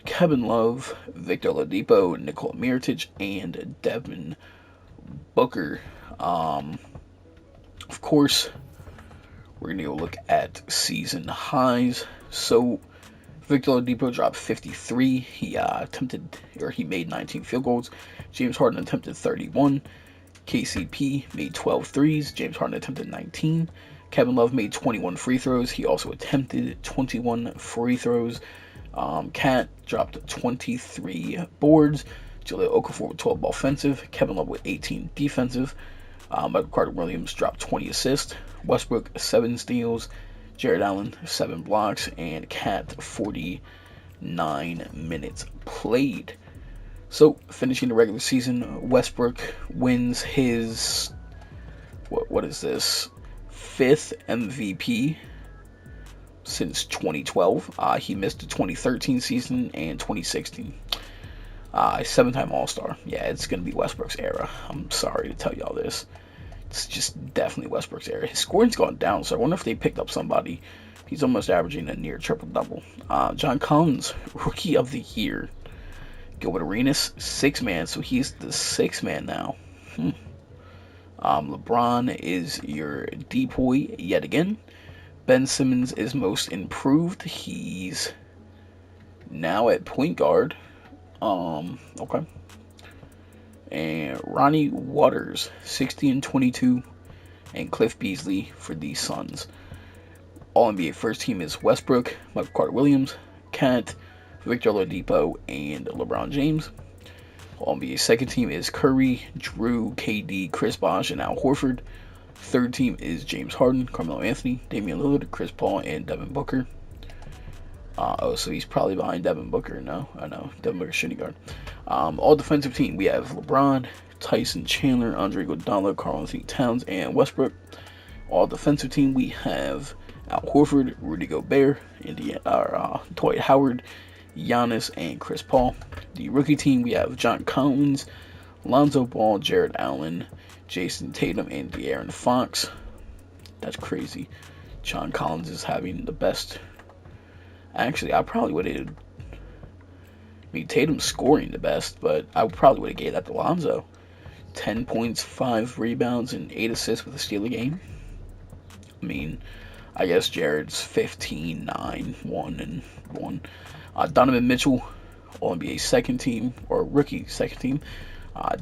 Kevin Love, Victor Oladipo, Nikola Mirotic, and Devin Booker. Of course, we're going to go look at season highs. So, Victor Oladipo dropped 53. He made 19 field goals. James Harden attempted 31. KCP made 12 threes. James Harden attempted 19. Kevin Love made 21 free throws. He also attempted 21 free throws. Cat dropped 23 boards. Jahlil Okafor with 12 offensive. Kevin Love with 18 defensive. Michael Carter Williams dropped 20 assists. Westbrook 7 steals. Jared Allen 7 blocks. And Cat 49 minutes played. So finishing the regular season, Westbrook wins his what is this? 5th MVP since 2012. He missed the 2013 season and 2016. 7-time All-Star. Yeah, it's going to be Westbrook's era. I'm sorry to tell y'all this. It's just definitely Westbrook's era. His scoring's gone down, so I wonder if they picked up somebody. He's almost averaging a near triple-double. John Collins, Rookie of the Year. Gilbert Arenas, 6-man, so he's the 6-man now. LeBron is your depoy yet again. Ben Simmons is most improved. He's now at point guard. Okay. And Ronnie Waters, 60 and 22, and Cliff Beasley for the Suns. All NBA first team is Westbrook, Michael Carter Williams, Cat, Victor Oladipo, and LeBron James. All NBA second team is Curry, Drew, KD, Chris Bosh, and Al Horford. Third team is James Harden, Carmelo Anthony, Damian Lillard, Chris Paul, and Devin Booker. So he's probably behind Devin Booker. No, I know. Devin Booker shooting guard. All defensive team, we have LeBron, Tyson Chandler, Andre Iguodala, Karl-Anthony Towns, and Westbrook. All defensive team, we have Al Horford, Rudy Gobert, Dwight Howard, Giannis, and Chris Paul. The rookie team, we have John Collins, Lonzo Ball, Jared Allen, Jason Tatum, and De'Aaron Fox. That's crazy. John Collins is having the best. Actually, I probably would have. Tatum's scoring the best, but I probably would have gave that to Lonzo. 10 points, 5 rebounds, and 8 assists with a steal a game. I guess Jared's 15, 9, 1, and 1. Donovan Mitchell, All-NBA second team, or rookie second team.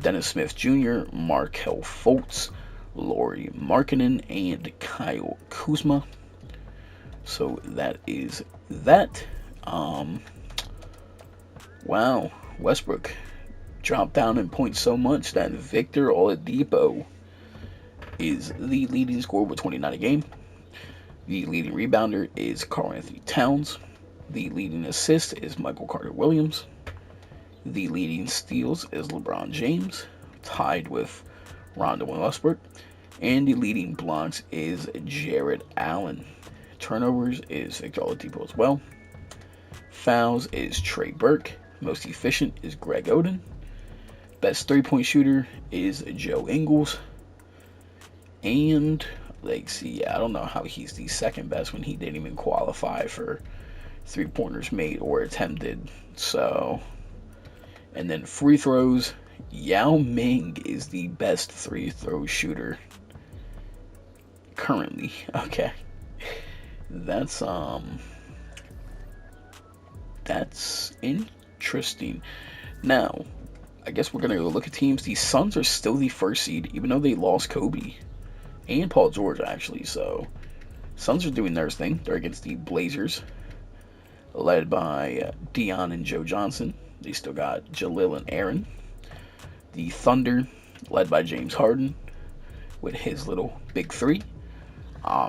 Dennis Smith Jr., Markelle Fultz, Lauri Markkanen, and Kyle Kuzma. So that is that. Wow, Westbrook dropped down in points so much that Victor Oladipo is the leading scorer with 29 a game. The leading rebounder is Karl-Anthony Towns. The leading assist is Michael Carter Williams. The leading steals is LeBron James, tied with Rondo and Westbrook. And the leading blocks is Jared Allen. Turnovers is Victor Oladipo as well. Fouls is Trey Burke. Most efficient is Greg Oden. Best three-point shooter is Joe Ingles. And, I don't know how he's the second best when he didn't even qualify for three-pointers made or attempted. So, and then free throws, Yao Ming is the best free-throw shooter currently. Okay. That's interesting. Now, I guess we're gonna go look at teams. The Suns are still the first seed, even though they lost Kobe and Paul George actually. So Suns are doing their thing. They're against the Blazers, led by Dion and Joe Johnson. They still got Jalil and Aaron. The Thunder, led by James Harden, with his little big three.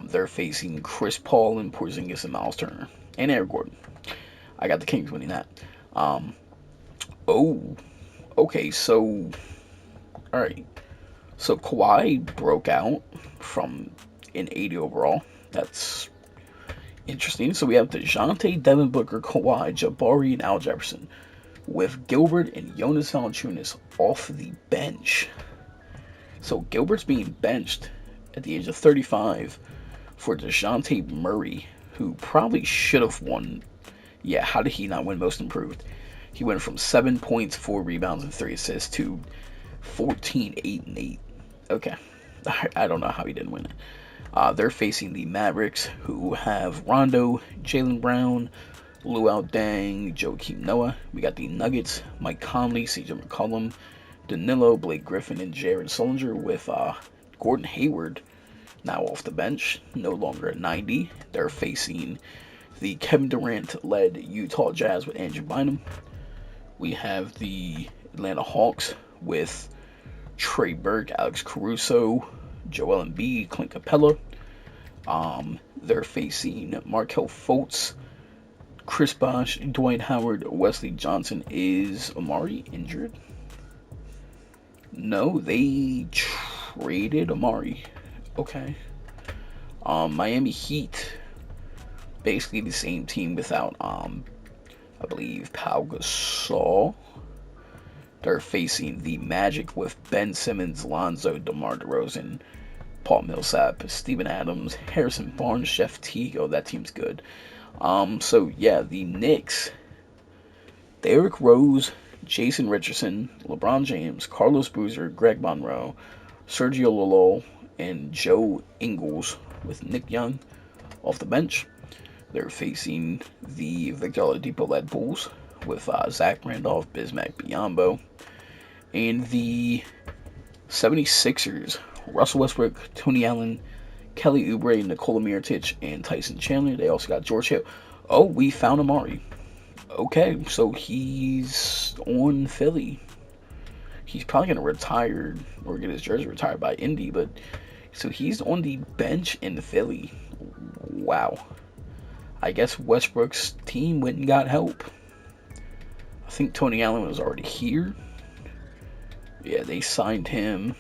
They're facing Chris Paul and Porzingis and Miles Turner and Eric Gordon. I got the Kings winning that. Oh, okay, so, alright. So Kawhi broke out from an 80 overall. That's interesting. So we have DeJounte, Devin Booker, Kawhi, Jabari, and Al Jefferson, with Gilbert and Jonas Valanciunas off the bench. So Gilbert's being benched at the age of 35 for DeJounte Murray, who probably should have won. Yeah, how did he not win Most Improved? He went from 7 points, 4 rebounds, and 3 assists to 14, 8, and 8. Okay. I don't know how he didn't win it. They're facing the Mavericks, who have Rondo, Jaylen Brown, Luol Deng, Joakim Noah. We got the Nuggets, Mike Conley, CJ McCollum, Danilo, Blake Griffin, and Jared Sullinger, with Gordon Hayward now off the bench, no longer at 90. They're facing the Kevin Durant-led Utah Jazz with Andrew Bynum. We have the Atlanta Hawks with Trey Burke, Alex Caruso, Joel Embiid, Clint Capella. They're facing Markelle Fultz, Chris Bosh, Dwight Howard, Wesley Johnson. Is Amari injured? No, they traded Amari. Okay. Miami Heat, basically the same team without, I believe, Pau Gasol. They're facing the Magic with Ben Simmons, Lonzo, DeMar DeRozan, Paul Millsap, Steven Adams, Harrison Barnes, Jeff Teague. Oh, that team's good. So yeah, the Knicks, Derrick Rose, Jason Richardson, LeBron James, Carlos Boozer, Greg Monroe, Sergio Llull, and Joe Ingles, with Nick Young off the bench. They're facing the Victor Oladipo-led Bulls with Zach Randolph, Bismack Biyombo, and the 76ers, Russell Westbrook, Tony Allen, Kelly Oubre, Nikola Mirotic, and Tyson Chandler. They also got George Hill. Oh, we found Amari. Okay, so he's on Philly. He's probably going to retire or get his jersey retired by Indy, but so he's on the bench in Philly. Wow. I guess Westbrook's team went and got help. I think Tony Allen was already here. Yeah, they signed him.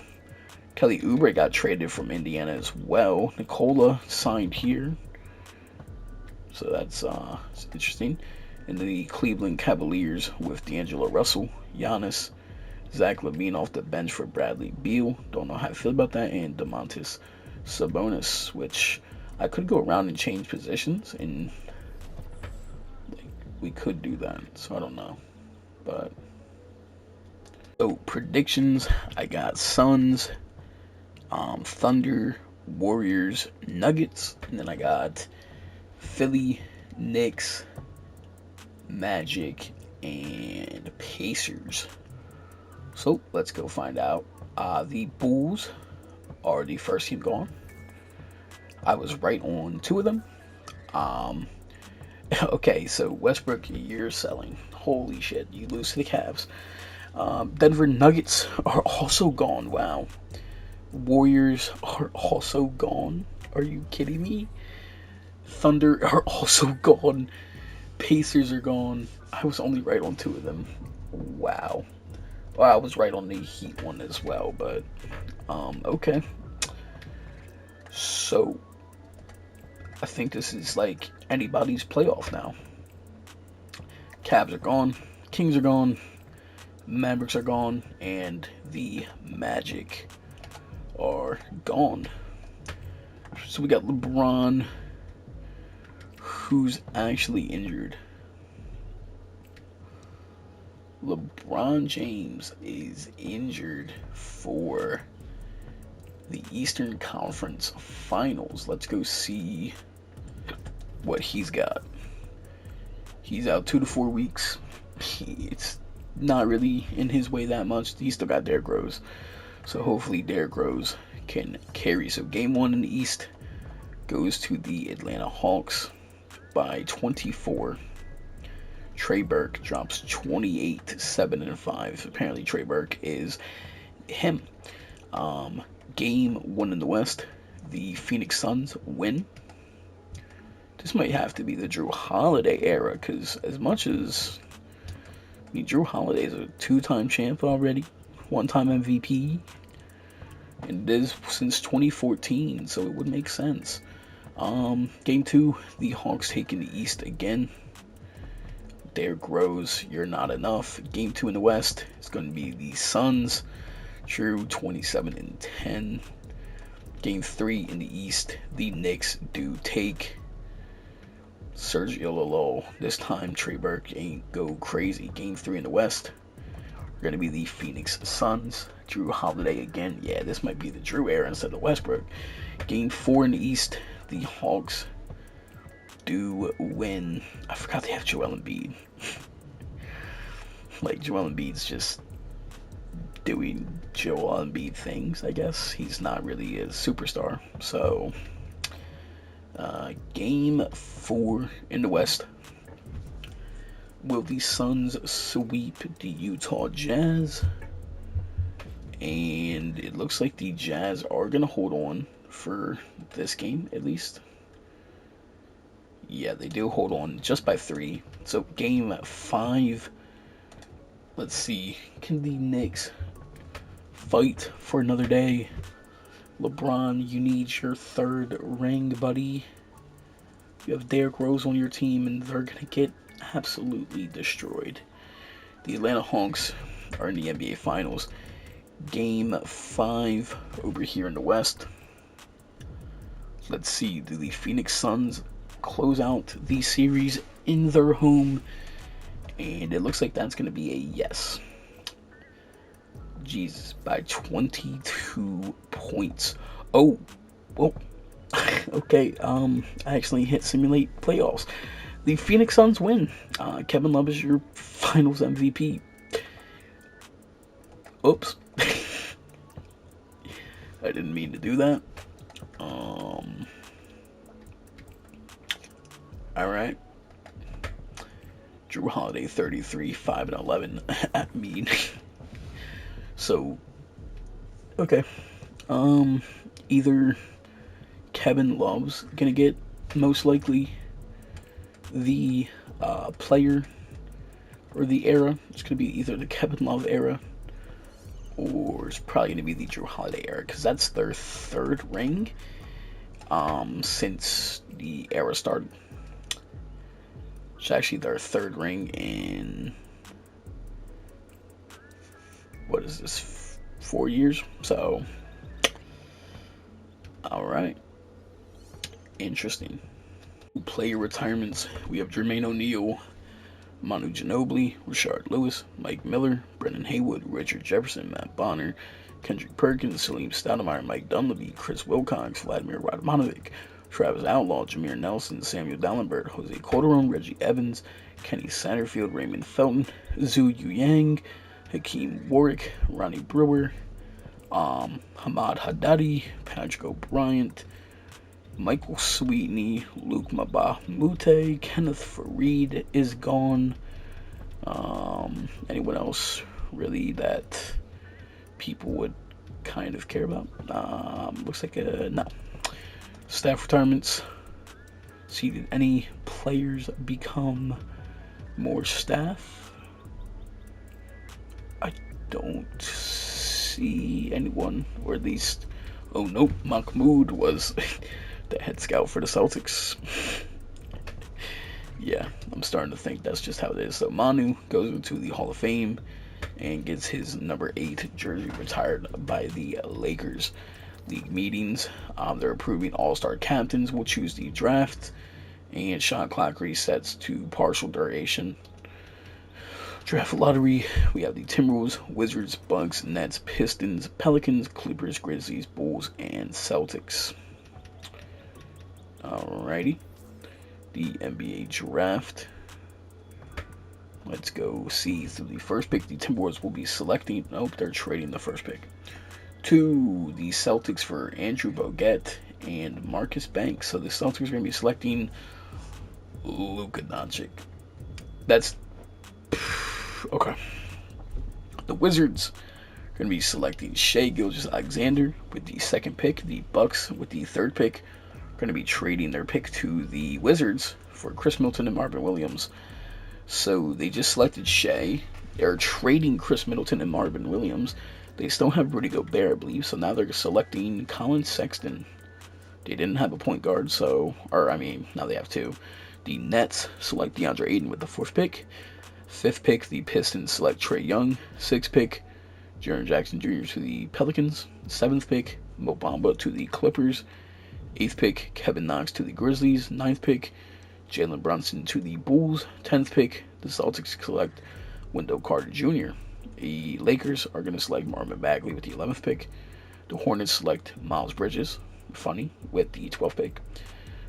Kelly Oubre got traded from Indiana as well. Nikola signed here. So that's interesting. And the Cleveland Cavaliers with D'Angelo Russell, Giannis, Zach LaVine off the bench for Bradley Beal. Don't know how I feel about that. And Domantas Sabonis, which I could go around and change positions, and we could do that. So I don't know. But so predictions, I got Suns, Thunder, Warriors, Nuggets, and then I got Philly, Knicks, Magic, and Pacers. So let's go find out. The Bulls are the first team gone. I was right on 2 of them. Okay, so Westbrook, you're selling. Holy shit, you lose to the Cavs. Denver Nuggets are also gone. Wow. Warriors are also gone. Are you kidding me? Thunder are also gone. Pacers are gone. I was only right on 2 of them. Wow. Well, I was right on the Heat one as well, but okay. So I think this is like anybody's playoff now. Cavs are gone, Kings are gone, Mavericks are gone, and the Magic are gone. So we got LeBron, who's actually injured. LeBron James is injured for the Eastern Conference Finals. Let's go see what he's got. He's out 2 to 4 weeks. It's not really in his way that much. He still got Derrick Rose. So hopefully Derrick Rose can carry. So game 1 in the East goes to the Atlanta Hawks by 24. Trey Burke drops 28, 7 and 5. Apparently Trey Burke is him. Game 1 in the West, the Phoenix Suns win. This might have to be the Drew Holiday era, because as much as Drew Holiday is a 2-time champ already, 1-time MVP, and it is since 2014, so it would make sense. Game 2, the Hawks taking the East again. Derrick Rose, you're not enough. Game 2 in the West is going to be the Suns. True, 27 and 10. Game 3 in the East, the Knicks do take Sergio Lolo. This time, Trey Burke ain't go crazy. Game 3 in the West, we're going to be the Phoenix Suns. Drew Holiday again. Yeah, this might be the Drew era instead of Westbrook. Game 4 in the East, the Hawks do win. I forgot they have Joel Embiid. Like, Joel Embiid's just doing Joel Embiid things, I guess. He's not really a superstar. So, game 4 in the West. Will the Suns sweep the Utah Jazz? And it looks like the Jazz are going to hold on for this game, at least. Yeah, they do hold on just by 3. So, game 5. Let's see. Can the Knicks fight for another day? LeBron, you need your 3rd ring, buddy. You have Derrick Rose on your team, and they're going to get absolutely destroyed. The Atlanta Hawks are in the NBA Finals. Game 5 over here in the West. Let's see. Do the Phoenix Suns close out the series in their home? And it looks like that's going to be a yes. Jesus, by 22 points. Oh, well, okay. I actually hit simulate playoffs. The Phoenix Suns win. Kevin Love is your Finals MVP. Oops. I didn't mean to do that. Alright. Drew Holiday, 33, 5 and 11. I mean, so, okay. Either Kevin Love's gonna get most likely the player or the era. It's gonna be either the Kevin Love era or it's probably gonna be the Drew Holiday era, because that's their 3rd ring since the era started. It's actually their 3rd ring in, what is this, 4 years? So, alright. Interesting. Player retirements. We have Jermaine O'Neal, Manu Ginobili, Rashard Lewis, Mike Miller, Brendan Haywood, Richard Jefferson, Matt Bonner, Kendrick Perkins, Salim Stoudemire, Mike Dunleavy, Chris Wilcox, Vladimir Radmanovic, Travis Outlaw, Jameer Nelson, Samuel Dallenberg, Jose Calderon, Reggie Evans, Kenny Satterfield, Raymond Felton, Zhu Yang, Hakeem Warwick, Ronnie Brewer, Hamad Haddadi, Patrick O'Brien, Michael Sweetney, Luke Mabamute, Kenneth Fareed is gone. Anyone else really that people would kind of care about? Looks like no. Staff retirements. See, did any players become more staff? I don't see anyone, or at least, oh nope, Mahmoud was the head scout for the Celtics. Yeah, I'm starting to think that's just how it is. So Manu goes into the Hall of Fame and gets his number 8 jersey retired by the Lakers. League meetings, they're approving all-star captains. Will choose the draft, and shot clock resets to partial duration. Draft lottery, we have the Timberwolves, Wizards, Bucks, Nets, Pistons, Pelicans, Clippers, Grizzlies, Bulls, and Celtics. Alrighty. The NBA draft Let's go see. So the first pick, the Timberwolves will be selecting. Nope, they're trading the first pick to the Celtics for Andrew Bogut and Marcus Banks. So the Celtics are going to be selecting Luka Doncic. That's okay. The Wizards are going to be selecting Shai Gilgeous-Alexander with the second pick. The Bucks with the third pick are going to be trading their pick to the Wizards for Chris Middleton and Marvin Williams. So they just selected Shai. They're trading Chris Middleton and Marvin Williams. They still have Rudy Gobert, I believe. So now they're selecting Colin Sexton. They didn't have a point guard, now they have two. The Nets select DeAndre Ayton with the fourth pick. Fifth pick, the Pistons select Trae Young. Sixth pick, Jaren Jackson Jr. to the Pelicans. Seventh pick, Mo Bamba to the Clippers. Eighth pick, Kevin Knox to the Grizzlies. Ninth pick, Jalen Brunson to the Bulls. 10th pick, the Celtics select Wendell Carter Jr. The Lakers are going to select Marvin Bagley with the 11th pick. The Hornets select Miles Bridges, with the 12th pick.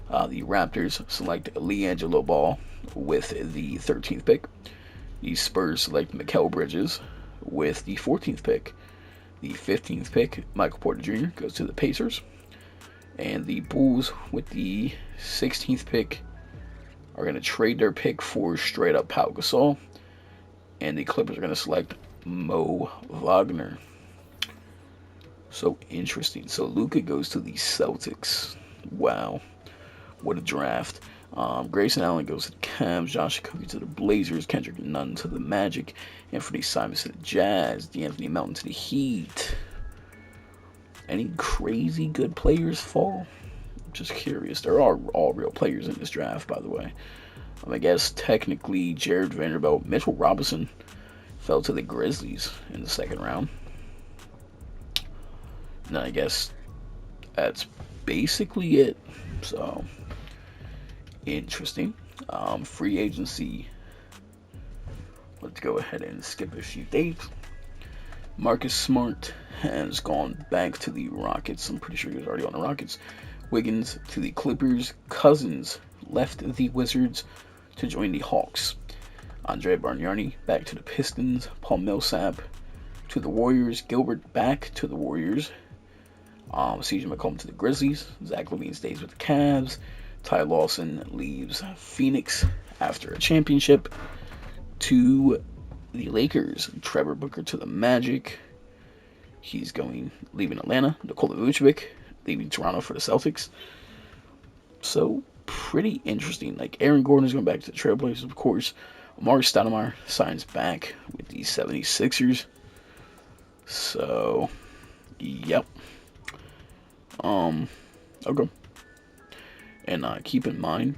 The Raptors select LiAngelo Ball with the 13th pick. The Spurs select Mikal Bridges with the 14th pick. The 15th pick, Michael Porter Jr., goes to the Pacers. And the Bulls with the 16th pick are going to trade their pick for straight up Pau Gasol. And the Clippers are going to select Mo Wagner. So interesting. So Luka goes to the Celtics. Wow. What a draft. Grayson Allen goes to the Cavs. Josh Okogie to the Blazers. Kendrick Nunn to the Magic. Anthony Simons to the Jazz. DeAnthony Melton to the Heat. Any crazy good players fall? I'm just curious. There are all real players in this draft, by the way. I guess technically Jared Vanderbilt, Mitchell Robinson fell to the Grizzlies in the second round. And I guess that's basically it. So, interesting. Free agency. Let's go ahead and skip a few dates. Marcus Smart has gone back to the Rockets. I'm pretty sure he was already on the Rockets. Wiggins to the Clippers. Cousins left the Wizards to join the Hawks. Andre Bargnani back to the Pistons. Paul Millsap to the Warriors. Gilbert back to the Warriors. CJ McCollum to the Grizzlies. Zach LaVine stays with the Cavs. Ty Lawson leaves Phoenix after a championship to the Lakers. Trevor Booker to the Magic. He's leaving Atlanta. Nikola Vucevic leaving Toronto for the Celtics. So pretty interesting. Aaron Gordon is going back to the Trailblazers, of course. Amari Stoudemire signs back with the 76ers. So, yep. Okay. And keep in mind,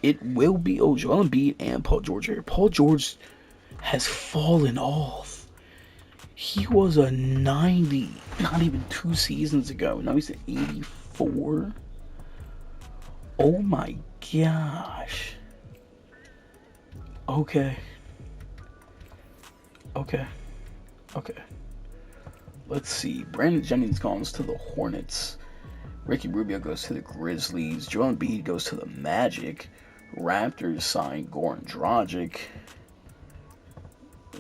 it will be Joel Embiid and Paul George here. Paul George has fallen off. He was a 90 not even 2 seasons ago. Now he's at 84. Oh my gosh. Okay. Let's see. Brandon Jennings goes to the Hornets. Ricky Rubio goes to the Grizzlies. Joel Embiid goes to the Magic. Raptors sign Goran Dragic.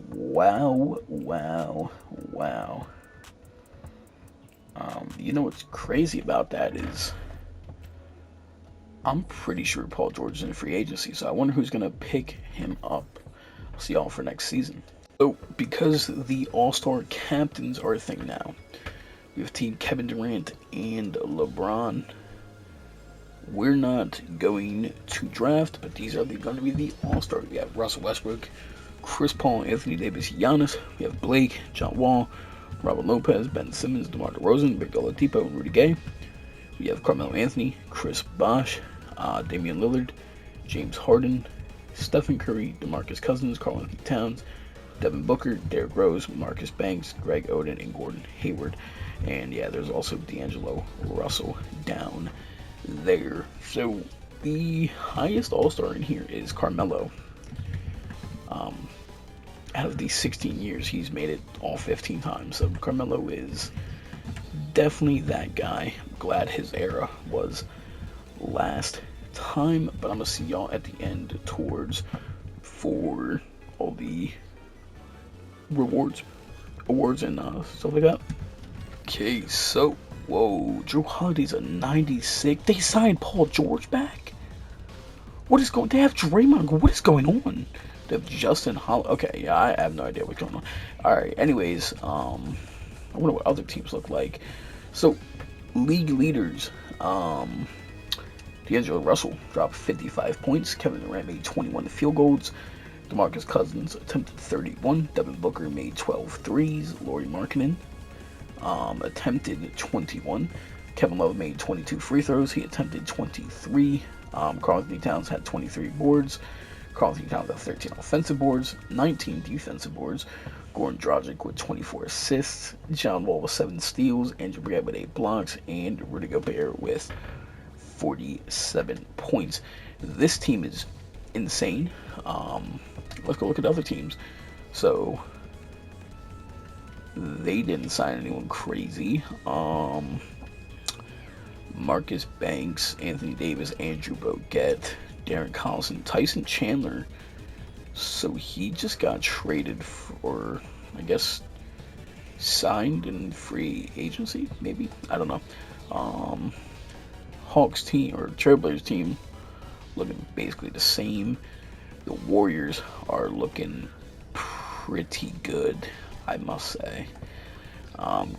Wow. You know what's crazy about that is I'm pretty sure Paul George is in free agency, so I wonder who's going to pick him up. I'll see y'all for next season. So, because the All-Star captains are a thing now, we have Team Kevin Durant and LeBron. We're not going to draft, but these are going to be the All-Stars. We have Russell Westbrook, Chris Paul, Anthony Davis, Giannis. We have Blake, John Wall, Robert Lopez, Ben Simmons, DeMar DeRozan, Victor Oladipo, and Rudy Gay. We have Carmelo Anthony, Chris Bosh, Damian Lillard, James Harden, Stephen Curry, DeMarcus Cousins, Karl Anthony Towns, Devin Booker, Derrick Rose, Marcus Banks, Greg Oden, and Gordon Hayward. And yeah, there's also D'Angelo Russell down there. So the highest All-Star in here is Carmelo. Out of these 16 years, he's made it all 15 times. So Carmelo is definitely that guy. I'm glad his era was last time, but I'm going to see y'all at the end towards for all the awards and stuff like that. Okay, so whoa, Drew Holiday's a 96. They signed Paul George back. What is going? They have Draymond. What is going on? They have Justin Holiday. Okay, yeah, I have no idea what's going on. All right. Anyways, I wonder what other teams look like. So, league leaders. D'Angelo Russell dropped 55 points. Kevin Durant made 21 field goals. DeMarcus Cousins attempted 31. Devin Booker made 12 threes. Lauri Markkanen attempted 21. Kevin Love made 22 free throws. He attempted 23. Karl-Anthony Towns had 23 boards. Karl-Anthony Towns had 13 offensive boards, 19 defensive boards. Goran Dragic with 24 assists. John Wall with 7 steals. Andrew Brett with 8 blocks. And Rudy Gobert with 47 points. This team is insane. Let's go look at other teams. So, they didn't sign anyone crazy. Marcus Banks, Anthony Davis, Andrew Bogut, Darren Collison, Tyson Chandler. So he just got traded for, I guess, signed in free agency, maybe? I don't know. Hawks team, or Trailblazers team, looking basically the same. The Warriors are looking pretty good, I must say.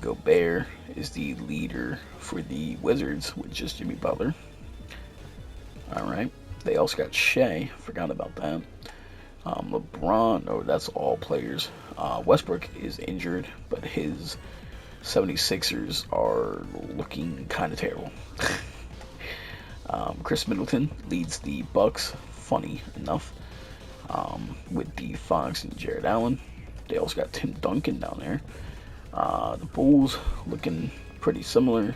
Gobert is the leader for the Wizards with just Jimmy Butler. Alright. They also got Shea. Forgot about that. LeBron, oh, that's all players. Westbrook is injured, but his 76ers are looking kind of terrible. Chris Middleton leads the Bucks, funny enough, with the Fox and Jared Allen. They also got Tim Duncan down there. The Bulls looking pretty similar.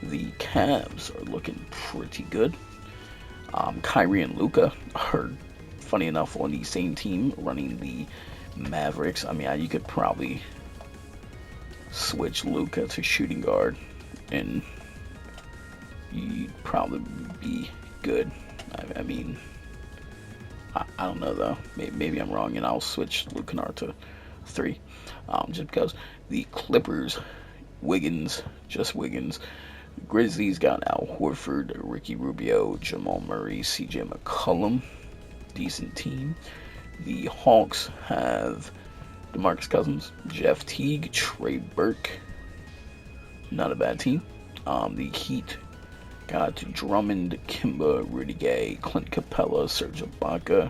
The Cavs are looking pretty good. Kyrie and Luka are, funny enough, on the same team running the Mavericks. I mean, you could probably switch Luka to shooting guard and you'd probably be good. I mean, I don't know though. Maybe I'm wrong, and I'll switch Luke Kennard to 3, just because. The Clippers, just Wiggins. Grizzlies got Al Horford, Ricky Rubio, Jamal Murray, CJ McCollum. Decent team. The Hawks have DeMarcus Cousins, Jeff Teague, Trey Burke. Not a bad team. The Heat got Drummond, Kimba, Rudy Gay, Clint Capella, Serge Ibaka.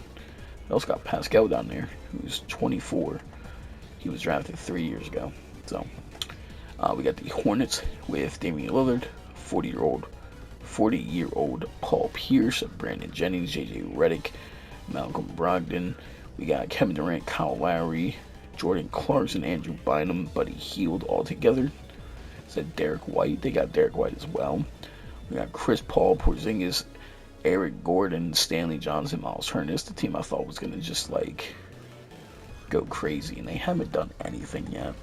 They also got Pascal down there, who's 24. He was drafted 3 years ago. So, we got the Hornets with Damian Lillard, 40-year-old Paul Pierce, Brandon Jennings, JJ Redick, Malcolm Brogdon. We got Kevin Durant, Kyle Lowry, Jordan Clarkson, Andrew Bynum, Buddy Hield all together. Said Derek White. They got Derek White as well. We got Chris Paul, Porzingis, Eric Gordon, Stanley Johnson, Miles Turner. It's the team I thought was going to just, like, go crazy, and they haven't done anything yet.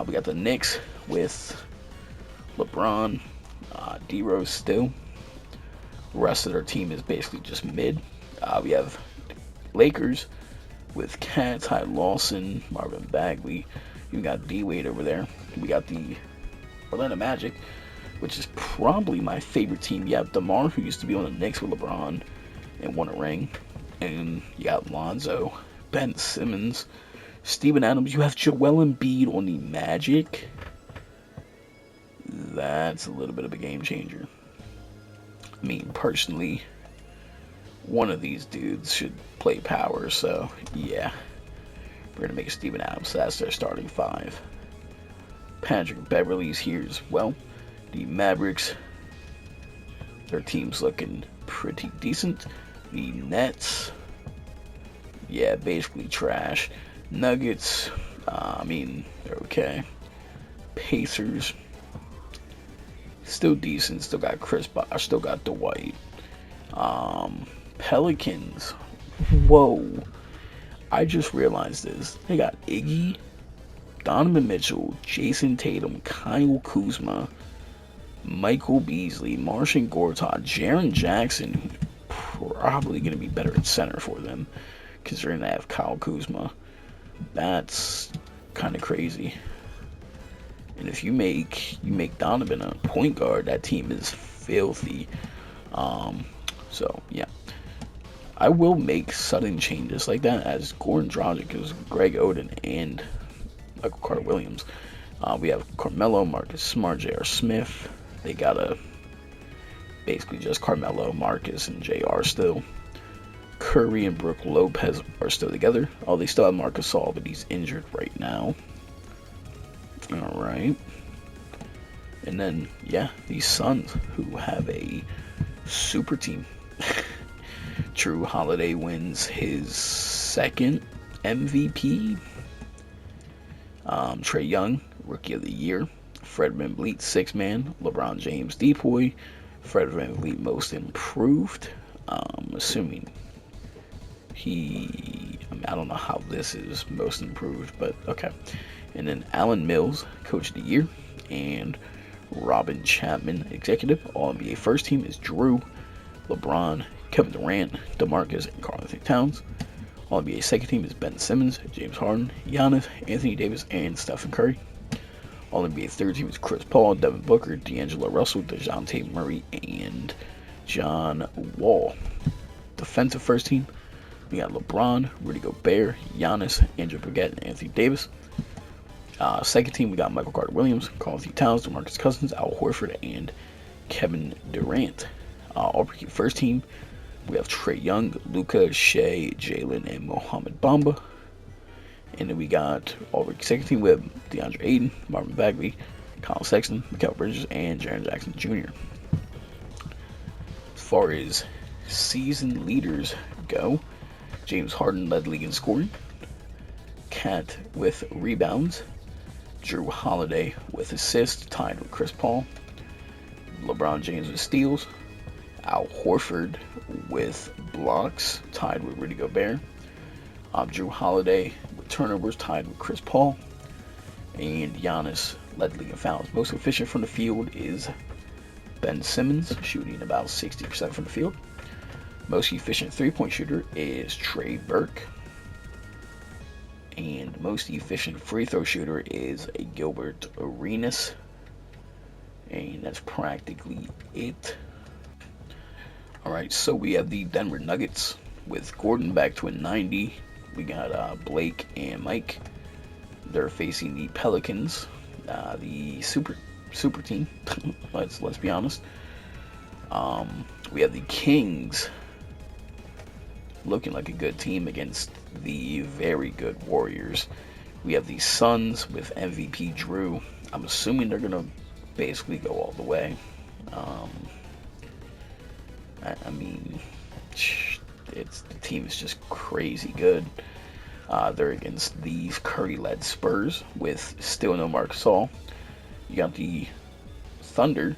We got the Knicks with LeBron, D-Rose still. The rest of their team is basically just mid. We have Lakers with Cat, Ty Lawson, Marvin Bagley. You got D-Wade over there. We got the Orlando Magic, which is probably my favorite team. You have DeMar, who used to be on the Knicks with LeBron and won a ring. And you got Lonzo, Ben Simmons, Steven Adams. You have Joel Embiid on the Magic. That's a little bit of a game changer. I mean, personally, one of these dudes should play power, so yeah. We're going to make Steven Adams, so that's their starting 5. Patrick Beverley's here as well. The Mavericks, their team's looking pretty decent. The Nets, yeah, basically trash. Nuggets, I mean, they're okay. Pacers, still decent. Still got Chris Bosh, still got Dwight. Pelicans, whoa. I just realized this. They got Iggy, Donovan Mitchell, Jason Tatum, Kyle Kuzma, Michael Beasley, Marcin Gortat, Jaren Jackson, who's probably going to be better at center for them. considering they have Kyle Kuzma. That's kind of crazy. And if you make Donovan a point guard, that team is filthy. So yeah, I will make sudden changes like that as Goran Dragic, as Greg Oden, and Michael Carter Williams. We have Carmelo, Marcus Smart, J.R. Smith. They got basically just Carmelo, Marcus, and J.R. still. Curry and Brook Lopez are still together. Oh, they still have Marcus Gasol, but he's injured right now. All right. And then, yeah, these Suns, who have a super team. Drew Holiday wins his second MVP. Trae Young, Rookie of the Year. Fred VanVleet, 6-man. LeBron James, Depoy. Fred VanVleet, Most Improved. Assuming I don't know how this is Most Improved, but okay. And then Allen Mills, Coach of the Year. And Robin Chapman, Executive. All-NBA First Team is Drew, LeBron, Kevin Durant, DeMarcus, and Karl-Anthony Towns. All-NBA Second Team is Ben Simmons, James Harden, Giannis, Anthony Davis, and Stephen Curry. All-NBA Third Team is Chris Paul, Devin Booker, D'Angelo Russell, DeJounte Murray, and John Wall. Defensive First Team, we got LeBron, Rudy Gobert, Giannis, Andrew Bogut, and Anthony Davis. Second team, we got Michael Carter Williams, Karl-Anthony Towns, DeMarcus Cousins, Al Horford, and Kevin Durant. All-rookie First Team, we have Trae Young, Luka, Shea, Jalen, and Mohamed Bamba. And then we got all-rookie Second Team, we have DeAndre Ayton, Marvin Bagley, Colin Sexton, Mikal Bridges, and Jaren Jackson Jr. As far as season leaders go, James Harden led the league in scoring. Cat with rebounds. Drew Holiday with assists, tied with Chris Paul. LeBron James with steals. Al Horford with blocks, tied with Rudy Gobert. Drew Holiday with turnovers, tied with Chris Paul. And Giannis led the league in fouls. Most efficient from the field is Ben Simmons, shooting about 60% from the field. Most efficient three-point shooter is Trey Burke. And most efficient free throw shooter is a Gilbert Arenas. And that's practically it. Alright, so we have the Denver Nuggets with Gordon back to a 90. We got Blake and Mike. They're facing the Pelicans, the super team. let's be honest. We have the Kings looking like a good team against the very good Warriors. We have the Suns with MVP Drew. I'm assuming they're gonna basically go all the way. I mean, the team is just crazy good. They're against the Curry-led Spurs with still no Marc Gasol. You got the Thunder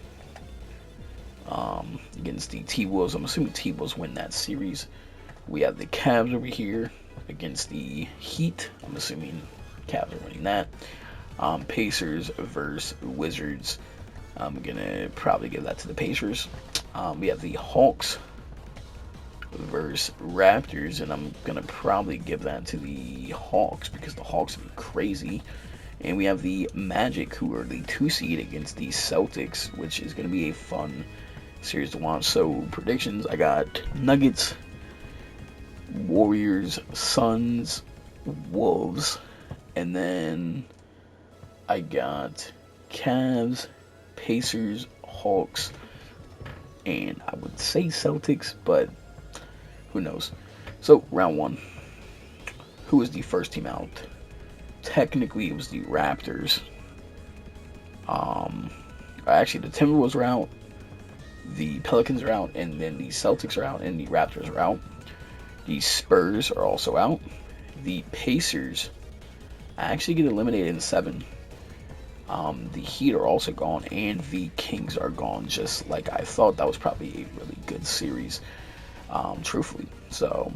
against the T-Wolves. I'm assuming T-Wolves win that series. We have the Cavs over here against the Heat. I'm assuming Cavs are winning that. Pacers versus Wizards. I'm going to probably give that to the Pacers. We have the Hawks versus Raptors, and I'm going to probably give that to the Hawks because the Hawks are crazy. And we have the Magic, who are the 2 seed against the Celtics, which is going to be a fun series to watch. So predictions, I got Nuggets, Warriors, Suns, Wolves, and then I got Cavs, Pacers, Hawks, and I would say Celtics, but who knows. So round 1, who was the first team out? Technically it was the Raptors. Actually the Timberwolves are out, the Pelicans are out, and then the Celtics are out, and the Raptors are out. The Spurs are also out. The Pacers actually get eliminated in 7. The Heat are also gone, and the Kings are gone, just like I thought. That was probably a really good series, truthfully. So,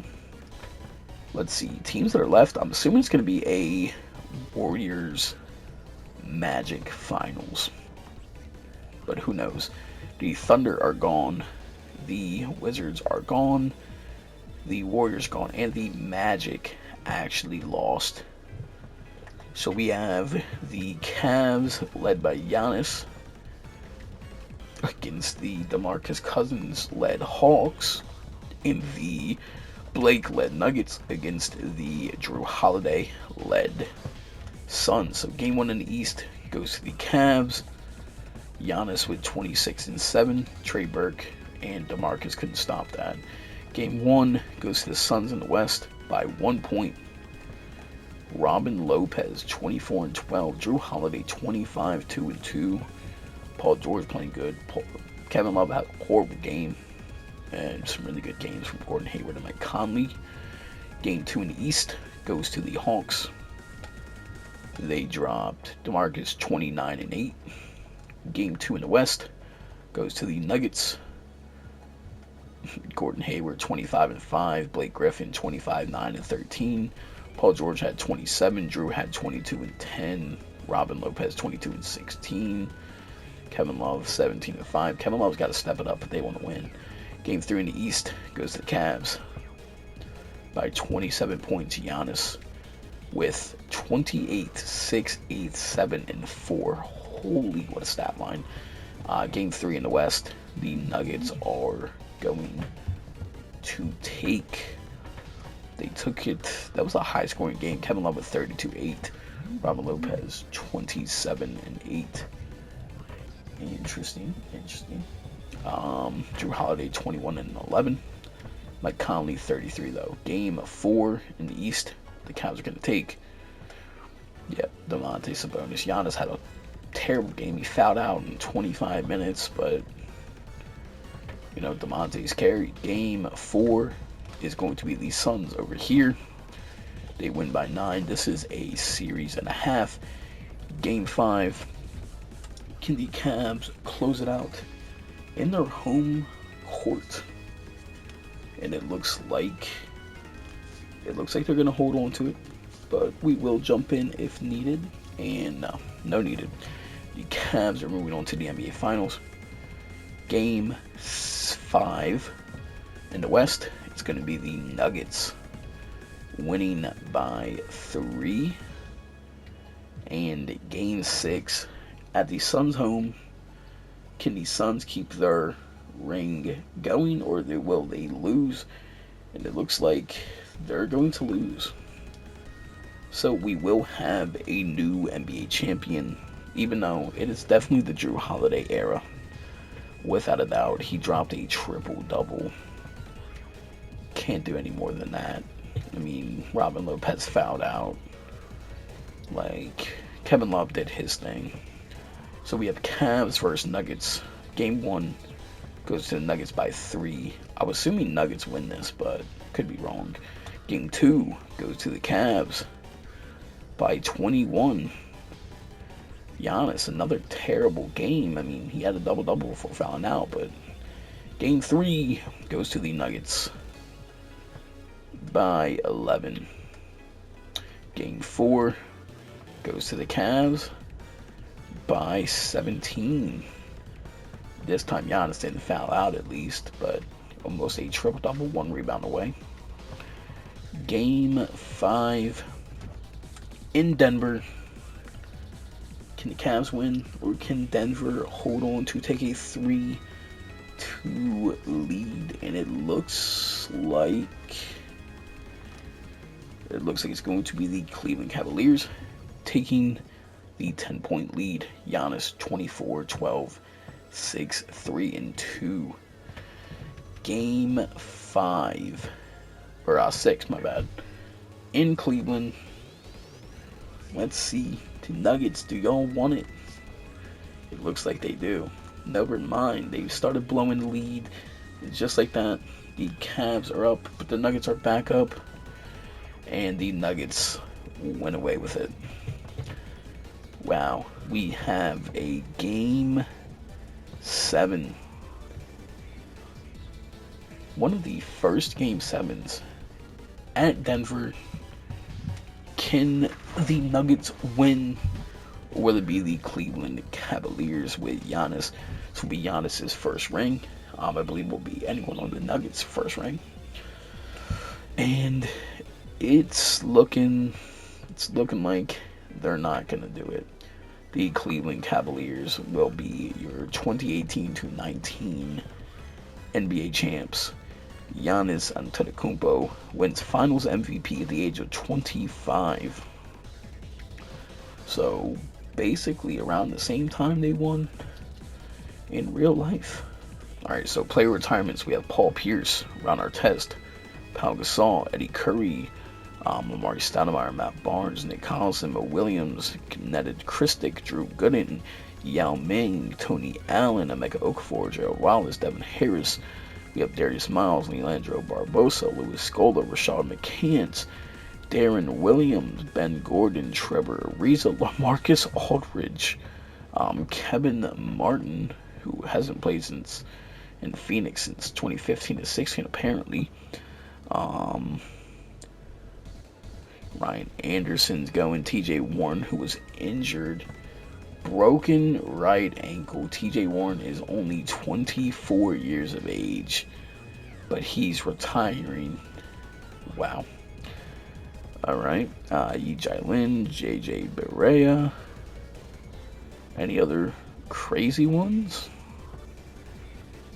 let's see. Teams that are left, I'm assuming it's going to be a Warriors Magic Finals. But who knows? The Thunder are gone. The Wizards are gone. The Warriors gone, and the Magic actually lost. So we have the Cavs led by Giannis against the DeMarcus Cousins-led Hawks, and the Blake-led Nuggets against the Drew Holiday-led Suns. So game 1 in the East goes to the Cavs. Giannis with 26 and 7. Trey Burke and DeMarcus couldn't stop that. Game 1 goes to the Suns in the West by 1 point. Robin Lopez 24 and 12. Drew Holiday 25 2 and 2. Paul George playing good. Kevin Love had a horrible game, and some really good games from Gordon Hayward and Mike Conley. Game 2 in the East goes to the Hawks. They dropped DeMarcus 29 and 8. Game 2 in the West goes to the Nuggets. Gordon Hayward 25 and 5. Blake Griffin 25 9 and 13. Paul George had 27. Drew had 22 and 10. Robin Lopez 22 and 16. Kevin Love 17 and 5. Kevin Love's got to step it up if they want to win. Game 3 in the East goes to the Cavs by 27 points. Giannis with 28, 6, 8, 7, and 4. Holy, what a stat line. Game 3 in the West, the Nuggets are going to take. They took it. That was a high-scoring game. Kevin Love with 32-8. Robin Lopez 27 and 8. Interesting. Drew Holiday 21 and 11. Mike Conley 33 though. Game 4 in the East, the Cavs are going to take. Yep, Domantas Sabonis. Giannis had a terrible game. He fouled out in 25 minutes, but you know, Domantas carried. Game 4 is going to be the Suns over here. They win by 9. This is a series and a half. Game 5. Can the Cavs close it out in their home court? And it looks like they're going to hold on to it, but we will jump in if needed. And no needed. The Cavs are moving on to the NBA Finals. Game 5 in the West, it's going to be the Nuggets winning by 3. And Game 6 at the Suns' home. Can the Suns keep their ring going, or will they lose? And it looks like they're going to lose. So we will have a new NBA champion, even though it is definitely the Drew Holiday era. Without a doubt, he dropped a triple-double. Can't do any more than that. I mean, Robin Lopez fouled out. Like, Kevin Love did his thing. So we have Cavs versus Nuggets. Game 1 goes to the Nuggets by 3. I was assuming Nuggets win this, but could be wrong. Game 2 goes to the Cavs by 21. Giannis, another terrible game. I mean, he had a double-double before fouling out, but Game 3 goes to the Nuggets by 11. Game 4 goes to the Cavs by 17. This time Giannis didn't foul out at least, but almost a triple-double, 1 rebound away. Game 5 in Denver. Can the Cavs win, or can Denver hold on to take a 3-2 lead? And it looks like it's going to be the Cleveland Cavaliers taking the 10-point lead. Giannis 24, 12, 6, 3, and 2. Game 5, or 6, my bad, in Cleveland. Let's see. The Nuggets, do y'all want it? It looks like they do. Never mind. They started blowing the lead. It's just like that. The Cavs are up, but the Nuggets are back up. And the Nuggets went away with it. Wow. We have a Game 7. One of the first Game 7s at Denver. Can the Nuggets win, or will it be the Cleveland Cavaliers with Giannis? This will be Giannis' first ring. I believe it will be anyone on the Nuggets' first ring. And it's looking like they're not gonna do it. The Cleveland Cavaliers will be your 2018-19 NBA champs. Giannis Antetokounmpo wins Finals MVP at the age of 25. So basically around the same time they won in real life. Alright, so player retirements, we have Paul Pierce, Ron Artest, Pau Gasol, Eddie Curry, Amari Stoudemire, Matt Barnes, Nick Collison, Mo Williams, Kenneth Christic, Drew Gooden, Yao Ming, Tony Allen, Emeka Okafor, Gerald Wallace, Devin Harris. We have Darius Miles, Leandro Barbosa, Louis Scola, Rashad McCants, Darren Williams, Ben Gordon, Trevor Ariza, LaMarcus Aldridge, Kevin Martin, who hasn't played in Phoenix since 2015-16 apparently. Ryan Anderson's going. TJ Warren, who was injured, broken right ankle. TJ Warren is only 24 years of age, but he's retiring. Wow. Alright. Yijai Lin, JJ Barea. Any other crazy ones?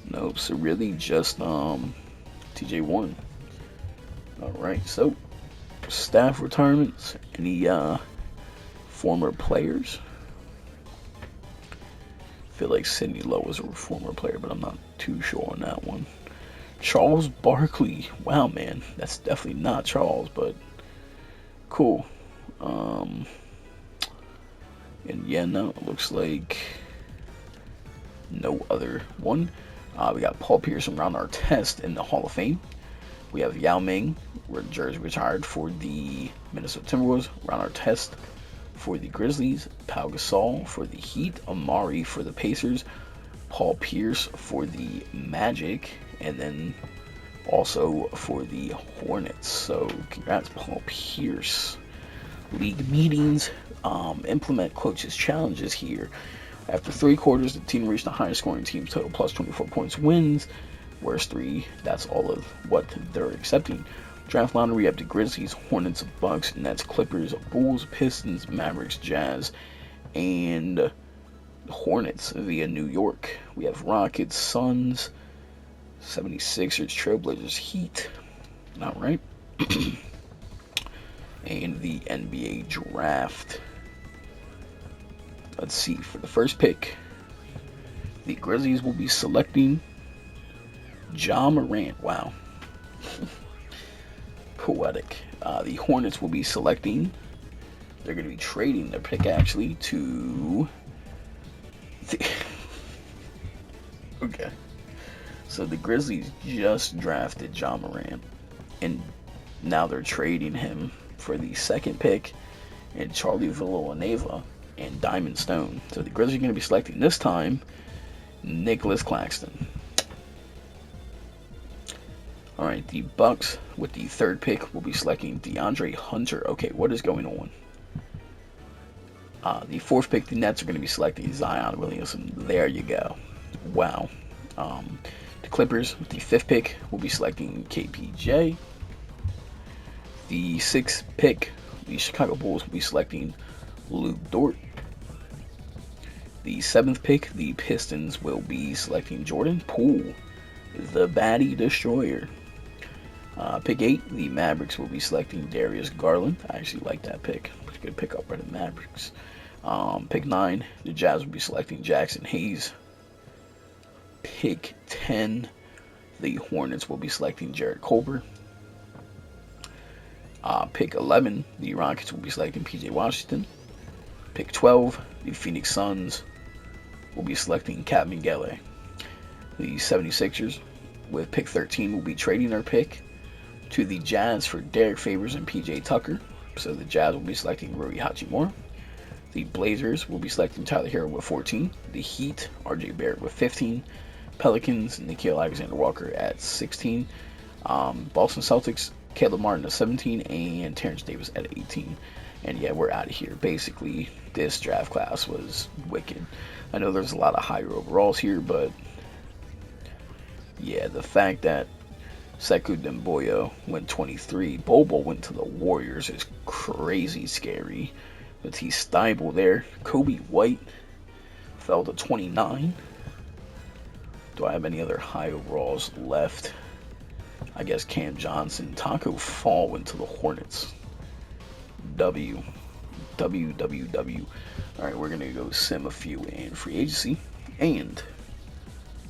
Nope. So really just TJ Warren. Alright, so staff retirements. Any former players? I feel like Sidney Lowe was a former player, but I'm not too sure on that one. Charles Barkley. Wow, man. That's definitely not Charles, but cool. And yeah, no, it looks like no other one. We got Paul Pierce and Ron Artest in the Hall of Fame. We have Yao Ming, where jersey retired for the Minnesota Timberwolves. Ron Artest for the Grizzlies. Pau Gasol for the Heat. Amari for the Pacers. Paul Pierce for the Magic. And then also for the Hornets. So congrats, Paul Pierce. League meetings. Implement coaches' challenges here. After 3 quarters, the team reached the highest scoring team's total plus 24 points wins. Whereas 3, that's all of what they're accepting. Draft lottery, we have the Grizzlies, Hornets, Bucks, Nets, Clippers, Bulls, Pistons, Mavericks, Jazz, and Hornets via New York. We have Rockets, Suns, 76ers, Trailblazers, Heat. Alright. And the NBA draft. Let's see, for the first pick, the Grizzlies will be selecting Ja Morant. Wow. Poetic. The Hornets will be selecting. They're going to be trading their pick actually to. Okay. So the Grizzlies just drafted Ja Morant, and now they're trading him for the second pick and Charlie Villanueva and Diamond Stone. So the Grizzlies are going to be selecting this time Nicholas Claxton. Alright, the Bucks with the third pick will be selecting DeAndre Hunter. Okay, what is going on? The fourth pick, the Nets are going to be selecting Zion Williamson. There you go. Wow. The Clippers with the fifth pick will be selecting KPJ. The sixth pick, the Chicago Bulls will be selecting Luke Dort. The seventh pick, the Pistons will be selecting Jordan Poole, the Baddie Destroyer. Pick 8, the Mavericks will be selecting Darius Garland. I actually like that pick. Pretty good pick up by the Mavericks. Pick 9, the Jazz will be selecting Jackson Hayes. Pick 10, the Hornets will be selecting Jared Culver. Pick 11, the Rockets will be selecting PJ Washington. Pick 12, the Phoenix Suns will be selecting Cat Mingele. The 76ers with pick 13 will be trading their pick to the Jazz for Derek Favors and PJ Tucker. So the Jazz will be selecting Rui Hachimura. The Blazers will be selecting Tyler Hero with 14. The Heat, RJ Barrett with 15. Pelicans, Nickeil Alexander-Walker at 16. Boston Celtics, Caleb Martin at 17. And Terrence Davis at 18. And yeah, we're out of here. Basically, this draft class was wicked. I know there's a lot of higher overalls here, but yeah, the fact that Sekou Demboyo went 23. Bobo went to the Warriors. It's crazy scary. Matisse Thybulle there. Kobe White fell to 29. Do I have any other high overalls left? I guess Cam Johnson. Taco Fall went to the Hornets. W. Alright, we're going to go sim a few in free agency. And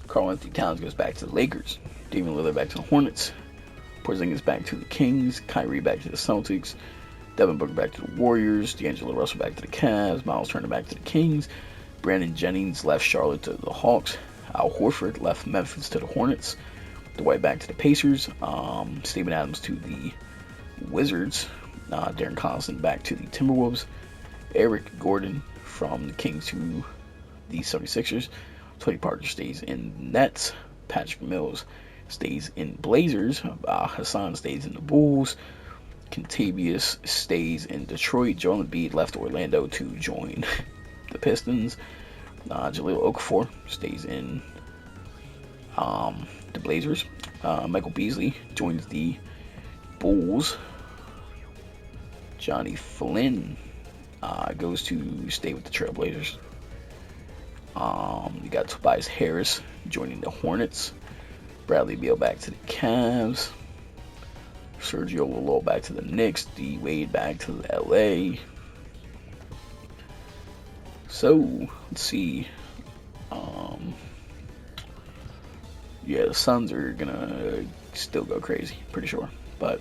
Karl Anthony Towns goes back to the Lakers. Damian Lillard back to the Hornets. Porzingis back to the Kings. Kyrie back to the Celtics. Devin Booker back to the Warriors. D'Angelo Russell back to the Cavs. Miles Turner back to the Kings. Brandon Jennings left Charlotte to the Hawks. Al Horford left Memphis to the Hornets. Dwight back to the Pacers. Steven Adams to the Wizards. Darren Collison back to the Timberwolves. Eric Gordon from the Kings to the 76ers. Tony Parker stays in Nets. Patrick Mills stays in Blazers. Hassan stays in the Bulls. Kentavious stays in Detroit. Joel Embiid left Orlando to join the Pistons. Jahlil Okafor stays in the Blazers. Michael Beasley joins the Bulls. Johnny Flynn goes to stay with the Trailblazers. You got Tobias Harris joining the Hornets. Bradley Beal back to the Cavs. Sergio Llull back to the Knicks. D Wade back to the LA. So let's see. Yeah, the Suns are gonna still go crazy, pretty sure. But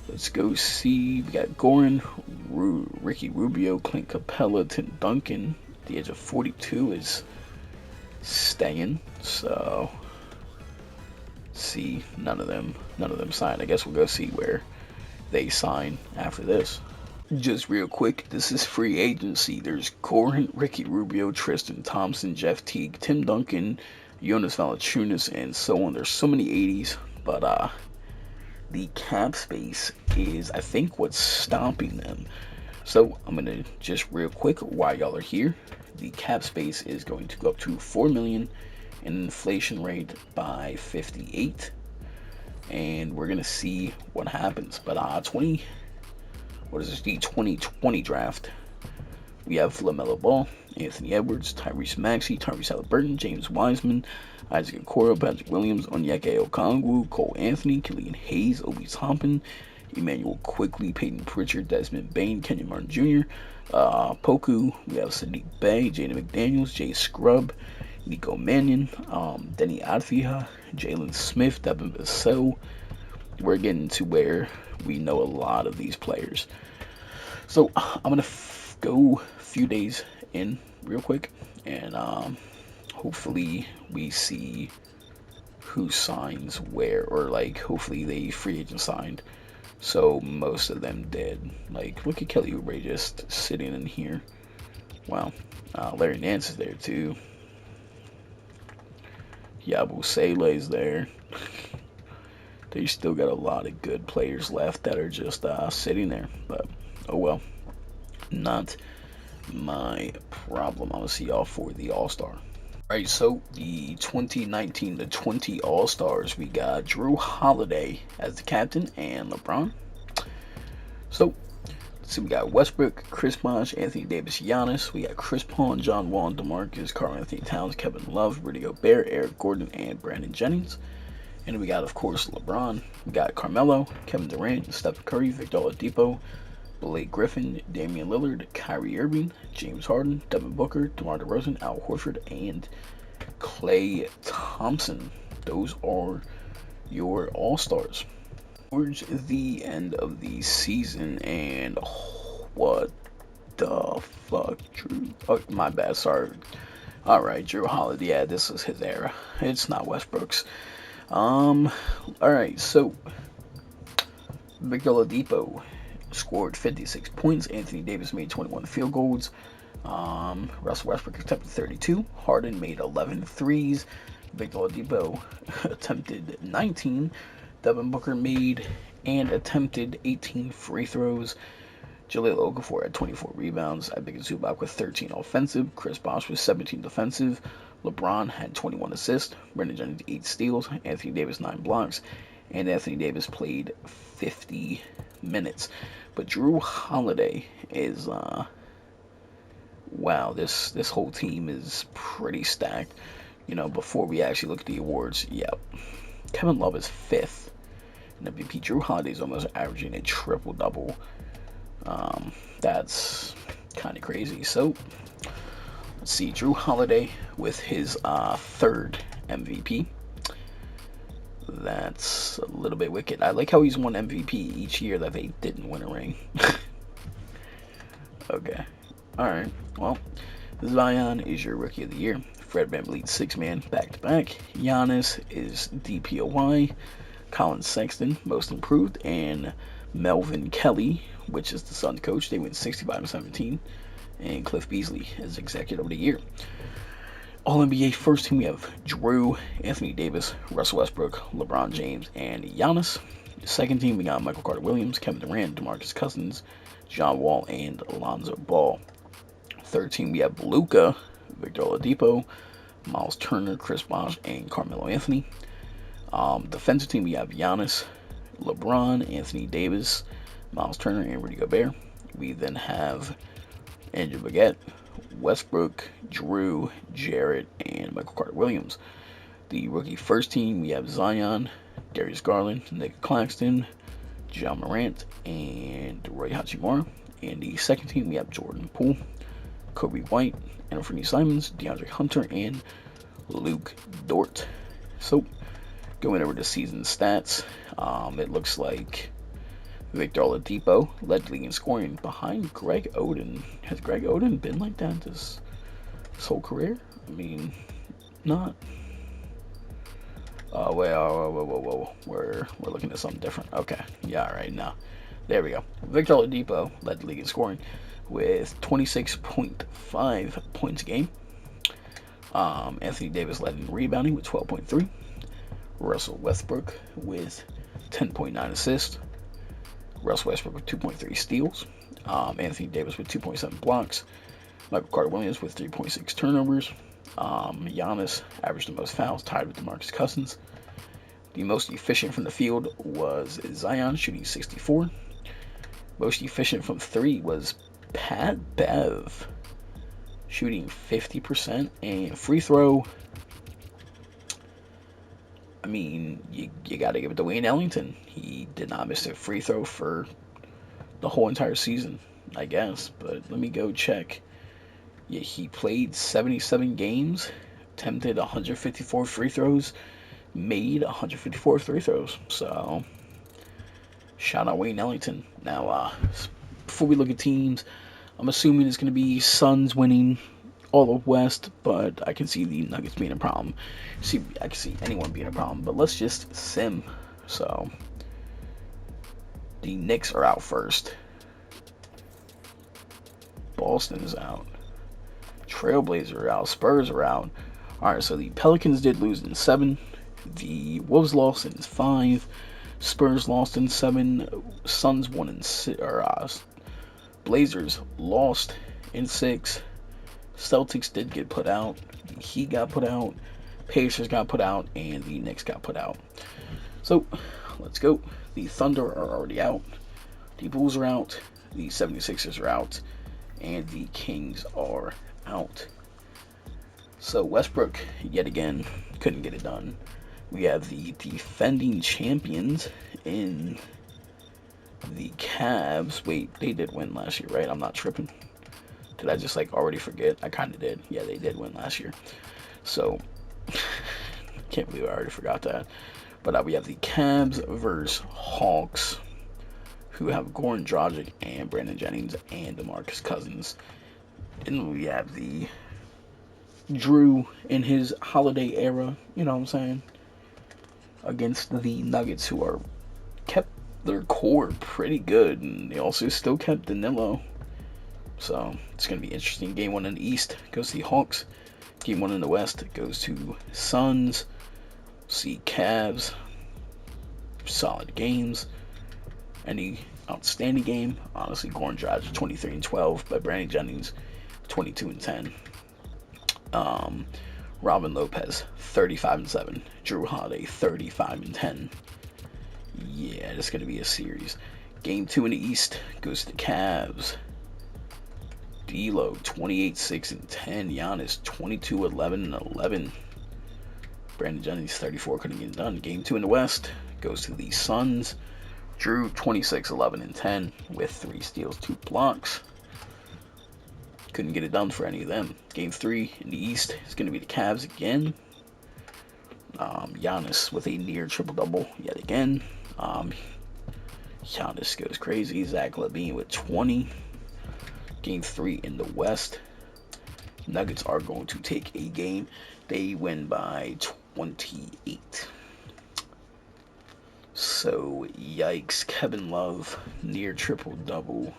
let's go see. We got Goran, Ricky Rubio, Clint Capella, Tim Duncan. At the age of 42 is staying. So see, none of them signed. I guess we'll go see where they sign after this. Just real quick, this is free agency. There's Goran, Ricky Rubio, Tristan Thompson, Jeff Teague, Tim Duncan, Jonas Valanciunas, and so on. There's so many 80s, but the cap space is, I think, what's stopping them. So I'm gonna just real quick, while y'all are here, the cap space is going to go up to $4 million, and inflation rate by 58, and we're gonna see what happens. But the 2020 draft, we have LaMelo Ball, Anthony Edwards, Tyrese Maxey, Tyrese Halliburton, James Wiseman, Isaac Okoro, Patrick Williams, Onyeka Okongwu, Cole Anthony, Killian Hayes, Obi Toppin, Emmanuel Quickly, Peyton Pritchard, Desmond Bain, Kenyon Martin Jr., Poku, we have Sadiq Bey, Jaden McDaniels, Jay Scrubb, Nico Mannion, Denny Adfia, Jalen Smith, Devin Vassell. We're getting to where we know a lot of these players. So I'm going to go a few days in real quick, and hopefully we see who signs where, or like hopefully they free agent signed. So most of them did. Like, look at Kelly Oubre just sitting in here. Wow. Larry Nance is there too. Yabu Sele's there. They still got a lot of good players left that are just sitting there. But, oh well. Not my problem. I'm going to see y'all for the All-Star. Alright, so the 2019-20 All-Stars, we got Drew Holiday as the captain and LeBron. So, let's see, we got Westbrook, Chris Bosh, Anthony Davis, Giannis. We got Chris Paul, John Wall, DeMarcus, Karl Anthony Towns, Kevin Love, Rudy Gobert, Eric Gordon, and Brandon Jennings. And we got, of course, LeBron. We got Carmelo, Kevin Durant, Steph Curry, Victor Oladipo, Blake Griffin, Damian Lillard, Kyrie Irving, James Harden, Devin Booker, DeMar DeRozan, Al Horford, and Klay Thompson. Those are your All-Stars. Towards the end of the season, and what the fuck, Drew? Oh, my bad, sorry. Alright, Drew Holiday, yeah, this is his era. It's not Westbrook's. Alright, so Victor Oladipo scored 56 points. Anthony Davis made 21 field goals. Russell Westbrook attempted 32. Harden made 11 threes. Victor Oladipo attempted 19. Devin Booker made and attempted 18 free throws. Jahlil Okafor had 24 rebounds. Ivica Zubac with 13 offensive. Chris Bosh with 17 defensive. LeBron had 21 assists. Brandon Jennings 8 steals. Anthony Davis 9 blocks. and Anthony Davis played 50 minutes. But Drew Holiday is wow, this whole team is pretty stacked. You know, before we actually look at the awards, yep. Kevin Love is 5th in MVP. Drew Holiday is almost averaging a triple-double. That's kind of crazy. So, let's see. Drew Holiday with his 3rd MVP. That's a little bit wicked. I like how he's won MVP each year that they didn't win a ring. Okay. Alright. Well, Zion is your Rookie of the Year. Fred VanVleet, 6-man, back-to-back. Giannis is DPOY. Colin Sexton, Most Improved. And Melvin Kelly, which is the Suns coach. They went 65-17. And Cliff Beasley is Executive of the Year. All-NBA first team, we have Drew, Anthony Davis, Russell Westbrook, LeBron James, and Giannis. Second team, we got Michael Carter-Williams, Kevin Durant, DeMarcus Cousins, John Wall, and Alonzo Ball. Third team, we have Luka, Victor Oladipo, Miles Turner, Chris Bosh, and Carmelo Anthony. Defensive team, we have Giannis, LeBron, Anthony Davis, Miles Turner, and Rudy Gobert. We then have Andrew Bogut, Westbrook, Drew, Jarrett, and Michael Carter-Williams. The rookie first team, we have Zion, Darius Garland, Nick Claxton, John Morant, and Roy Hachimura. And the second team, we have Jordan Poole, Kobe White, Anthony Simons, DeAndre Hunter, and Luke Dort. So, going over the season stats, it looks like Victor Oladipo led the league in scoring behind Greg Oden. Has Greg Oden been like that this whole career? I mean, not. Whoa. We're looking at something different. Okay, yeah, all right, now. There we go. Victor Oladipo led the league in scoring with 26.5 points a game. Anthony Davis led in rebounding with 12.3. Russell Westbrook with 10.9 assists. Russell Westbrook with 2.3 steals. Anthony Davis with 2.7 blocks. Michael Carter-Williams with 3.6 turnovers. Giannis averaged the most fouls, tied with DeMarcus Cousins. The most efficient from the field was Zion, shooting 64. Most efficient from 3 was Pat Bev, shooting 50%. And free throw, I mean, you got to give it to Wayne Ellington. He did not miss a free throw for the whole entire season, I guess. But let me go check. Yeah, he played 77 games, attempted 154 free throws, made 154 free throws. So, shout out Wayne Ellington. Now, before we look at teams, I'm assuming it's going to be Suns winning all of West, but I can see the Nuggets being a problem. I can see anyone being a problem, but let's just sim. So, the Knicks are out first. Boston is out. Trailblazers are out. Spurs are out. Alright, so the Pelicans did lose in 7. The Wolves lost in 5. Spurs lost in 7. Suns won in 6. Blazers lost in 6. Celtics did get put out. The Heat got put out. Pacers got put out. And the Knicks got put out. So, let's go. The Thunder are already out. The Bulls are out. The 76ers are out. And the Kings are out. So Westbrook, yet again, couldn't get it done. We have the defending champions in the Cavs. Wait, they did win last year, right? I'm not tripping. Did I just already forget? I kind of did. Yeah, they did win last year. So, can't believe I already forgot that. But we have the Cavs versus Hawks, who have Goran Dragic and Brandon Jennings and DeMarcus Cousins. And we have the Drew in his Holiday era, you know what I'm saying, against the Nuggets, who are kept their core pretty good, and they also still kept Danilo. So it's going to be interesting. Game 1 in the East goes to the Hawks. Game 1 in the West goes to Suns. See Cavs. Solid games. Any outstanding game? Honestly, Goran Dragic 23-12, but Brandon Jennings 22-10. Robin Lopez 35-7. Drew Holiday 35-10. Yeah, it's going to be a series. Game 2 in the East goes to the Cavs. D'Lo 28-6-10. Giannis 22-11-11. Brandon Jennings 34 couldn't get it done. Game 2 in the West goes to the Suns. Drew 26-11-10 with 3 steals, 2 blocks. Couldn't get it done for any of them. Game 3 in the East is going to be the Cavs again. Giannis with a near triple-double yet again. Giannis goes crazy. Zach LaVine with 20. Game 3 in the West. Nuggets are going to take a game. They win by 28. So, yikes. Kevin Love, near triple-double.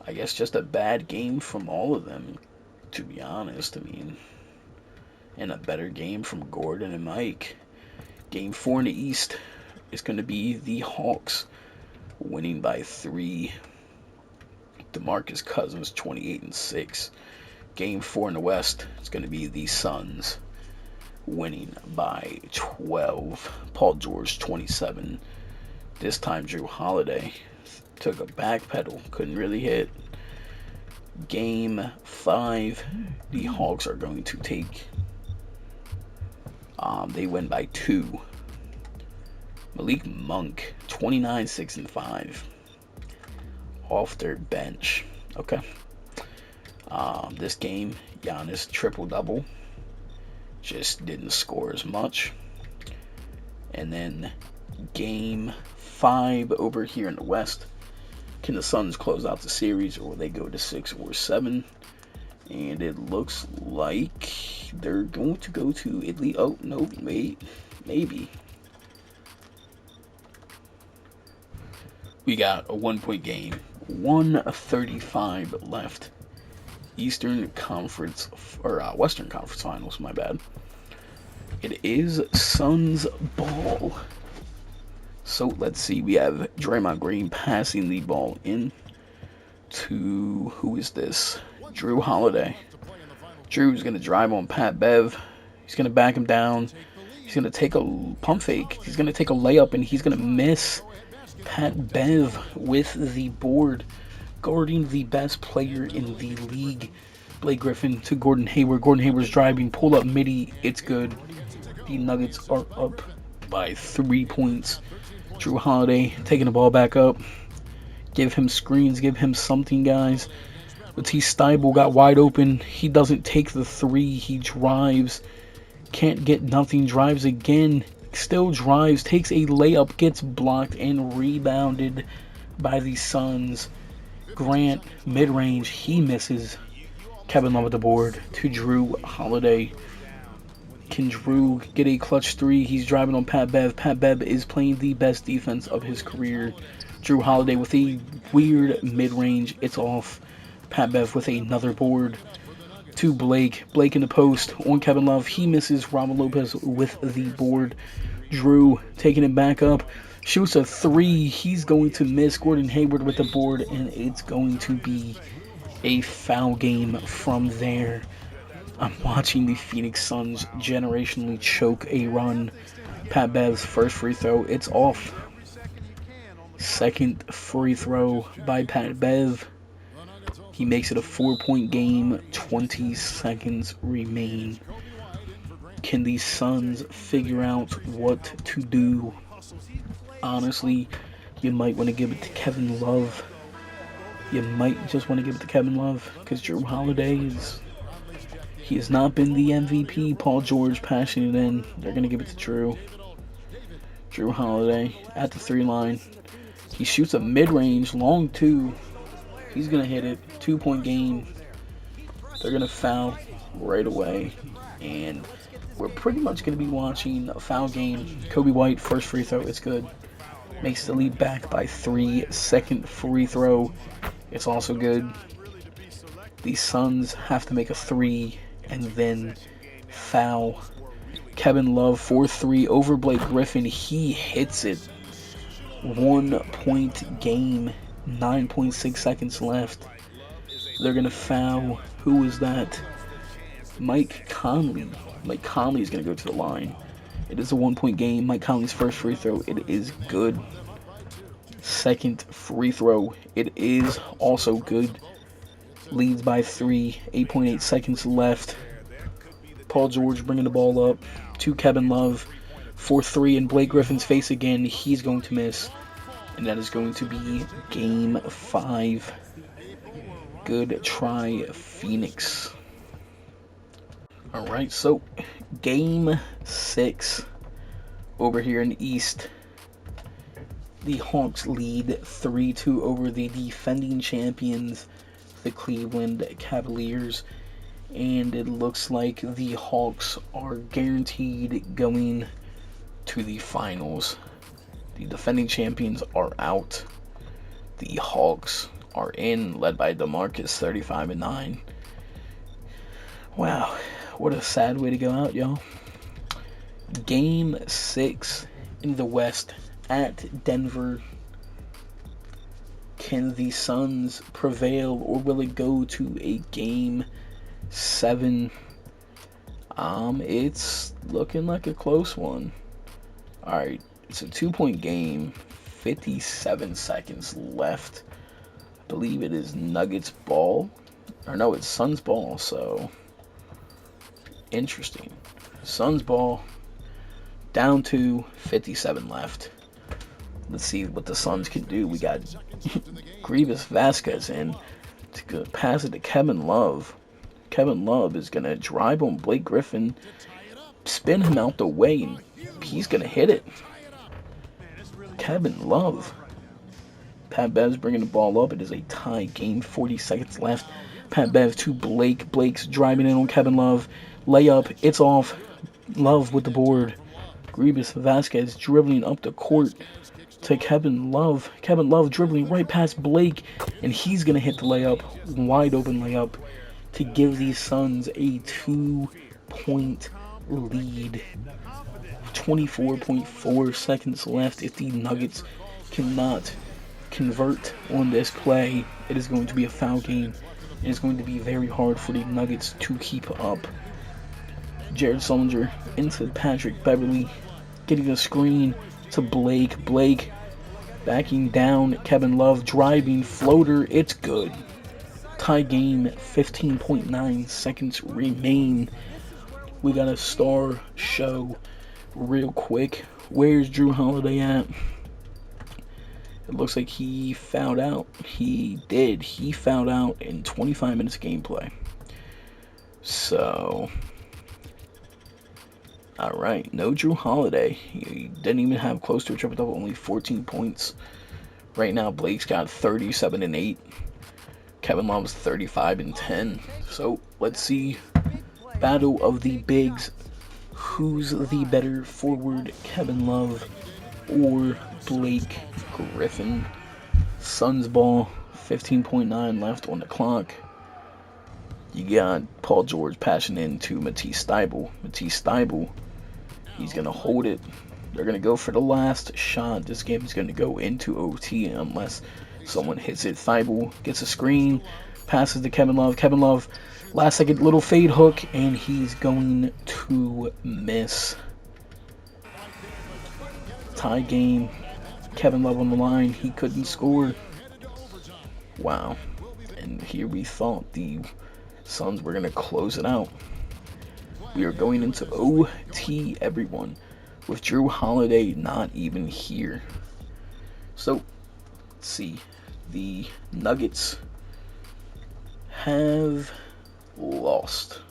I guess just a bad game from all of them, to be honest. I mean, and a better game from Gordon and Mike. Game 4 in the East is going to be the Hawks, winning by 3. DeMarcus Cousins, 28-6. Game 4 in the West is going to be the Suns, winning by 12. Paul George, 27. This time, Drew Holiday took a back pedal, couldn't really hit. Game 5, the Hawks are going to take. They win by 2. Malik Monk, 29-6-5. Off their bench. Okay. This game, Giannis triple-double. Just didn't score as much. And then game 5 over here in the West. Can the Suns close out the series, or will they go to 6 or 7? And it looks like they're going to go to Italy. Oh, no, maybe. We got a 1-point game. 1:35 left. Eastern Conference, or Western Conference Finals, my bad. It is Suns ball. So let's see, we have Draymond Green passing the ball in to, who is this? Drew Holiday. Drew's going to drive on Pat Bev. He's going to back him down. He's going to take a pump fake. He's going to take a layup, and he's going to miss. Pat Bev with the board, guarding the best player in the league. Blake Griffin to Gordon Hayward. Gordon Hayward's driving, pull up midi. It's good. The Nuggets are up by 3 points. Drew Holiday taking the ball back up. Give him screens. Give him something, guys. Matisse Thybulle got wide open. He doesn't take the 3. He drives. Can't get nothing. Drives again. Still drives. Takes a layup. Gets blocked and rebounded by the Suns. Grant, mid-range. He misses. Kevin Love at the board to Drew Holiday. Can Drew get a clutch 3? He's driving on Pat Bev. Pat Bev is playing the best defense of his career. Drew Holiday with a weird mid-range. It's off. Pat Bev with another board to Blake. Blake in the post on Kevin Love. He misses. Robin Lopez with the board. Drew taking it back up. Shoots a 3. He's going to miss. Gordon Hayward with the board, and it's going to be a foul game from there. I'm watching the Phoenix Suns generationally choke a run. Pat Bev's first free throw, it's off. Second free throw by Pat Bev. He makes it a 4-point game. 20 seconds remain. Can these Suns figure out what to do? Honestly, you might want to give it to Kevin Love. You might just want to give it to Kevin Love, because Drew Holiday he has not been the MVP. Paul George passing it in. They're going to give it to Drew. Drew Holiday at the 3 line. He shoots a mid-range, long 2. He's going to hit it. 2-point game. They're going to foul right away. And we're pretty much going to be watching a foul game. Kobe White, first free throw. It's good. Makes the lead back by 3. Second free throw. It's also good. The Suns have to make a 3 and then foul. Kevin Love, 4-3 over Blake Griffin. He hits it. 1-point game. 9.6 seconds left. They're going to foul. Who is that? Mike Conley. Mike Conley is going to go to the line. It is a 1-point game. Mike Conley's first free throw, it is good. Second free throw, it is also good. Leads by 3, 8.8 seconds left. Paul George bringing the ball up to Kevin Love for 3 in Blake Griffin's face again. He's going to miss, and that is going to be game 5. Good try, Phoenix. Alright, so game 6 over here in the East. The Hawks lead 3-2 over the defending champions, the Cleveland Cavaliers. And it looks like the Hawks are guaranteed going to the finals. The defending champions are out. The Hawks are in, led by DeMarcus, 35-9. Wow, what a sad way to go out, y'all. Game 6 in the West at Denver. Can the Suns prevail, or will it go to a game 7? It's looking like a close one. Alright, it's a 2-point game, 57 seconds left. I believe it is Nuggets ball. Or no, it's Suns ball, so interesting. Suns ball, down to 57 left. Let's see what the Suns can do. We got Grievous Vasquez in to pass it to Kevin Love. Kevin Love is going to drive on Blake Griffin, spin him out the way, and he's going to hit it. Kevin Love. Pat Bev's bringing the ball up. It is a tie game, 40 seconds left. Pat Bev to Blake. Blake's driving in on Kevin Love. Layup, it's off. Love with the board. Grievous Vasquez dribbling up the court to Kevin Love. Kevin Love dribbling right past Blake, and he's going to hit the layup. Wide open layup to give these Suns a 2-point lead. 24.4 seconds left. If the Nuggets cannot convert on this play, it is going to be a foul game. It is going to be very hard for the Nuggets to keep up. Jared Sullinger into Patrick Beverly, getting a screen to Blake. Blake backing down. Kevin Love driving, floater. It's good. Tie game, 15.9 seconds remain. We got a star show real quick. Where's Drew Holiday at? It looks like he fouled out. He did. He fouled out in 25 minutes of gameplay. So, alright, no Drew Holiday. He didn't even have close to a triple-double, only 14 points. Right now, Blake's got 37 and 8. Kevin Love's 35 and 10. So, let's see. Battle of the bigs. Who's the better forward, Kevin Love or Blake Griffin? Suns ball, 15.9 left on the clock. You got Paul George passing in to Matisse Thybulle. Matisse Thybulle, he's going to hold it. They're going to go for the last shot. This game is going to go into OT unless someone hits it. Thybulle gets a screen, passes to Kevin Love. Kevin Love, last second little fade hook, and he's going to miss. Tie game. Kevin Love on the line. He couldn't score. Wow. And here we thought the Suns were going to close it out. We are going into OT, everyone, with Drew Holiday not even here. So, let's see. The Nuggets have lost.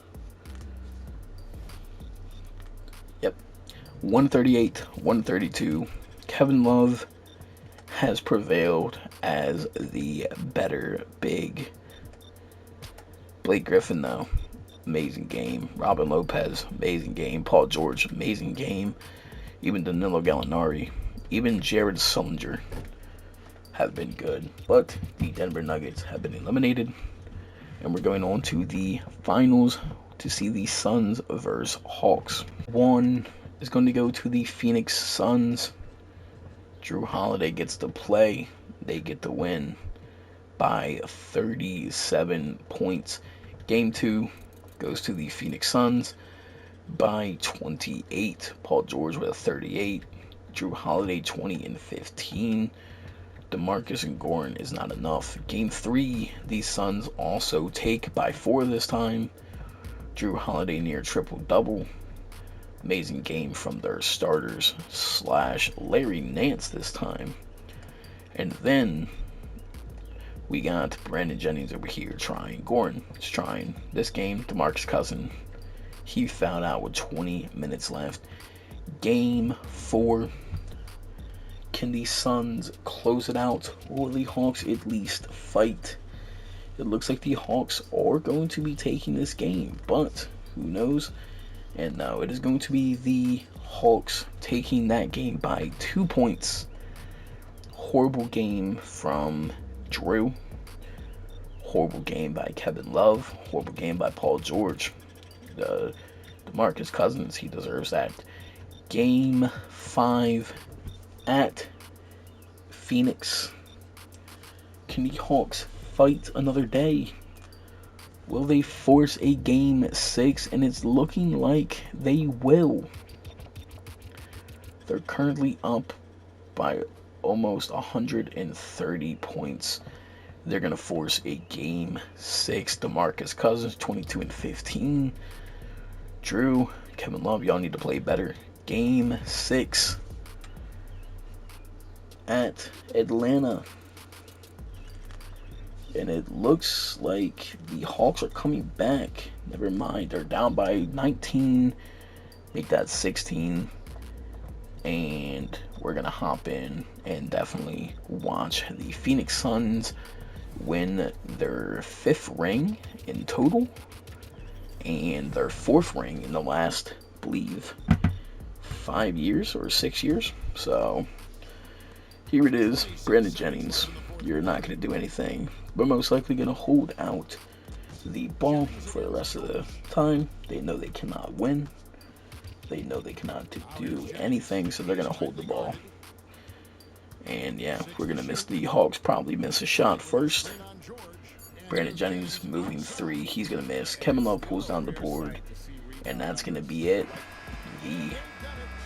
Yep. 138-132. Kevin Love has prevailed as the better big. Blake Griffin, though, amazing game. Robin Lopez, amazing game. Paul George, amazing game. Even Danilo Gallinari, even Jared Sullinger have been good. But the Denver Nuggets have been eliminated. And we're going on to the finals to see the Suns versus Hawks. One is going to go to the Phoenix Suns. Drew Holiday gets to play. They get the win by 37 points. Game 2 goes to the Phoenix Suns. by 28. Paul George with a 38. Drew Holiday 20 and 15. DeMarcus and Goran is not enough. Game 3, the Suns also take by 4 this time. Drew Holiday near triple-double. Amazing game from their starters / Larry Nance this time. And then we got Brandon Jennings over here trying. Goran is trying. This game, DeMarcus Cousins, he fouled out with 20 minutes left. Game 4. Can the Suns close it out, or will the Hawks at least fight? It looks like the Hawks are going to be taking this game, but who knows? And now it is going to be the Hawks taking that game by 2 points. Horrible game from Drew. Horrible game by Kevin Love. Horrible game by Paul George. DeMarcus Cousins, he deserves that. Game 5 at Phoenix. Can the Hawks fight another day? Will they force a game 6? And it's looking like they will. They're currently up by almost 130 points. They're going to force a game 6. DeMarcus Cousins, 22 and 15. Drew, Kevin Love, y'all need to play better. Game 6 at Atlanta. And it looks like the Hawks are coming back. Never mind, they're down by 19. Make that 16. And we're going to hop in and definitely watch the Phoenix Suns win their 5th ring in total. And their 4th ring in the last, I believe, 5 years or 6 years. So here it is. Brandon Jennings, you're not going to do anything. We're most likely going to hold out the ball for the rest of the time. They know they cannot win. They know they cannot do anything, so they're going to hold the ball. And yeah, we're going to miss. The Hawks probably miss a shot first. Brandon Jennings moving 3. He's going to miss. Kevin Love pulls down the board. And that's going to be it. The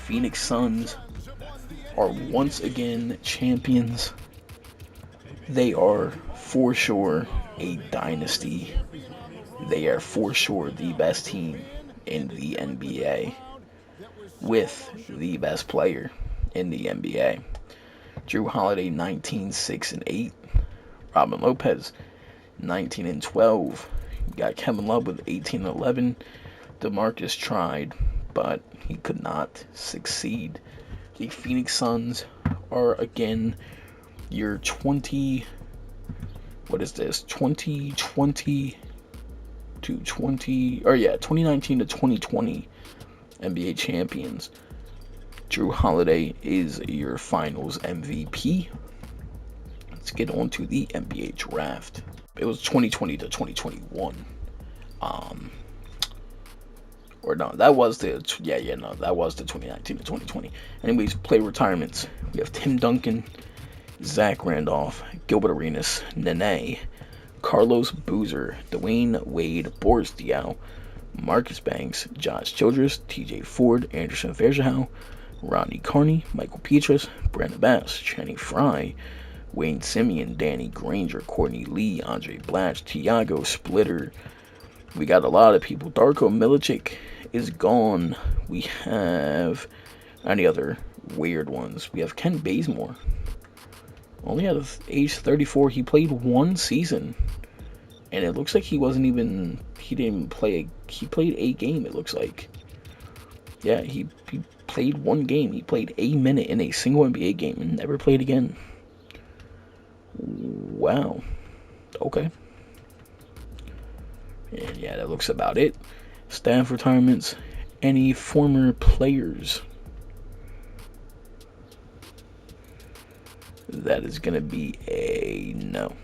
Phoenix Suns are once again champions. They are for sure a dynasty. They are for sure the best team in the NBA with the best player in the NBA. Drew Holiday 19, 6 and 8. Robin Lopez 19 and 12. You got Kevin Love with 18 and 11. DeMarcus tried, but he could not succeed. The Phoenix Suns are again your 2020 to 2019 to 2020 NBA champions. Drew Holiday is your finals MVP. Let's get on to the NBA draft. It was 2020 to 2021. Or no, that was the that was the 2019 to 2020. Anyways, player retirements. We have Tim Duncan, Zach Randolph, Gilbert Arenas, Nene, Carlos Boozer, Dwayne Wade, Boris Diaw, Marcus Banks, Josh Childress, TJ Ford, Anderson Varejao, Rodney Carney, Michael Petras, Brandon Bass, Channing Frye, Wayne Simeon, Danny Granger, Courtney Lee, Andre Blatch, Tiago Splitter. We got a lot of people. Darko Milicic is gone. We have any other weird ones. We have Ken Bazemore. Only at age 34, he played 1 season. And it looks like he didn't play, he played a game, it looks like. Yeah, he played 1 game. He played a minute in a single NBA game and never played again. Wow. Okay. And yeah, that looks about it. Staff retirements. Any former players? That is going to be a no.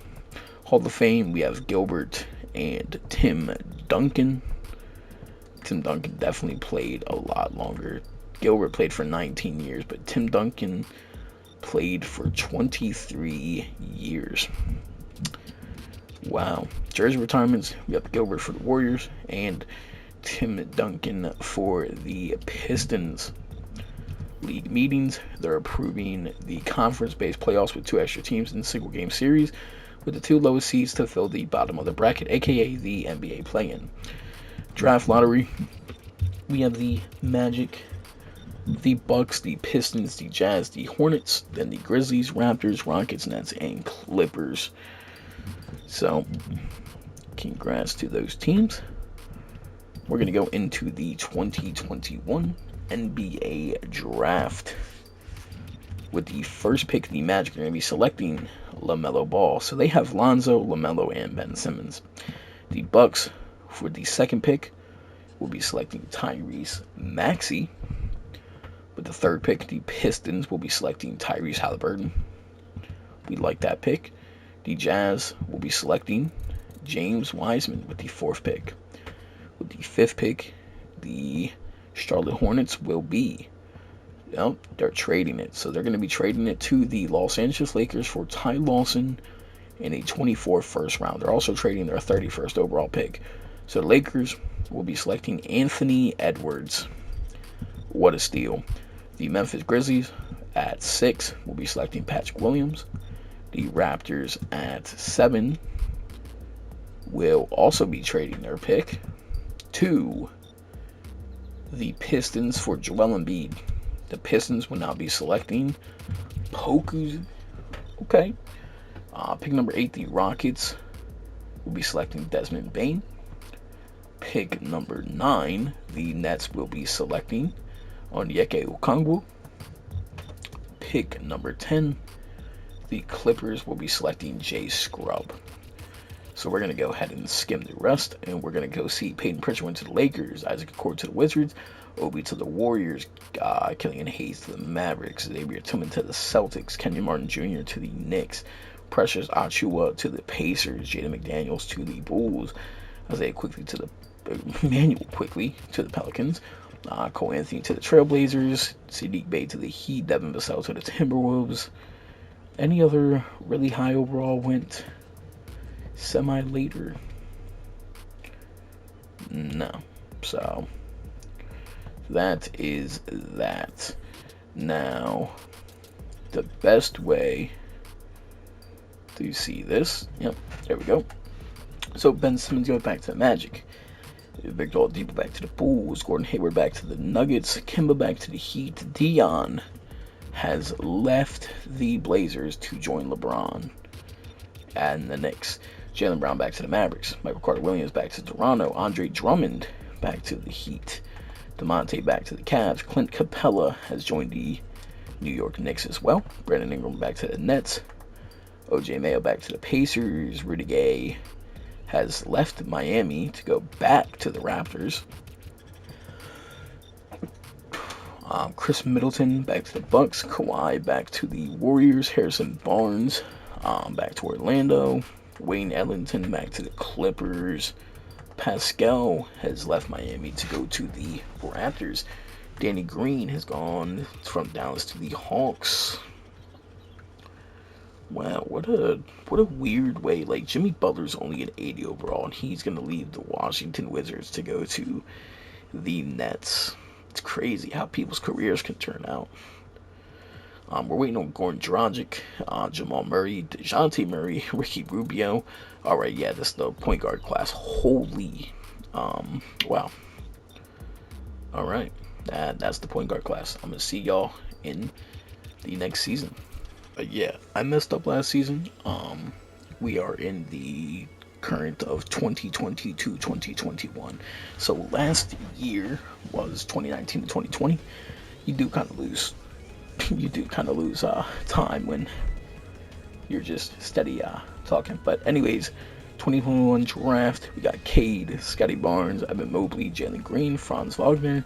Hall of Fame, we have Gilbert and Tim Duncan. Tim Duncan definitely played a lot longer. Gilbert played for 19 years, but Tim Duncan played for 23 years. Wow. Jersey retirements, we have Gilbert for the Warriors and Tim Duncan for the Pistons. League meetings, they're approving the conference-based playoffs with 2 extra teams in a single-game series, with the 2 lowest seeds to fill the bottom of the bracket, aka the NBA play-in. Draft lottery, we have the Magic, the Bucks, the Pistons, the Jazz, the Hornets, then the Grizzlies, Raptors, Rockets, Nets, and Clippers. So, congrats to those teams. We're going to go into the 2021 NBA Draft. With the first pick, the Magic are going to be selecting LaMelo Ball. So they have Lonzo, LaMelo, and Ben Simmons. The Bucks, for the second pick, will be selecting Tyrese Maxey. With the third pick, the Pistons will be selecting Tyrese Halliburton. We like that pick. The Jazz will be selecting James Wiseman with the fourth pick. With the fifth pick, the Charlotte Hornets will be, they're trading it. So they're going to be trading it to the Los Angeles Lakers for Ty Lawson and a 24th first round. They're also trading their 31st overall pick. So the Lakers will be selecting Anthony Edwards. What a steal. The Memphis Grizzlies at 6 will be selecting Patrick Williams. The Raptors at 7 will also be trading their pick to the Pistons for Joel Embiid. The Pistons will now be selecting Poku. Okay. Pick number 8, the Rockets will be selecting Desmond Bane. Pick number 9, the Nets will be selecting Onyeka Okongwu. Pick number 10, the Clippers will be selecting Jay Scrubb. So we're going to go ahead and skim the rest, and we're going to go see Peyton Pritchard went to the Lakers, Isaac Okoro to the Wizards, Obi to the Warriors, Killian Hayes to the Mavericks, Xavier Tillman to the Celtics, Kenyon Martin Jr. to the Knicks, Precious Achiuwa to the Pacers, Jaden McDaniels to the Bulls, Isaiah Quickly to the Emmanuel Quickly to the Pelicans, Cole Anthony to the Trailblazers, Sadiq Bey to the Heat, Devin Vassell to the Timberwolves. Any other really high overall went semi later? No. So that is that. Now, the best way to see this, yep, there we go. So Ben Simmons goes back to the Magic. Victor Oladipo back to the Bulls. Gordon Hayward back to the Nuggets. Kemba back to the Heat. Dion has left the Blazers to join LeBron and the Knicks. Jaylen Brown back to the Mavericks. Michael Carter-Williams back to Toronto. Andre Drummond back to the Heat. DeMonte back to the Cavs. Clint Capella has joined the New York Knicks as well. Brandon Ingram back to the Nets. OJ Mayo back to the Pacers. Rudy Gay has left Miami to go back to the Raptors. Chris Middleton back to the Bucks. Kawhi back to the Warriors. Harrison Barnes back to Orlando. Wayne Ellington back to the Clippers. Pascal has left Miami to go to the Raptors. Danny Green has gone from Dallas to the Hawks. Wow, what a weird way. Like, Jimmy Butler's only an 80 overall, and he's going to leave the Washington Wizards to go to the Nets. It's crazy how people's careers can turn out. We're waiting on Goran Dragic, Jamal Murray, DeJounte Murray, Ricky Rubio. All right, yeah, this is the point guard class. Holy, wow. All right, that's the point guard class. I'm going to see y'all in the next season. But yeah, I messed up last season. We are in the current of 2020-2021. So last year was 2019 to 2020. You do kind of lose time when you're just steady talking. But anyways, 2021 draft, we got Cade, Scotty Barnes, Evan Mobley, Jalen Green, Franz Wagner,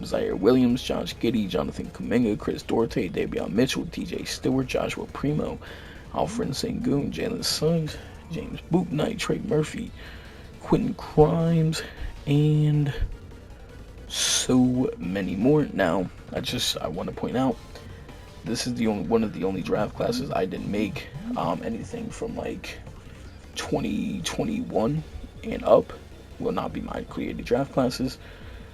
Zaire Williams, Josh Giddey, Jonathan Kuminga, Chris Duarte, Davion Mitchell, DJ Stewart, Joshua Primo, Alfred Sengun, Jalen Suggs, James Bouknight, Trey Murphy, Quentin Grimes, and so many more. Now, I want to point out, this is one of the only draft classes I didn't make anything from like 2021 and up. will not be my created draft classes.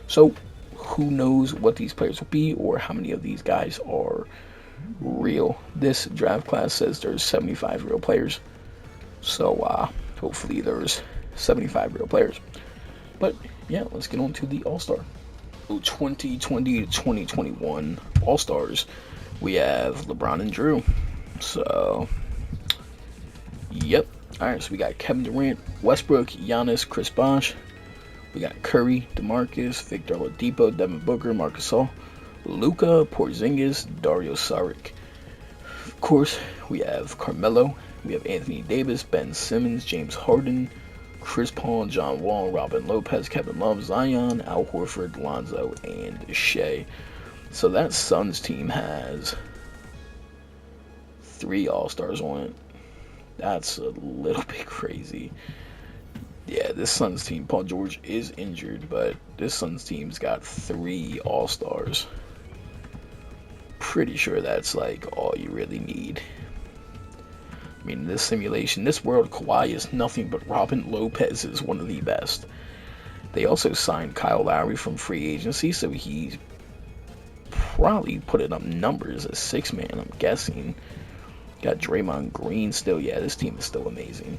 So who knows what these players will be or how many of these guys are real. This draft class says there's 75 real players. So hopefully there's 75 real players. But yeah, let's get on to the All-Star. 2020 to 2021 All-Stars, we have LeBron and Drew. So, yep. Alright, so we got Kevin Durant, Westbrook, Giannis, Chris Bosh. We got Curry, DeMarcus, Victor Oladipo, Devin Booker, Marcus Gasol, Luka, Porzingis, Dario Saric. Of course, we have Carmelo. We have Anthony Davis, Ben Simmons, James Harden, Chris Paul, John Wall, Robin Lopez, Kevin Love, Zion, Al Horford, Lonzo, and Shea. So that Suns team has 3 All-Stars on it. That's a little bit crazy. Yeah, this Suns team, Paul George is injured, but this Suns team's got 3 All-Stars. Pretty sure that's like all you really need. I mean, this simulation, this world, Kawhi is nothing but Robin Lopez is one of the best. They also signed Kyle Lowry from free agency, so he's probably putting up numbers as 6-man, I'm guessing. Got Draymond Green still. Yeah, this team is still amazing.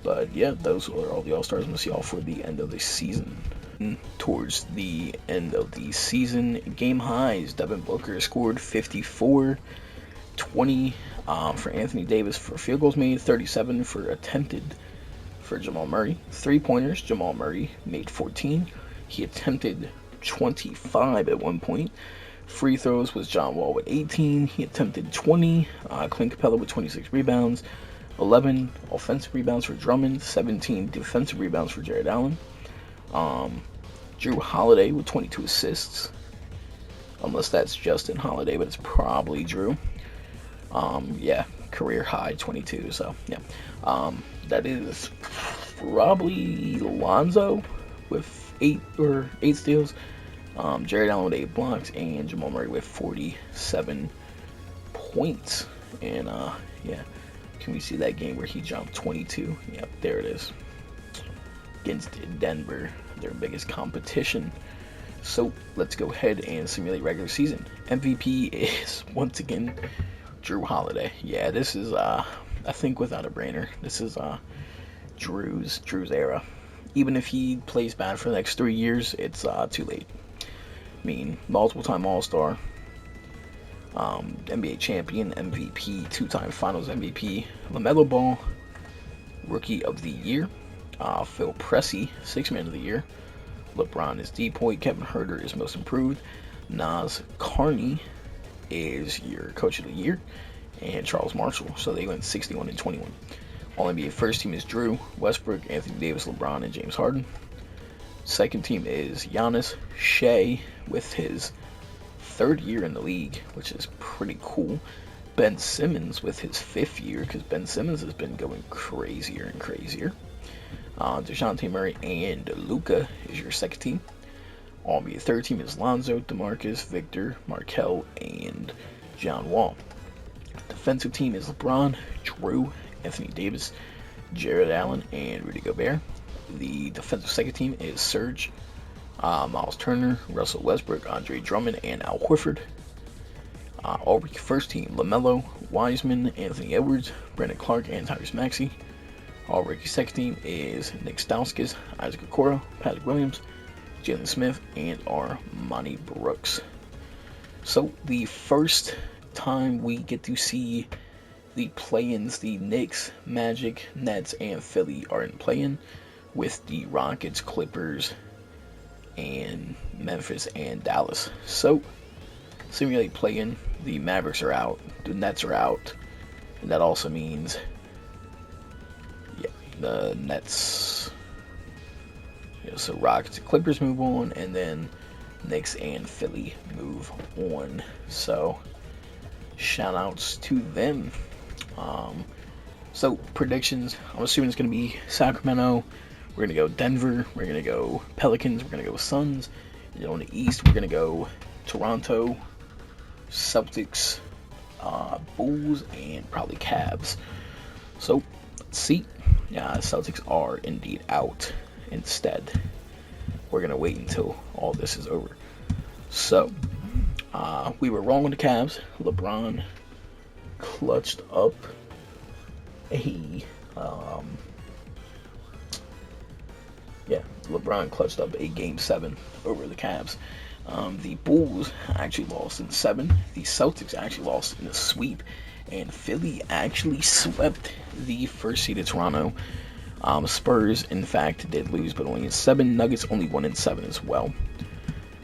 But yeah, those are all the All-Stars. I'm going to see y'all for the end of the season. Towards the end of the season, game highs. Devin Booker scored 54, 20 for Anthony Davis for field goals made, 37 for attempted for Jamal Murray. 3-pointers, Jamal Murray made 14. He attempted 25 at one point. Free throws was John Wall with 18. He attempted 20. Clint Capella with 26 rebounds. 11 offensive rebounds for Drummond. 17 defensive rebounds for Jared Allen. Drew Holiday with 22 assists. Unless that's Justin Holiday, but it's probably Drew. Yeah, career high 22. So yeah, that is probably Lonzo with 8 steals. Jared Allen with 8 blocks, and Jamal Murray with 47 points. And yeah, can we see that game where he jumped 22? Yep, there it is. Against Denver, their biggest competition. So let's go ahead and simulate regular season. MVP is once again Drew Holiday. Yeah, this is I think without a brainer. This is Drew's era. Even if he plays bad for the next 3 years, it's too late. I mean, multiple-time All-Star, NBA champion, MVP, 2-time Finals MVP, LaMelo Ball, Rookie of the Year, Phil Pressey, 6-Man of the Year, LeBron is D-Point, Kevin Huerter is Most Improved, Nas Carney is your Coach of the Year, and Charles Marshall. So they went 61 and 21. All-NBA first team is Drew, Westbrook, Anthony Davis, LeBron, and James Harden. Second team is Giannis, Shea with his 3rd year in the league, which is pretty cool. Ben Simmons with his 5th year, because Ben Simmons has been going crazier and crazier. DeJounte Murray and Luka is your second team. All-NBA third team is Lonzo, DeMarcus, Victor, Markelle, and John Wall. Defensive team is LeBron, Drew, Anthony Davis, Jared Allen, and Rudy Gobert. The defensive second team is Serge, Miles Turner, Russell Westbrook, Andre Drummond, and Al Horford. All-rookie first team, LaMelo, Wiseman, Anthony Edwards, Brandon Clark, and Tyrese Maxey. All-rookie second team is Nick Stauskas, Isaac Okoro, Patrick Williams, Jalen Smith, and Armani Brooks. So the first time we get to see the play-ins, the Knicks, Magic, Nets, and Philly are in play-in, with the Rockets, Clippers, and Memphis and Dallas. So simulate play-in. The Mavericks are out, the Nets are out, and that also means the Nets, so Rockets and Clippers move on, and then Knicks and Philly move on. So shout outs to them. So predictions, I'm assuming it's going to be Sacramento, we're going to go Denver, we're going to go Pelicans, we're going to go Suns, and on the East we're going to go Toronto, Celtics, Bulls, and probably Cavs. So let's see. Yeah, Celtics are indeed out, instead. We're going to wait until all this is over. So, we were wrong on the Cavs. LeBron clutched up a Game 7 over the Cavs. The Bulls actually lost in 7. The Celtics actually lost in a sweep. And Philly actually swept the first seeded Toronto. Spurs, in fact, did lose, but only in 7. Nuggets only won in 7 as well.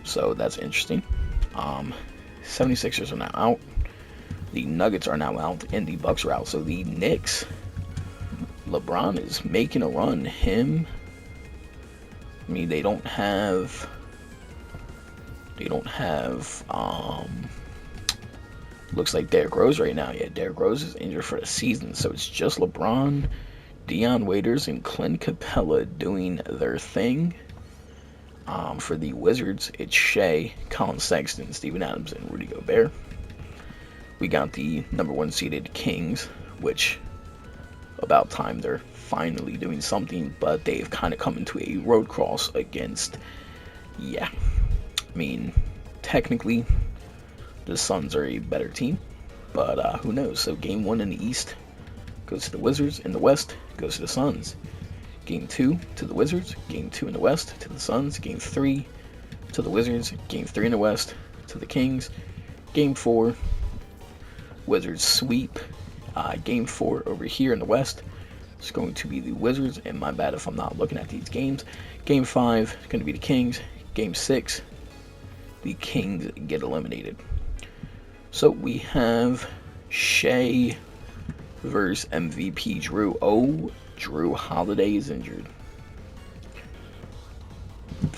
So that's interesting. 76ers are now out. The Nuggets are now out, and the Bucks are out. So the Knicks, LeBron is making a run. They don't have looks like Derrick Rose right now. Yeah, Derrick Rose is injured for the season, so it's just LeBron, Dion Waiters, and Clint Capella doing their thing. For the Wizards, it's Shea, Colin Sexton, Steven Adams, and Rudy Gobert. We got the number 1 seeded Kings, which about time they're finally doing something, but they've kind of come into a road cross against, technically the Suns are a better team, but who knows? So game 1 in the East goes to the Wizards, in the West goes to the Suns. Game 2 to the Wizards, Game 2 in the West to the Suns, Game 3 to the Wizards, Game 3 in the West to the Kings, Game 4, Wizards sweep. Game 4 over here in the West is going to be the Wizards, and my bad if I'm not looking at these games. Game 5 is going to be the Kings. Game 6, the Kings get eliminated. So we have Shea versus MVP Drew. Oh, Drew Holiday is injured.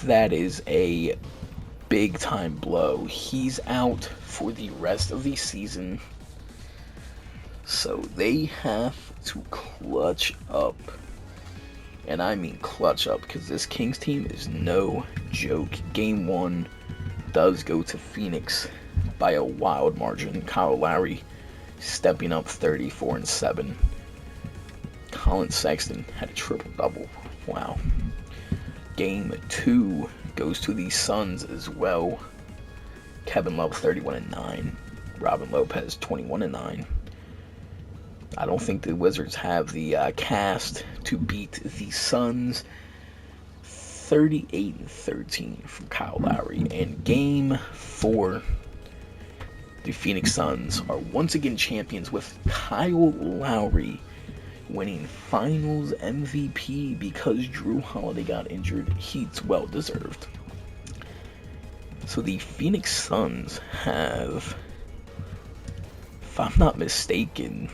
That is a big time blow. He's out for the rest of the season. So they have to clutch up. And I mean clutch up, because this Kings team is no joke. Game 1 does go to Phoenix by a wild margin. Kyle Lowry stepping up 34-7. Colin Sexton had a triple-double. Wow. Game 2 goes to the Suns as well. Kevin Love 31-9. Robin Lopez 21-9. I don't think the Wizards have the cast to beat the Suns. 38-13 from Kyle Lowry. And Game 4, the Phoenix Suns are once again champions with Kyle Lowry winning Finals MVP because Drew Holiday got injured. He's well deserved. So the Phoenix Suns have, if I'm not mistaken,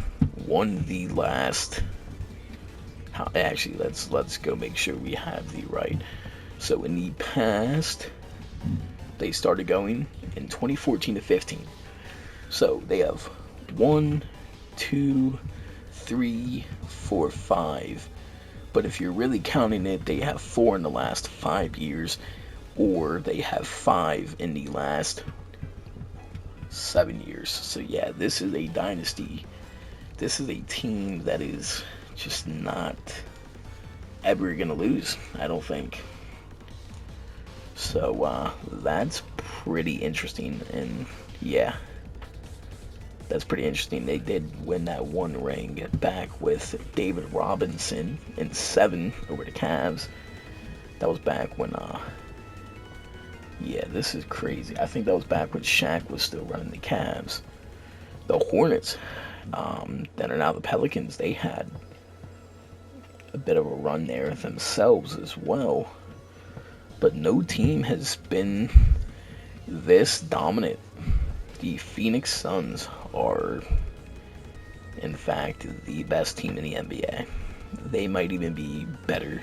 won the last. Actually, let's go make sure we have the right. So in the past, they started going in 2014-15. So they have 1, 2, 3, 4, 5. But if you're really counting it, they have 4 in the last 5 years, or they have 5 in the last 7 years. So yeah, this is a dynasty. This is a team that is just not ever gonna lose, I don't think. So that's pretty interesting, and yeah, that's pretty interesting. They did win that 1 ring back with David Robinson in 7 over the Cavs. That was back when yeah, this is crazy. I think that was back when Shaq was still running the Cavs. The Hornets, that are now the Pelicans, they had a bit of a run there themselves as well. But no team has been this dominant. The Phoenix Suns are, in fact, the best team in the NBA. They might even be better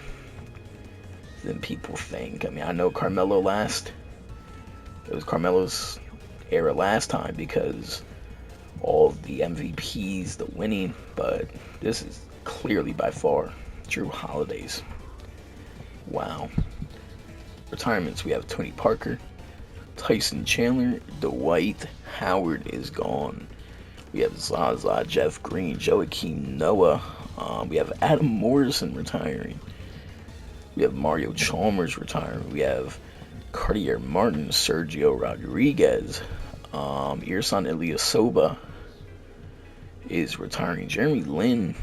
than people think. I mean, I know it was Carmelo's era last time because all of the MVPs, the winning, but this is clearly by far Drew Holiday's. Wow. Retirements, we have Tony Parker, Tyson Chandler, Dwight Howard is gone. We have Zaza, Jeff Green, Joakim Noah. We have Adam Morrison retiring. We have Mario Chalmers retiring. We have Cartier Martin, Sergio Rodriguez, Irsan Ilyasova is retiring. Jeremy Lin,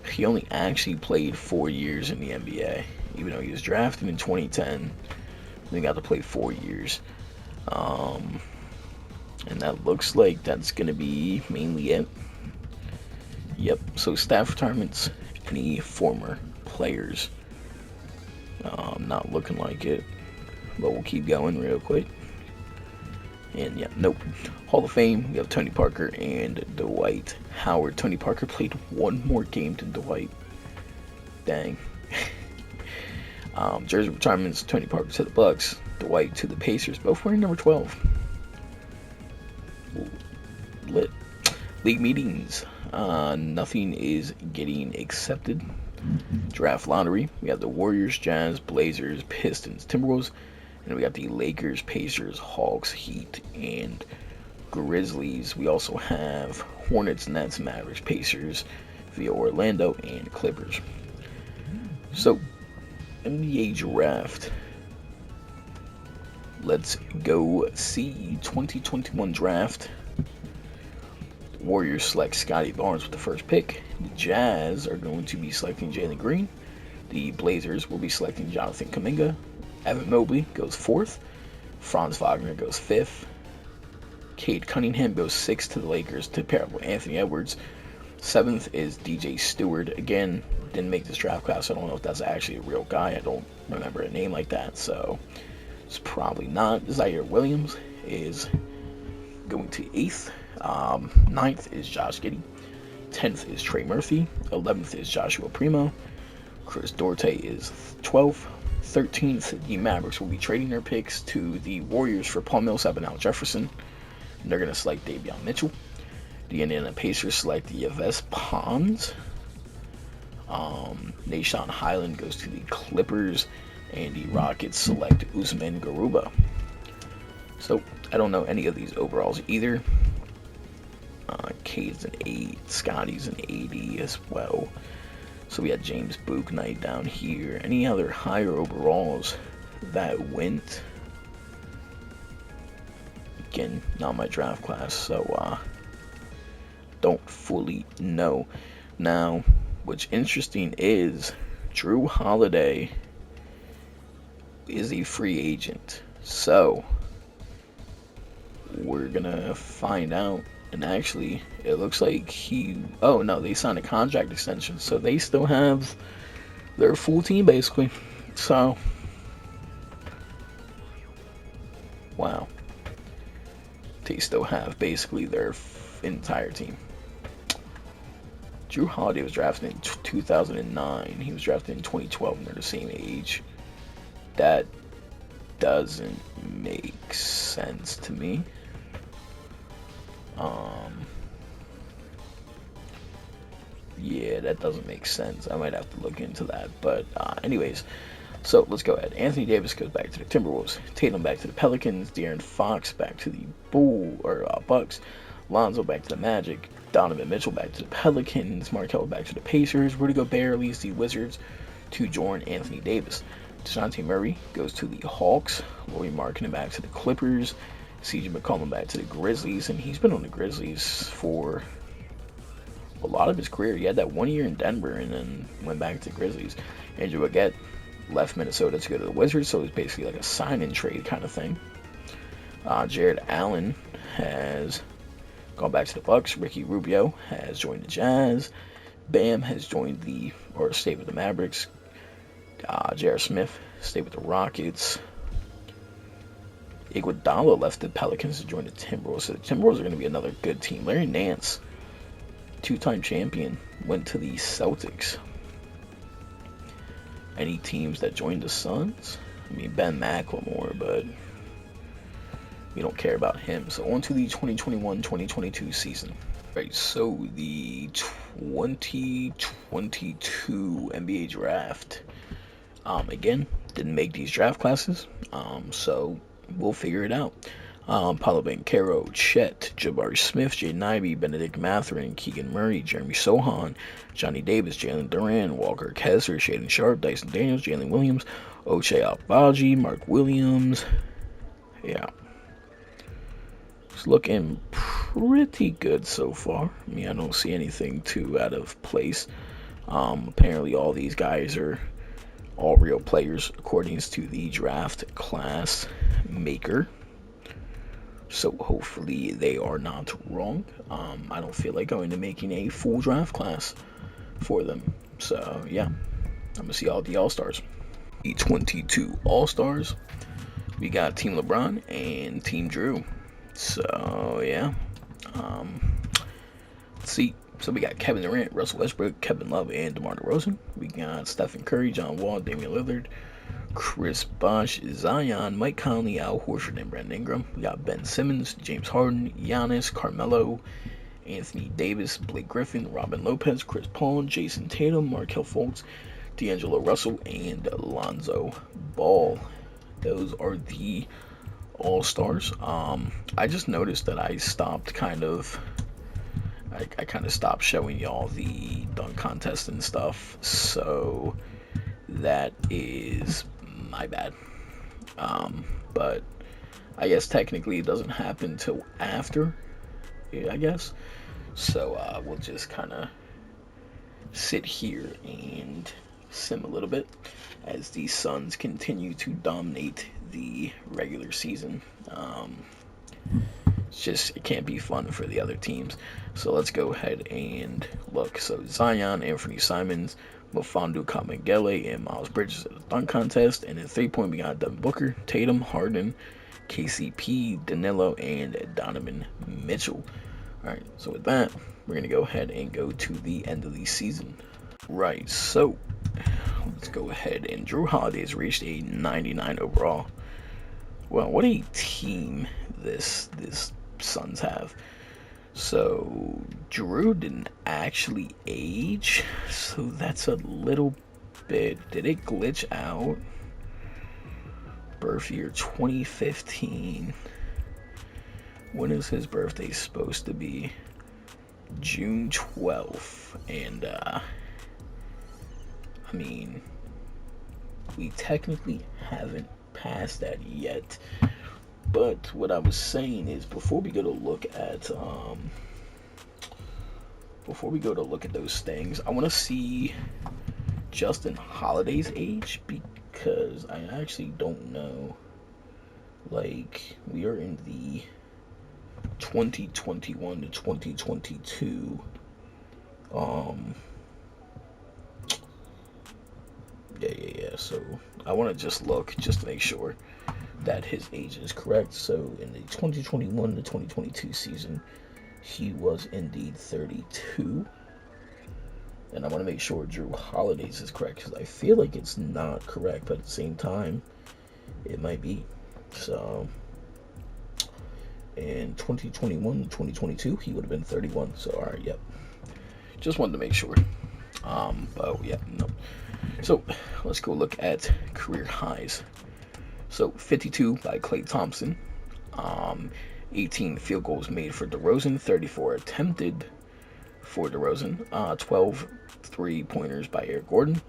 he only actually played 4 years in the NBA, even though he was drafted in 2010. He got to play 4 years. And that looks like that's going to be mainly it. Yep, so staff retirements, any former players. Not looking like it, but we'll keep going real quick. And yeah, nope. Hall of Fame, we have Tony Parker and Dwight Howard. Tony Parker played one more game than Dwight. Dang. Jersey retirements, Tony Parker to the Bucks, Dwight to the Pacers, both wearing number 12. Ooh, lit. League meetings, nothing is getting accepted. Draft lottery, we have the Warriors, Jazz, Blazers, Pistons, Timberwolves, and we got the Lakers, Pacers, Hawks, Heat, and Grizzlies. We also have Hornets, Nets, Mavericks, Pacers, via Orlando, and Clippers. So, NBA draft. Let's go see 2021 draft. Warriors select Scotty Barnes with the first pick. The Jazz are going to be selecting Jalen Green. The Blazers will be selecting Jonathan Kuminga. Evan Mobley goes 4th. Franz Wagner goes 5th. Cade Cunningham goes 6th to the Lakers to pair up with Anthony Edwards. 7th is DJ Stewart. Again, didn't make this draft class. I don't know if that's actually a real guy. I don't remember a name like that, so it's probably not. Zaire Williams is going to 8th. 9th is Josh Giddey. 10th is Trey Murphy. 11th is Joshua Primo. Chris Duarte is 12th. 13th, the Mavericks will be trading their picks to the Warriors for Paul Millsap and Al Jefferson. And they're going to select Davion Mitchell. The Indiana Pacers select Yves Pons. Nashawn Highland goes to the Clippers. And the Rockets select Usman Garuba. So, I don't know any of these overalls either. Cade's an 8, Scotty's an 80 as well. So we had James Bouknight down here. Any other higher overalls that went? Again, not my draft class, so don't fully know. Now, what's interesting is Drew Holiday is a free agent. So we're gonna find out. And actually, it looks like oh no, they signed a contract extension, so they still have their full team basically. So, wow. They still have basically their entire team. Drew Holiday was drafted in 2009. He was drafted in 2012, and they're the same age. That doesn't make sense to me. Yeah, that doesn't make sense. I might have to look into that. But anyways, so let's go ahead. Anthony Davis goes back to the Timberwolves. Tatum back to the Pelicans. De'Aaron Fox back to the Bucks. Lonzo back to the Magic. Donovan Mitchell back to the Pelicans. Markelle back to the Pacers. Rudy Gobert leaves the Wizards to join Anthony Davis. DeJounte Murray goes to the Hawks. Lauri Markkanen back to the Clippers. CJ McCollum back to the Grizzlies, and he's been on the Grizzlies for a lot of his career. He had that 1 year in Denver and then went back to the Grizzlies. Andrew Bogut left Minnesota to go to the Wizards, so it's basically like a sign-and-trade kind of thing. Jared Allen has gone back to the Bucks. Ricky Rubio has joined the Jazz. Bam has stayed with the Mavericks. J.R. Smith stayed with the Rockets. Iguodala left the Pelicans to join the Timberwolves. So the Timberwolves are going to be another good team. Larry Nance, 2-time champion, went to the Celtics. Any teams that joined the Suns? I mean, Ben McLemore, but we don't care about him. So on to the 2021-2022 season. Right, so the 2022 NBA draft. Again, didn't make these draft classes, so we'll figure it out. Paulo Banchero, Chet, Jabari Smith, Jaden Ivey, Benedict Mathurin, Keegan Murray, Jeremy Sohan, Johnny Davis, Jalen Duran, Walker Kessler, Shaden Sharp, Dyson Daniels, Jalen Williams, Ochai Agbaji, Mark Williams. Yeah. It's looking pretty good so far. I mean, I don't see anything too out of place. Apparently all these guys are all real players according to the draft class maker. So hopefully they are not wrong. I don't feel like going to making a full draft class for them. So yeah, I'm gonna see all the All-Stars. The 22 All-Stars. We got Team LeBron and Team Drew. So yeah. Let's see. So we got Kevin Durant, Russell Westbrook, Kevin Love, and DeMar DeRozan. We got Stephen Curry, John Wall, Damian Lillard, Chris Bosh, Zion, Mike Conley, Al Horford, and Brandon Ingram. We got Ben Simmons, James Harden, Giannis, Carmelo, Anthony Davis, Blake Griffin, Robin Lopez, Chris Paul, Jason Tatum, Markelle Fultz, D'Angelo Russell, and Lonzo Ball. Those are the All-Stars. I just noticed that I stopped I kind of stopped showing y'all the dunk contest and stuff, so that is my bad. But I guess technically it doesn't happen till after, I guess. So we'll just kind of sit here and sim a little bit as the Suns continue to dominate the regular season. It can't be fun for the other teams. So let's go ahead and look. So Zion, Anthony Simons, Mfiondu Kabengele, and Miles Bridges at the dunk contest. And in 3-point, we got Devin Booker, Tatum, Harden, KCP, Danilo, and Donovan Mitchell. All right, so with that, we're going to go ahead and go to the end of the season. Right, so let's go ahead. And Drew Holiday has reached a 99 overall. Well, what a team this Suns have. So Drew didn't actually age, so that's a little bit. Did it glitch out? Birth year 2015. When is his birthday supposed to be? June 12th. And I mean, we technically haven't passed that yet. But what I was saying is, before we go to look at those things, I want to see Justin Holiday's age, because I actually don't know. Like, we are in the 2021 to 2022 yeah, so I want to just look just to make sure that his age is correct. So in the 2021 to 2022 season, he was indeed 32. And I want to make sure Drew Holiday's is correct, because I feel like it's not correct, but at the same time, it might be. So in 2021 to 2022, he would have been 31. So all right, yep. Just wanted to make sure. But yeah, no. So let's go look at career highs. So 52 by Klay Thompson, 18 field goals made for DeRozan, 34 attempted for DeRozan, 12 3-pointers by Eric Gordon,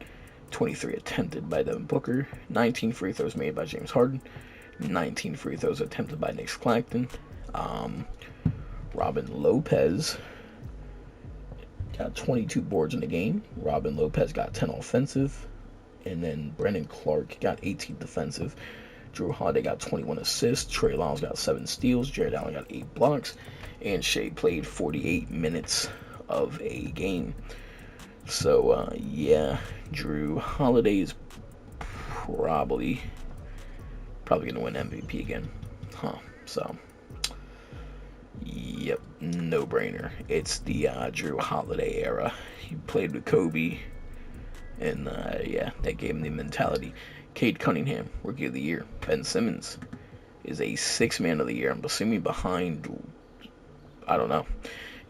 23 attempted by Devin Booker, 19 free throws made by James Harden, 19 free throws attempted by Nick Claxton. Robin Lopez got 22 boards in the game. Robin Lopez got 10 offensive. And then Brandon Clark got 18 defensive. Drew Holiday got 21 assists. Trey Lyles got 7 steals. Jared Allen got 8 blocks. And Shea played 48 minutes of a game. So, yeah, Drew Holiday is probably going to win MVP again. So, yep, no-brainer. It's the Drew Holiday era. He played with Kobe, and yeah, that gave him the mentality. Cade Cunningham, Rookie of the Year. Ben Simmons is a 6th Man of the Year. I'm assuming behind, I don't know.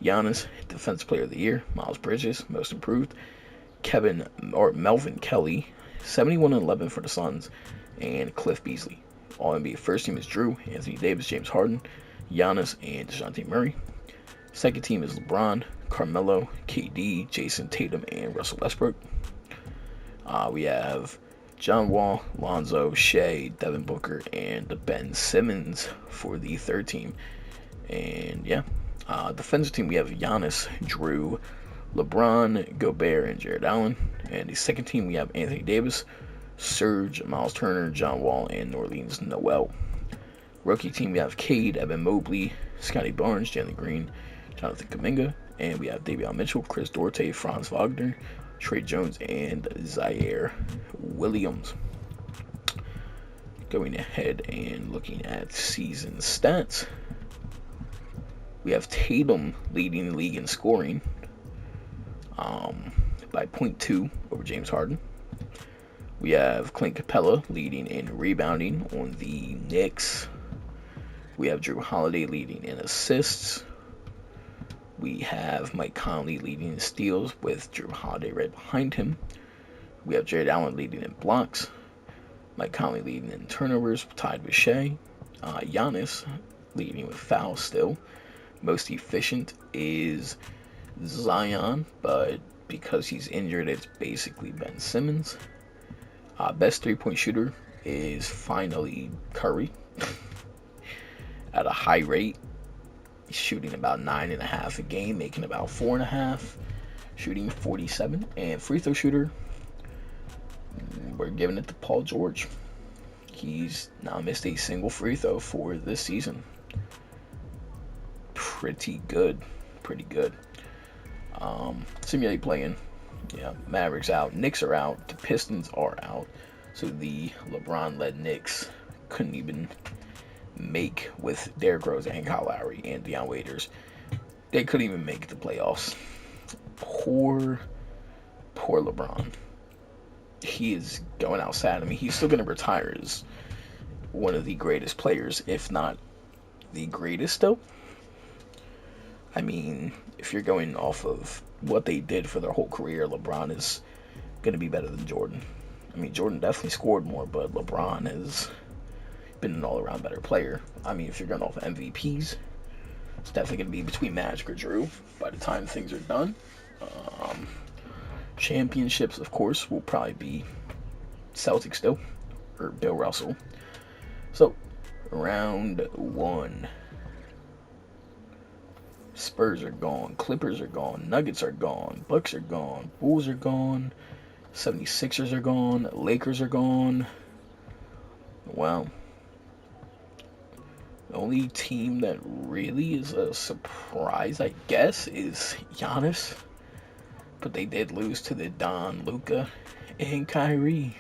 Giannis, Defensive Player of the Year. Miles Bridges, Most Improved. Melvin Kelly, 71-11 for the Suns. And Cliff Beasley, All NBA first team is Drew, Anthony Davis, James Harden, Giannis, and DeJounte Murray. Second team is LeBron, Carmelo, KD, Jason Tatum, and Russell Westbrook. We have John Wall, Lonzo, Shea, Devin Booker, and Ben Simmons for the third team. And yeah, defensive team, we have Giannis, Drew, LeBron, Gobert, and Jared Allen. And the second team, we have Anthony Davis, Serge, Miles Turner, John Wall, and Nerlens Noel. Rookie team, we have Cade, Evan Mobley, Scotty Barnes, Jalen Green, Jonathan Kuminga. And we have Davion Mitchell, Chris Duarte, Franz Wagner, Trey Jones, and Zaire Williams. Going ahead and looking at season stats, we have Tatum leading the league in scoring by 0.2 over James Harden. We have Clint Capella leading in rebounding on the Knicks. We have Drew Holiday leading in assists. We have Mike Conley leading in steals with Drew Holiday right behind him. We have Jared Allen leading in blocks. Mike Conley leading in turnovers, tied with Shea. Giannis leading with fouls still. Most efficient is Zion, but because he's injured, it's basically Ben Simmons. Best three-point shooter is finally Curry at a high rate. He's shooting about 9.5 a game, making about 4.5, shooting 47. And free throw shooter, we're giving it to Paul George. He's not missed a single free throw for this season. Pretty good. Simulate playing. Yeah, Mavericks out. Knicks are out. The Pistons are out. So the LeBron-led Knicks couldn't even make with Derrick Rose and Kyle Lowry and Deion Waiters. They couldn't even make the playoffs. Poor LeBron. He is going out sad. I mean, he's still going to retire as one of the greatest players, if not the greatest, though. I mean, if you're going off of what they did for their whole career, LeBron is going to be better than Jordan. I mean, Jordan definitely scored more, but LeBron has been an all-around better player. I mean, if you're going off MVPs, it's definitely going to be between Magic or Drew by the time things are done. Championships, of course, will probably be Celtics still, or Bill Russell. So, round one. Spurs are gone, Clippers are gone, Nuggets are gone, Bucks are gone, Bulls are gone, 76ers are gone, Lakers are gone. Wow. The only team that really is a surprise, I guess, is Giannis. But they did lose to the Don, Luka, and Kyrie.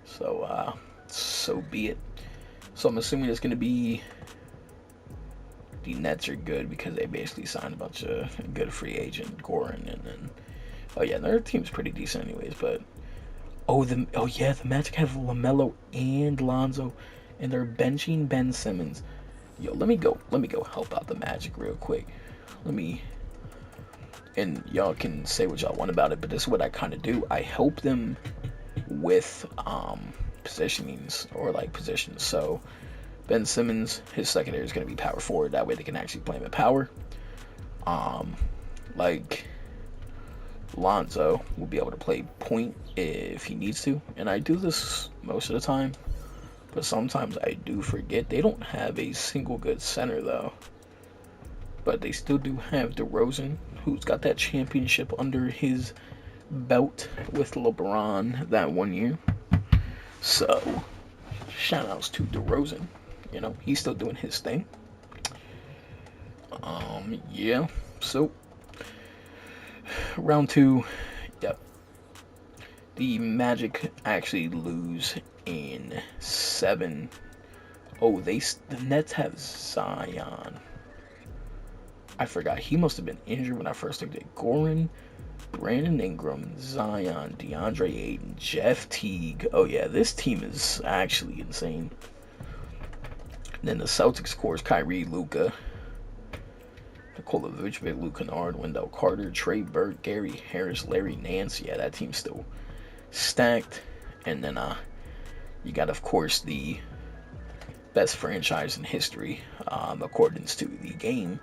So, so be it. So I'm assuming it's going to be the Nets are good because they basically signed a bunch of good free agent, Goran, and then, oh yeah, their team's pretty decent anyways, but, the Magic have LaMelo and Lonzo, and they're benching Ben Simmons. Yo, let me go help out the Magic real quick. And y'all can say what y'all want about it, but this is what I kind of do. I help them with positionings or like positions. So Ben Simmons, his secondary is going to be power forward. That way they can actually play him at power. Like Lonzo will be able to play point if he needs to. And I do this most of the time. But sometimes I do forget. They don't have a single good center though. But they still do have DeRozan, who's got that championship under his belt with LeBron that one year. So, shout outs to DeRozan. You know, he's still doing his thing. Yeah. So, round two. Yep. The Magic actually lose in 7. Oh, the Nets have Zion. I forgot. He must have been injured when I first looked at Goran, Brandon Ingram, Zion, DeAndre Ayton, Jeff Teague. Oh, yeah, this team is actually insane. And then the Celtics scores Kyrie, Luka, Nikola Vucevic, Luke Kennard, Wendell Carter, Trey Burke, Gary Harris, Larry Nance. Yeah, that team's still stacked. And then you got, of course, the best franchise in history, according to the game.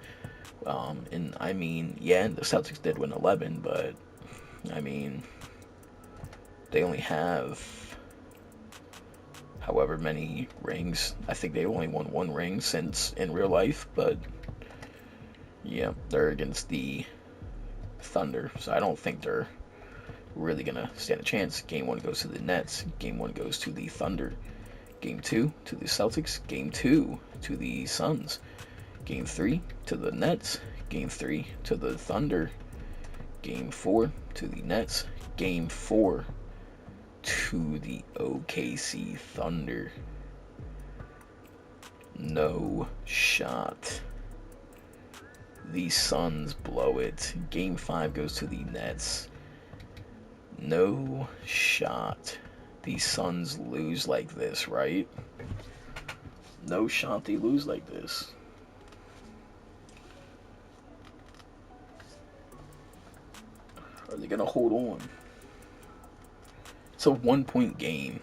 And I mean, yeah, the Celtics did win 11, but I mean, they only have however many rings. I think they only won 1 ring since in real life, but yeah, they're against the Thunder, so I don't think they're really gonna stand a chance. Game 1 goes to the Nets. Game 1 goes to the Thunder. Game 2 to the Celtics. Game 2 to the Suns. Game 3 to the Nets. Game 3 to the Thunder. Game 4 to the Nets. Game 4 to the OKC Thunder. No shot. The Suns blow it. Game 5 goes to the Nets. No shot. The Suns lose like this, right? No shot they lose like this. Are they gonna hold on? It's a 1-point game.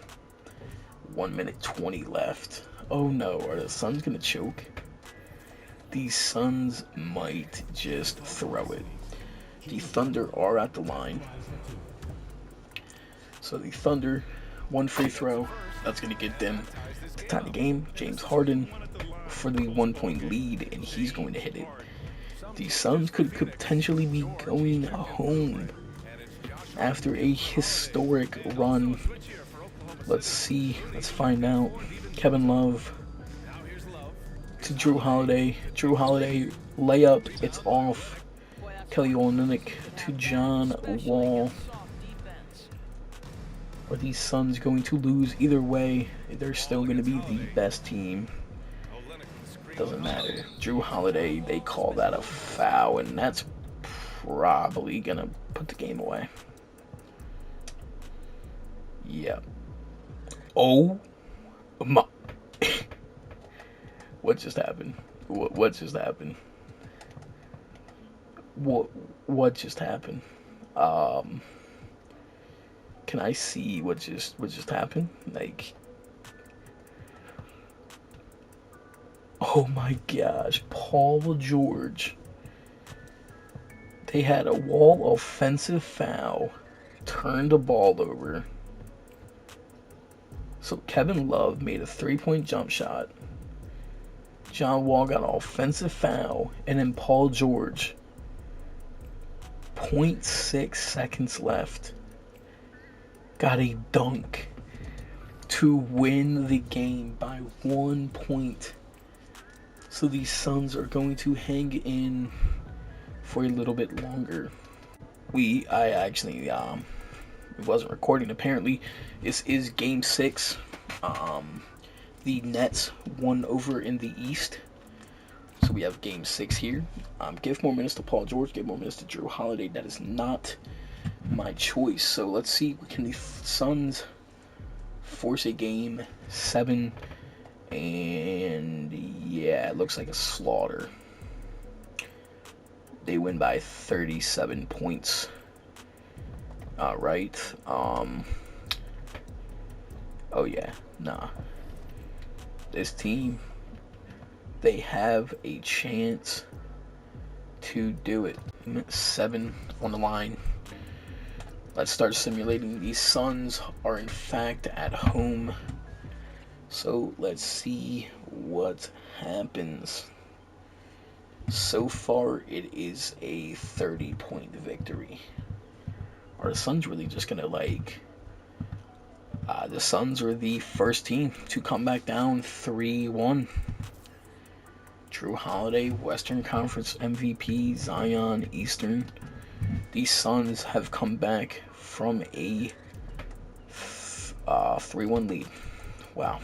1 minute 20 left. Oh no, are the Suns gonna choke? The Suns might just throw it. The Thunder are at the line. So the Thunder, 1 free throw. That's going to get them to tie the game. James Harden for the 1-point lead, and he's going to hit it. The Suns could potentially be going home after a historic run. Let's see. Let's find out. Kevin Love to Drew Holiday. Drew Holiday layup. It's off. Kelly Olynyk to John Wall. Are these Suns going to lose? Either way, they're still going to be the best team. Doesn't matter. Drew Holiday, they call that a foul, and that's probably going to put the game away. Yeah. Oh my. What just happened? What just happened? What just happened? Can I see what just happened? Like, oh my gosh, Paul George. They had a Wall offensive foul, turned the ball over. So Kevin Love made a 3-point jump shot. John Wall got an offensive foul, and then Paul George, 0.6 seconds left, got a dunk to win the game by 1 point. So these Suns are going to hang in for a little bit longer. I actually wasn't recording. Apparently, this is Game 6. The Nets won over in the East. So we have Game 6 here. Give more minutes to Paul George. Give more minutes to Drew Holiday. That is not my choice. So let's see, can the Suns force a Game 7? And yeah, it looks like a slaughter. They win by 37 points. Right. Oh yeah, nah. This team, they have a chance to do it. 7 on the line. Let's start simulating. These Suns are in fact at home. So let's see what happens. So far, it is a 30-point victory. Are the Suns really just gonna the Suns are the first team to come back down 3-1. Drew Holiday, Western Conference MVP, Zion, Eastern. These Suns have come back from a 3-1 lead. Wow.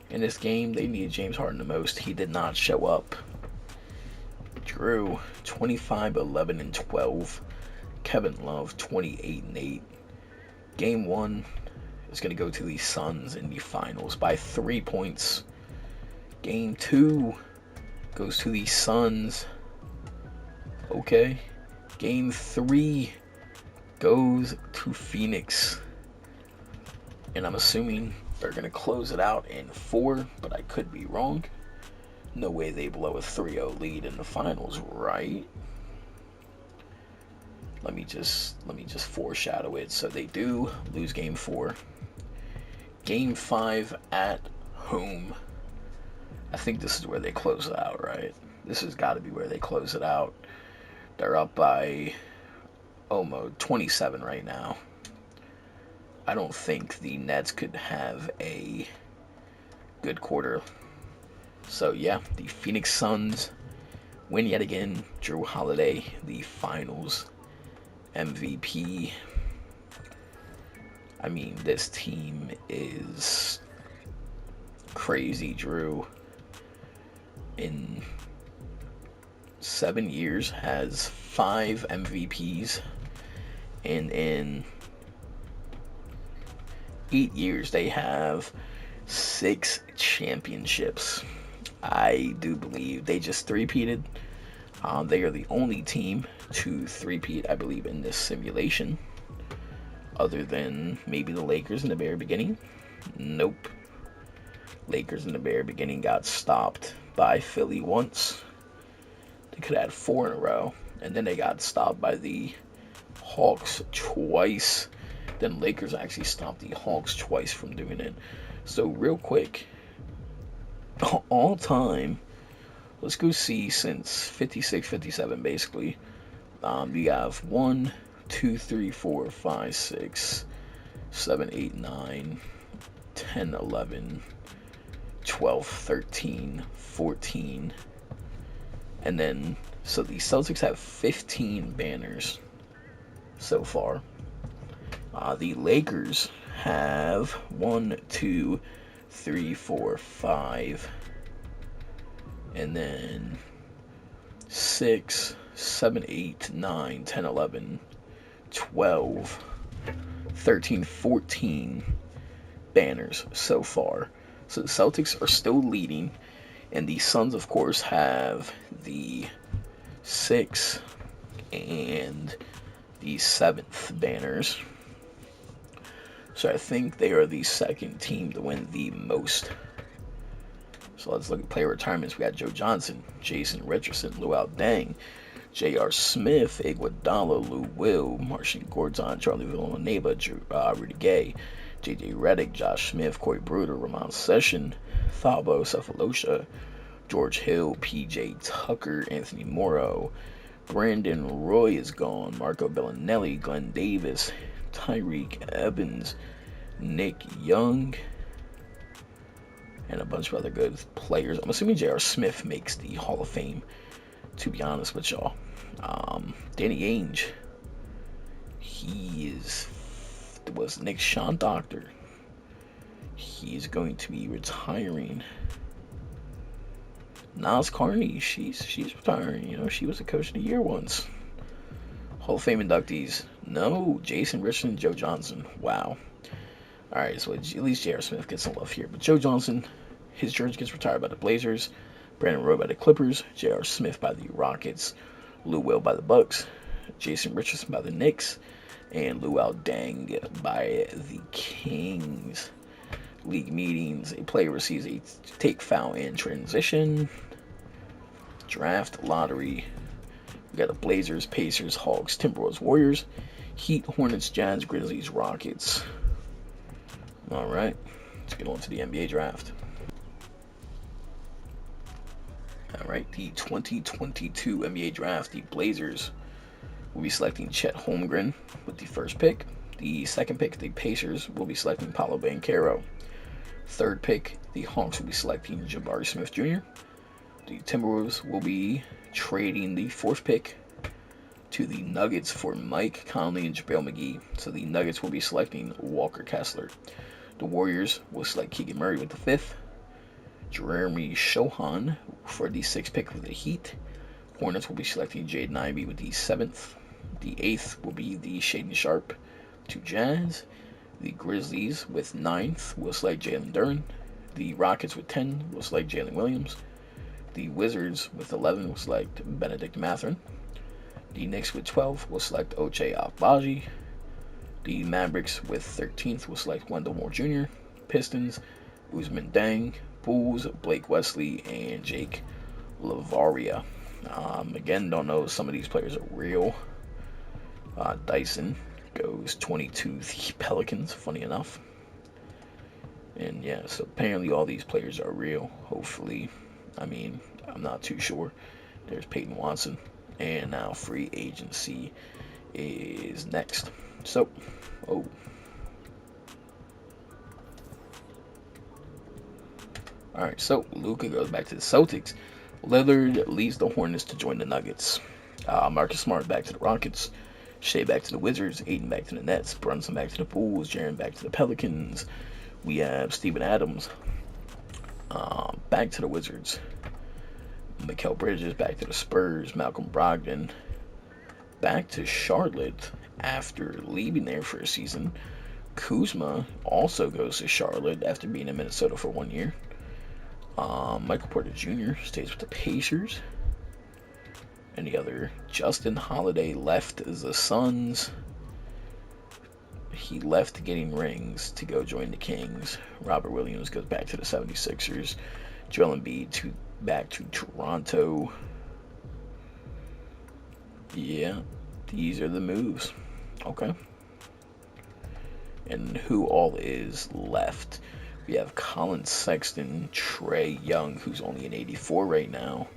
In this game, they needed James Harden the most. He did not show up. Drew, 25, 11, and 12. Kevin Love, 28 and 8. Game 1 is going to go to the Suns in the finals by 3 points. Game 2 goes to the Suns. Okay. Game 3 goes to Phoenix. And I'm assuming They're going to close it out in 4, but I could be wrong. No way they blow a 3-0 lead in the finals, right? Let me just foreshadow it. So they do lose game 4. Game 5 at home. I think this is where they close it out, right? This has got to be where they close it out. They're up by almost 27 right now. I don't think the Nets could have a good quarter. So yeah, the Phoenix Suns win yet again. Drew Holiday, the finals MVP. I mean, this team is crazy. Drew, in 7 years, has 5 MVPs, and in 8 years they have 6 championships. I do believe they just three-peated. They are the only team to three-peat, I believe, in this simulation, other than maybe the Lakers in the very beginning. Nope. Lakers in the very beginning got stopped by Philly once. They could have had 4 in a row, and then they got stopped by the Hawks twice. Then Lakers actually stopped the Hawks twice from doing it. So real quick, all time, let's go see since 56, 57 basically. You have 1, 2, 3, 4, 5, 6, 7, 8, 9, 10, 11, 12, 13, 14. And then, so the Celtics have 15 banners so far. The Lakers have 1, 2, 3, 4, 5, and then 6, 7, 8, 9, 10, 11, 12, 13, 14 banners so far. So the Celtics are still leading, and the Suns, of course, have the 6th and the 7th banners. So I think they are the second team to win the most. So let's look at player retirements. We got Joe Johnson, Jason Richardson, Luol Deng, J.R. Smith, Iguodala, Lou Will, Marcin Gortat, Charlie Villanueva, Rudy Gay, J.J. Redick, Josh Smith, Corey Bruder, Ramon Session, Thabo Cephalosha, George Hill, P.J. Tucker, Anthony Morrow, Brandon Roy is gone, Marco Bellinelli, Glenn Davis, Tyreek Evans, Nick Young, and a bunch of other good players. I'm assuming J.R. Smith makes the Hall of Fame, to be honest with y'all. Danny Ainge, was Nick Sean Doctor. He's going to be retiring. Nas Carney, she's retiring. You know, she was a coach of the year once. Hall of Fame inductees. No, Jason Richardson, Joe Johnson. Wow. Alright, so at least J.R. Smith gets some love here. But Joe Johnson, his jersey gets retired by the Blazers. Brandon Roy by the Clippers. J.R. Smith by the Rockets. Lou Will by the Bucks. Jason Richardson by the Knicks. And Luol Deng by the Kings. League meetings. A player receives a take foul in transition. Draft lottery. We got the Blazers, Pacers, Hawks, Timberwolves, Warriors, Heat, Hornets, Jazz, Grizzlies, Rockets. All right, let's get on to the NBA draft. All right, the 2022 NBA draft. The Blazers will be selecting Chet Holmgren with the first pick. The second pick, the Pacers will be selecting Paolo Banchero. Third pick, the Hawks will be selecting Jabari Smith Jr. The Timberwolves will be trading the fourth pick to the Nuggets for Mike Conley and JaVale McGee. So the Nuggets will be selecting Walker Kessler. The Warriors will select Keegan Murray with the fifth. Jeremy Shohan for the sixth pick with the Heat. Hornets will be selecting Jaden Ivey with the seventh. The eighth will be the Shaedon Sharpe to Jazz. The Grizzlies with ninth will select Jalen Duren. The Rockets with 10 will select Jalen Williams. The Wizards with 11 will select Benedict Mathurin. The Knicks with 12 will select Ochai Agbaji. The Mavericks with 13th will select Wendell Moore Jr. Pistons, Usman Deng. Bulls, Blake Wesley and Jake Lavaria. Again, don't know if some of these players are real. Dyson goes 22 the Pelicans, funny enough. And yeah, so apparently all these players are real. Hopefully, I mean, I'm not too sure. There's Peyton Watson. And now free agency is next. So, oh. Alright, so Luka goes back to the Celtics. Lillard leads the Hornets to join the Nuggets. Marcus Smart back to the Rockets. Shea back to the Wizards. Aiden back to the Nets. Brunson back to the Bulls. Jaren back to the Pelicans. We have Steven Adams back to the Wizards. Mikal Bridges back to the Spurs. Malcolm Brogdon back to Charlotte after leaving there for a season. Kuzma also goes to Charlotte after being in Minnesota for 1 year. Michael Porter Jr. stays with the Pacers. Any other? Justin Holiday left the Suns. He left getting rings to go join the Kings. Robert Williams goes back to the 76ers. Joel Embiid back to Toronto. Yeah, these are the moves. Okay. And who all is left? We have Colin Sexton, Trae Young, who's only an 84 right now.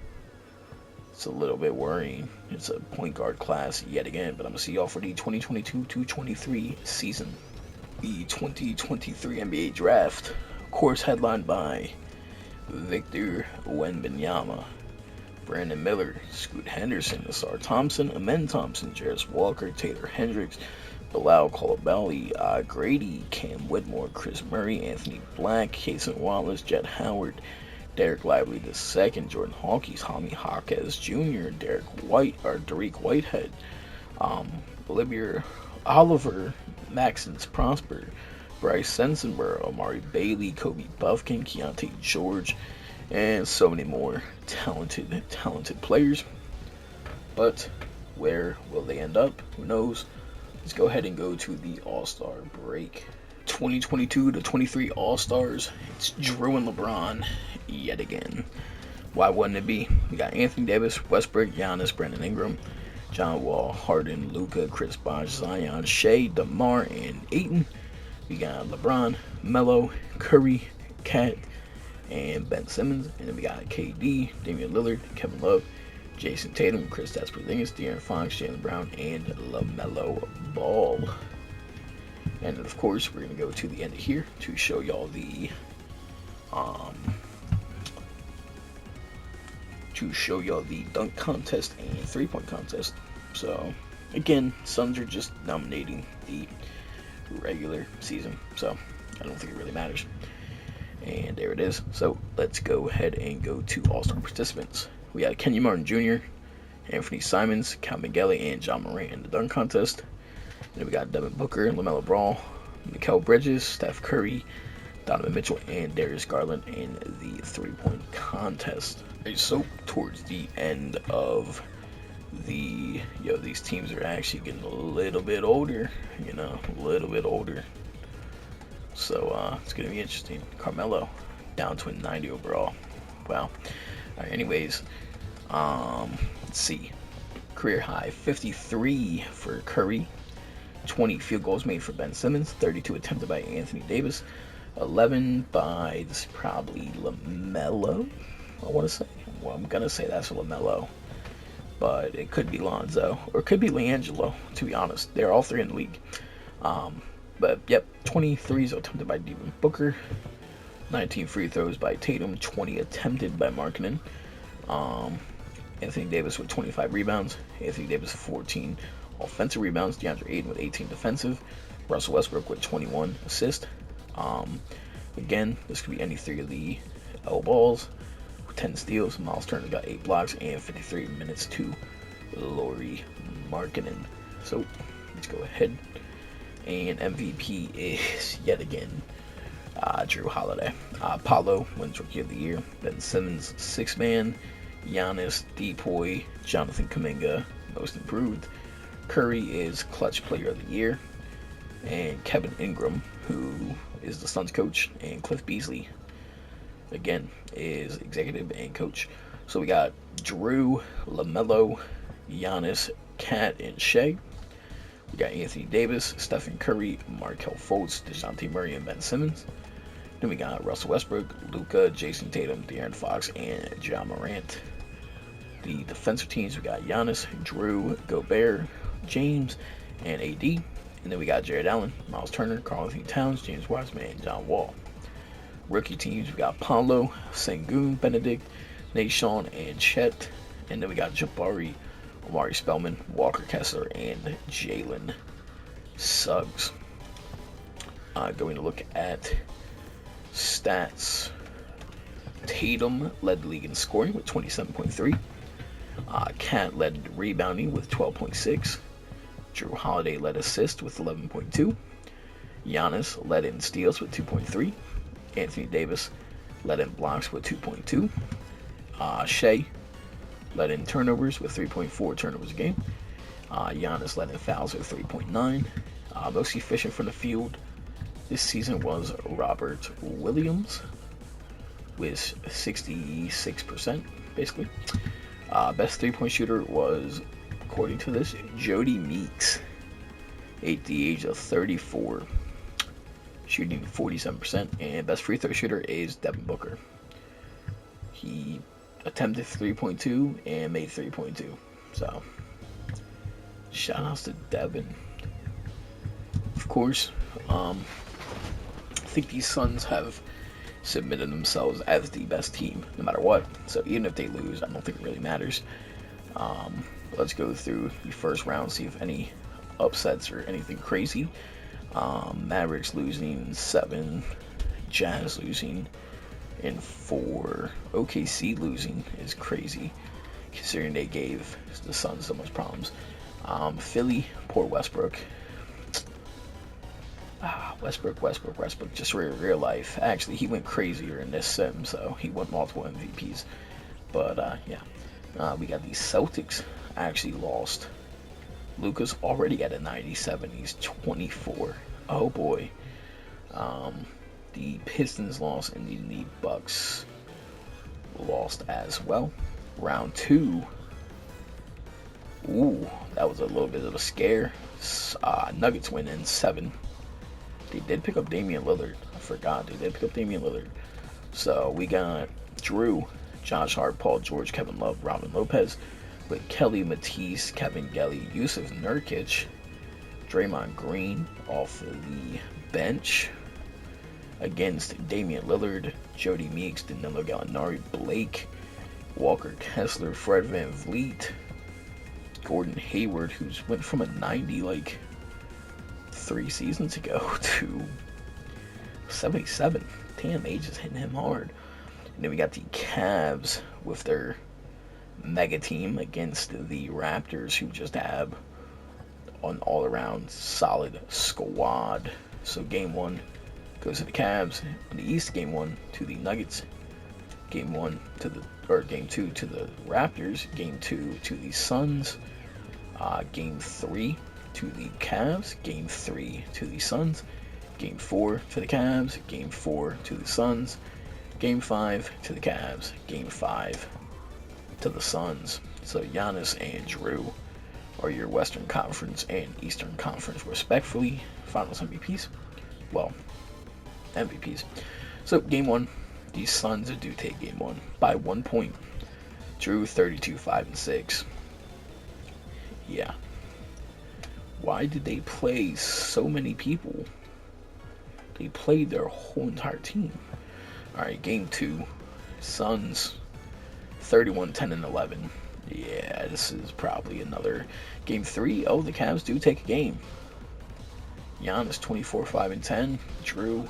It's a little bit worrying. It's a point guard class yet again, but I'm going to see y'all for the 2022-23 season. The 2023 NBA Draft, of course, headlined by Victor Wembanyama, Brandon Miller, Scoot Henderson, Asar Thompson, Amen Thompson, Jarris Walker, Taylor Hendricks, Bilal Coulibaly, Grady, Cam Whitmore, Chris Murray, Anthony Black, Cason Wallace, Jet Howard, Derek Lively II, Jordan Hawkins, Jaime Jaquez Jr., Dariq Whitehead, Oliver, Maxence Prosper, Bryce Sensenborough, Amari Bailey, Kobe Buffkin, Keontae George, and so many more talented players. But where will they end up? Who knows? Let's go ahead and go to the All-Star break. 2022-23 All-Stars. It's Drew and LeBron yet again. Why wouldn't it be? We got Anthony Davis, Westbrook, Giannis, Brandon Ingram, John Wall, Harden, Luka, Chris Bosh, Zion, Shea, DeMar, and Ayton. We got LeBron, Melo, Curry, Cat, and Ben Simmons. And then we got KD, Damian Lillard, Kevin Love, Jason Tatum, Kristaps Porzingis, De'Aaron Fox, Jaylen Brown, and LaMelo Ball. And of course, we're gonna go to the end of here to show y'all the dunk contest and 3-point contest. So again, Suns are just dominating the regular season, so I don't think it really matters. And there it is. So let's go ahead and go to All-Star participants. We got Kenyon Martin Jr., Anthony Simons, Cal McGelly, and John Morant in the dunk contest. And then we got Devin Booker, LaMelo Ball, Mikal Bridges, Steph Curry, Donovan Mitchell, and Darius Garland in the 3-point contest. So towards the end of these teams are actually getting a little bit older, a little bit older. So it's gonna be interesting. Carmelo down to a 90 overall. Wow. All right, anyways, let's see. Career high 53 for Curry. 20 field goals made for Ben Simmons, 32 attempted by Anthony Davis, 11 by, this is probably LaMelo, I want to say. Well, I'm going to say that's LaMelo, but it could be Lonzo, or it could be LiAngelo, to be honest. They're all three in the league. But, yep, 23s attempted by Devin Booker, 19 free throws by Tatum, 20 attempted by Markkanen. Anthony Davis with 25 rebounds, Anthony Davis 14 offensive rebounds, DeAndre Ayton with 18 defensive, Russell Westbrook with 21 assists. Again, this could be any three of the L balls. 10 steals, Miles Turner got 8 blocks, and 53 minutes to Lauri Markkanen. So let's go ahead. And MVP is yet again Drew Holiday. Paulo wins Rookie of the Year. Ben Simmons, 6th man. Giannis, Depoy, Jonathan Kuminga, Most Improved. Curry is Clutch Player of the Year. And Kevin Ingram, who is the Suns coach, and Cliff Beasley, again, is executive and coach. So we got Drew, LaMelo, Giannis, Cat, and Shea. We got Anthony Davis, Stephen Curry, Markelle Fultz, DeJounte Murray, and Ben Simmons. Then we got Russell Westbrook, Luka, Jason Tatum, De'Aaron Fox, and Ja Morant. The defensive teams, we got Giannis, Drew, Gobert, James, and AD. And then we got Jared Allen, Miles Turner, Karl-Anthony Towns, James Wiseman, and John Wall. Rookie teams, we got Paolo, Sengun, Benedict, Nahshon, and Chet. And then we got Jabari, Omari Spellman, Walker Kessler, and Jalen Suggs. Going to look at stats. Tatum led the league in scoring with 27.3. Cat led rebounding with 12.6. Drew Holiday led assists with 11.2. Giannis led in steals with 2.3. Anthony Davis led in blocks with 2.2. Shea led in turnovers with 3.4 turnovers a game. Giannis led in fouls with 3.9. Most efficient from the field this season was Robert Williams with 66%, basically. Best three-point shooter was, according to this, Jody Meeks, at the age of 34, shooting 47%. And best free throw shooter is Devin Booker. He attempted 3.2 and made 3.2. So, shout outs to Devin. Of course, I think these Suns have submitted themselves as the best team, no matter what. So even if they lose, I don't think it really matters. Let's go through the first round, see if any upsets or anything crazy. Mavericks losing 7, Jazz losing in 4, OKC losing is crazy, considering they gave the Suns so much problems. Philly, poor Westbrook. Westbrook, just real life. Actually, he went crazier in this sim, so he won multiple MVPs. But, yeah. We got the Celtics actually lost. Luka's already at a 97. He's 24. Oh, boy. The Pistons lost, and the Bucks lost as well. Round 2. Ooh, that was a little bit of a scare. Nuggets win in 7. They did pick up Damian Lillard. I forgot. They did pick up Damian Lillard. So we got Drew, Josh Hart, Paul George, Kevin Love, Robin Lopez, with Kelly Matisse, Kevin Gelly, Yusuf Nurkic, Draymond Green off the bench against Damian Lillard, Jody Meeks, Danilo Gallinari, Blake, Walker Kessler, Fred VanVleet, Gordon Hayward, who's went from a 90 like 3 seasons ago to 77. Damn, age is hitting him hard. And then we got the Cavs with their mega team against the Raptors, who just have an all-around solid squad. So game 1 goes to the Cavs. On the East, game 1 to the Nuggets. Game 2 to the Raptors. Game 2 to the Suns. Game 3 to the Cavs, Game 3 to the Suns, Game 4 to the Cavs, Game 4 to the Suns, Game 5 to the Cavs, Game 5 to the Suns. So Giannis and Drew are your Western Conference and Eastern Conference, respectfully, Finals MVPs. Well, MVPs. So Game 1, the Suns do take Game 1 by 1 point. Drew 32, 5, and 6. Yeah. Why did they play so many people? They played their whole entire team. Alright, game 2. Suns 31, 10, and 11. Yeah, this is probably another. Game 3. Oh, the Cavs do take a game. Giannis 24, 5, and 10. Drew,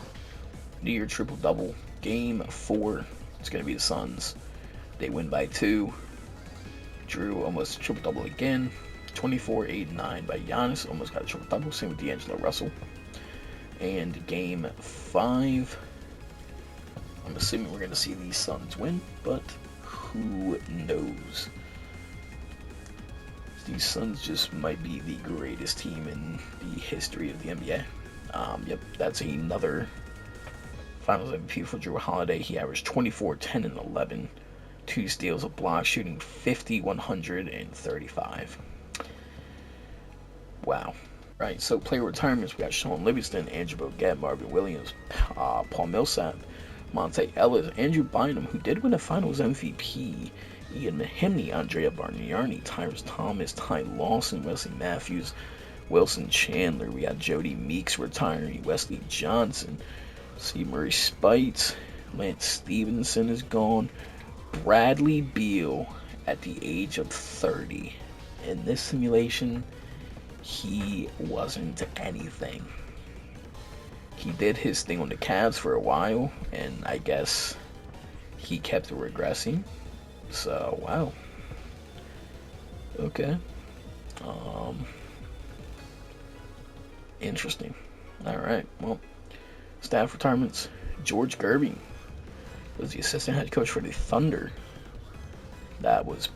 near triple-double. Game 4. It's going to be the Suns. They win by 2. Drew almost triple-double again. 24, 8, and 9 by Giannis. Almost got a triple-double. Same with D'Angelo Russell. And game 5. I'm assuming we're going to see the Suns win, but who knows? These Suns just might be the greatest team in the history of the NBA. Yep, that's another Finals MVP for Drew Holiday. He averaged 24, 10, and 11. 2 steals, a block, shooting 50, 100, and 35. Wow. Right, so player retirements, we got Sean Livingston, Andrew Bogut, Marvin Williams, Paul Millsap, Monte Ellis, Andrew Bynum, who did win a Finals MVP, Ian Mahinmi, Andrea Bargnani, Tyrus Thomas, Ty Lawson, Wesley Matthews, Wilson Chandler. We got Jody Meeks retiring, Wesley Johnson, C. Murray Spites, Lance Stevenson is gone, Bradley Beal at the age of 30. In this simulation, he wasn't anything. He did his thing on the Cavs for a while, and I guess he kept regressing. So, wow. Okay. Interesting. Alright, well, staff retirements. George Gervin was the assistant head coach for the Thunder. That's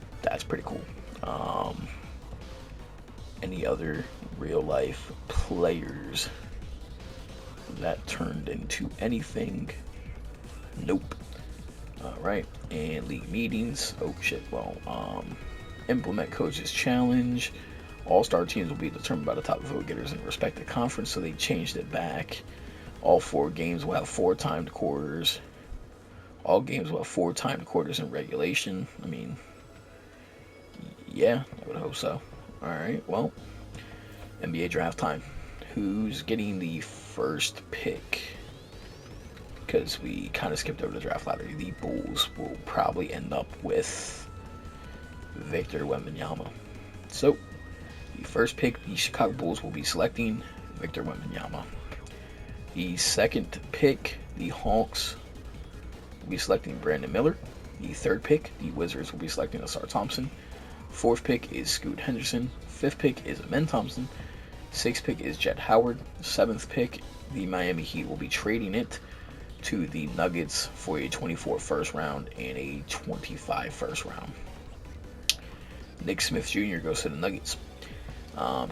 pretty cool. Any other real life players that turned into anything? Nope. Alright, and league meetings. Oh shit, well, implement coaches challenge. All-star teams will be determined by the top vote getters in the respective conference, so they changed it back. All 4 games will have 4 timed quarters. All games will have 4 timed quarters in regulation. I mean, yeah, I would hope so. Alright, well, NBA draft time. Who's getting the first pick? Because we kind of skipped over the draft lottery. The Bulls will probably end up with Victor Wembanyama. So, the first pick, the Chicago Bulls will be selecting Victor Wembanyama. The second pick, the Hawks will be selecting Brandon Miller. The third pick, the Wizards will be selecting Asar Thompson. Fourth pick is Scoot Henderson. Fifth pick is Amen Thompson. Sixth pick is Jett Howard. Seventh pick, the Miami Heat will be trading it to the Nuggets for a 24 first round and a 25 first round. Nick Smith Jr. goes to the Nuggets.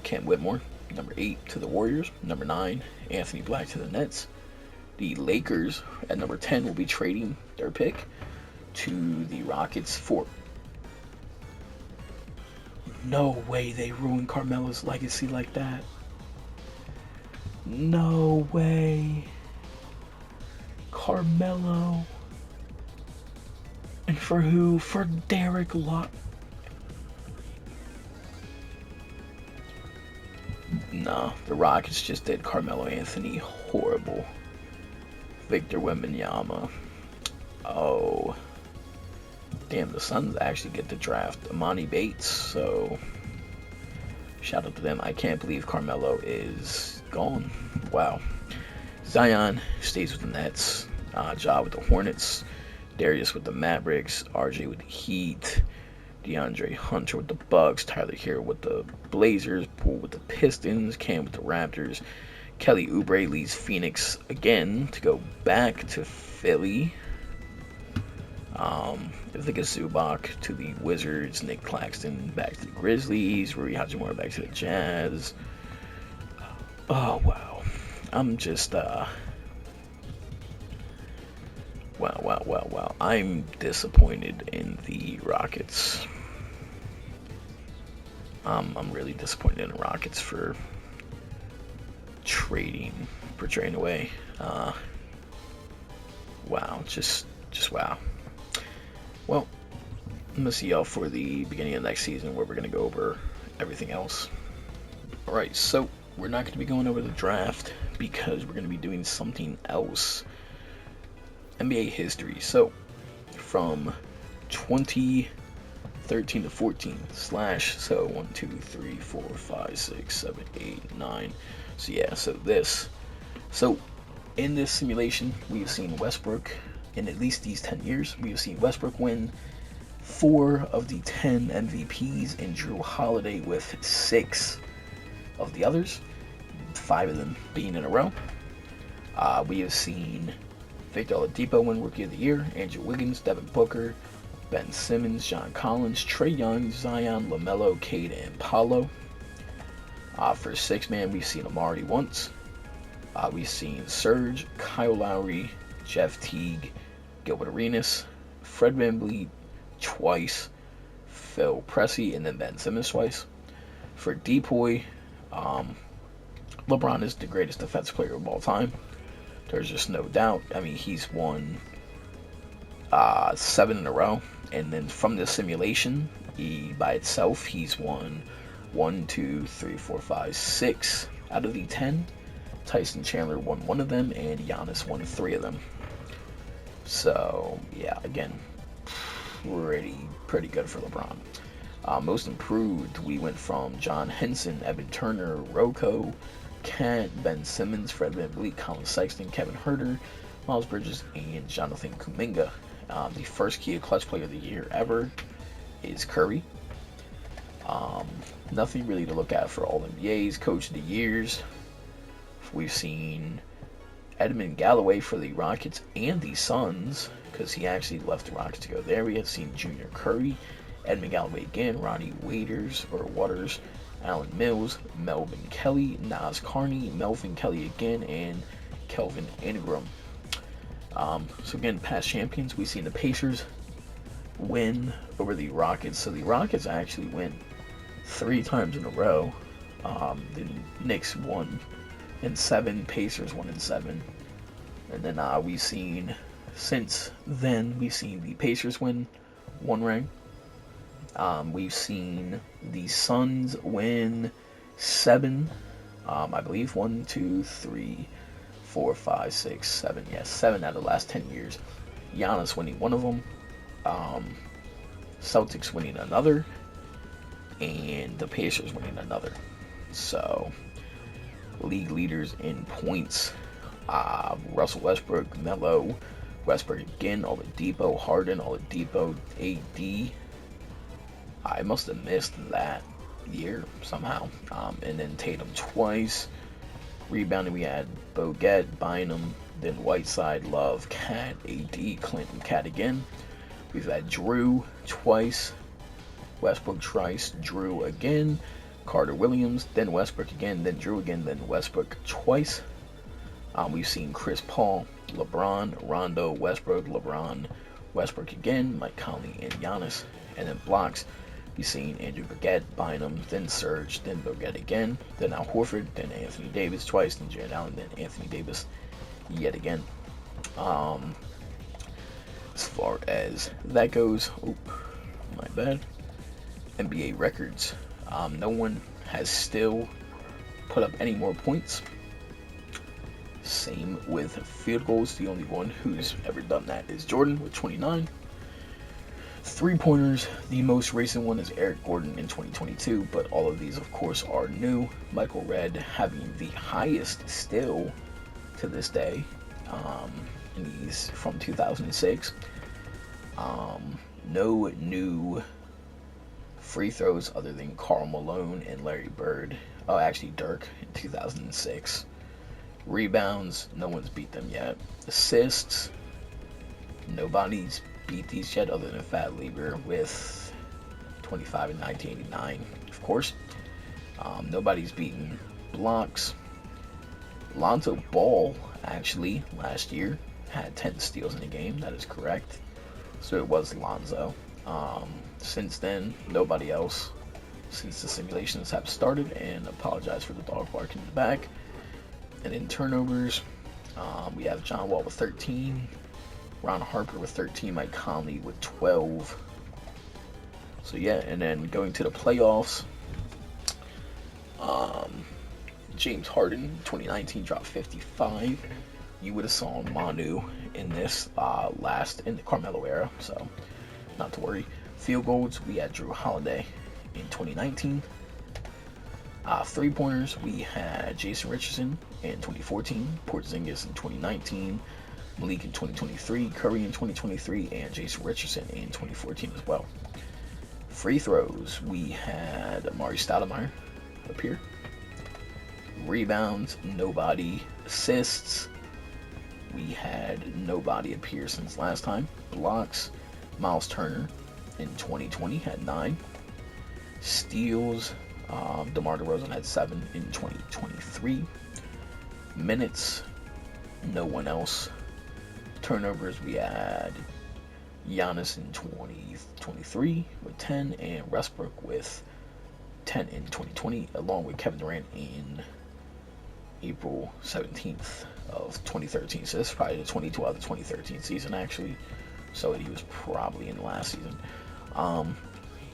Cam Whitmore, number 8, to the Warriors. Number 9, Anthony Black to the Nets. The Lakers at number 10 will be trading their pick to the Rockets for... No way they ruined Carmelo's legacy like that. No way. Carmelo. And for who? For Derek Lott. Nah, the Rockets just did Carmelo Anthony horrible. Victor Wembanyama. Oh. Damn, the Suns actually get to draft Amani Bates, so shout out to them. I can't believe Carmelo is gone. Wow. Zion stays with the Nets. Ja with the Hornets. Darius with the Mavericks. RJ with the Heat. DeAndre Hunter with the Bucks. Tyler Hero with the Blazers. Poole with the Pistons. Cam with the Raptors. Kelly Oubre leaves Phoenix again to go back to Philly. Vika Zubac to the Wizards. Nick Claxton back to the Grizzlies. Rui Hachimura back to the Jazz. Oh, wow. I'm just, wow. I'm disappointed in the Rockets. I'm really disappointed in the Rockets for trading away. Wow, just wow. Well, I'm gonna see y'all for the beginning of next season where we're gonna go over everything else. Alright, so we're not gonna be going over the draft because we're gonna be doing something else. NBA history. So from 2013 to 14 slash, so 1, 2, 3, 4, 5, 6, 7, 8, 9. So yeah, so in this simulation we've seen Westbrook, in at least these 10 years, we've seen Westbrook win 4 of the 10 MVPs and Drew Holiday with 6 of the others, 5 of them being in a row. We have seen Victor Oladipo win Rookie of the Year, Andrew Wiggins, Devin Booker, Ben Simmons, John Collins, Trae Young, Zion, LaMelo, Cade, and Paolo. For 6-man, we've seen Amari once. We've seen Serge, Kyle Lowry, Jeff Teague, Gilbert Arenas, Fred VanVleet twice, Phil Pressey, and then Ben Simmons twice. For Depoy, LeBron is the greatest defensive player of all time. There's just no doubt. I mean, he's won 7 in a row. And then from the simulation, by itself, he's won 1, 2, 3, 4, 5, 6 out of the 10. Tyson Chandler won 1 of them, and Giannis won 3 of them. So, yeah, again, pretty good for LeBron. Most improved, we went from John Henson, Evan Turner, Rocco, Cat, Ben Simmons, Fred VanVleet, Colin Sexton, Kevin Huerter, Miles Bridges, and Jonathan Kuminga. The first Kia Clutch Player of the Year ever is Curry. Nothing really to look at for all NBAs. Coach of the Years, we've seen Edmund Galloway for the Rockets and the Suns, because he actually left the Rockets to go there. We have seen Junior Curry, Edmund Galloway again, Ronnie Waters, Alan Mills, Melvin Kelly, Nas Carney, Melvin Kelly again, and Kelvin Ingram. So again, past champions, we've seen the Pacers win over the Rockets. So the Rockets actually win 3 times in a row. The Knicks won in 7, Pacers won in 7. And then we've seen, since then, we've seen the Pacers win 1 ring. We've seen the Suns win 7, I believe, 1, 2, 3, 4, 5, 6, 7. Yes, 7 out of the last 10 years. Giannis winning 1 of them. Celtics winning another. And the Pacers winning another. So, league leaders in points. Russell Westbrook, Melo, Westbrook again, Oladipo, Harden, Oladipo, AD. I must have missed that year somehow. And then Tatum twice. Rebounding, we had Bogut, Bynum, then Whiteside, Love, Cat, AD, Clinton, Cat again. We've had Drew twice, Westbrook twice, Drew again, Carter Williams, then Westbrook again, then Drew again, then Westbrook twice. We've seen Chris Paul, LeBron, Rondo, Westbrook, LeBron, Westbrook again, Mike Conley, and Giannis. And then blocks, we've seen Andrew Bogut, Bynum, then Serge, then Bogut again, then Al Horford, then Anthony Davis twice, then Jared Allen, then Anthony Davis yet again. As far as that goes, my bad. NBA records. No one has still put up any more points. Same with field goals. The only one who's ever done that is Jordan with 29. 3-pointers, the most recent one is Eric Gordon in 2022, but all of these, of course, are new. Michael Redd having the highest still to this day, and he's from 2006. No new free throws other than Karl Malone and Larry Bird. Oh, actually, Dirk in 2006. Rebounds, no one's beat them yet. Assists, nobody's beat these yet other than Fat Lieber with 25 in 1989, of course. Nobody's beaten blocks. Lonzo Ball, actually, last year had 10 steals in a game. That is correct. So it was Lonzo. Since then, nobody else since the simulations have started, and apologize for the dog barking in the back. And in turnovers, we have John Wall with 13, Ron Harper with 13, Mike Conley with 12. So yeah, and then going to the playoffs, James Harden 2019 dropped 55. You would have saw Manu in this last in the Carmelo era, so not to worry. Field goals, we had Drew Holiday in 2019. 3-pointers, we had Jason Richardson in 2014, Porzingis in 2019, Malik in 2023, Curry in 2023, and Jason Richardson in 2014 as well. Free throws, we had Amari Stoudemire up here. Rebounds, nobody. Assists, we had nobody appear since last time. Blocks, Miles Turner in 2020 had 9. Steals, DeMar DeRozan had 7 in 2023. Minutes, no one else Turnovers, we had Giannis in 2023 with 10, and Westbrook with 10 in 2020, along with Kevin Durant in April 17th of 2013. So this is probably the 2012 to 2013 season, actually. So he was probably in the last season.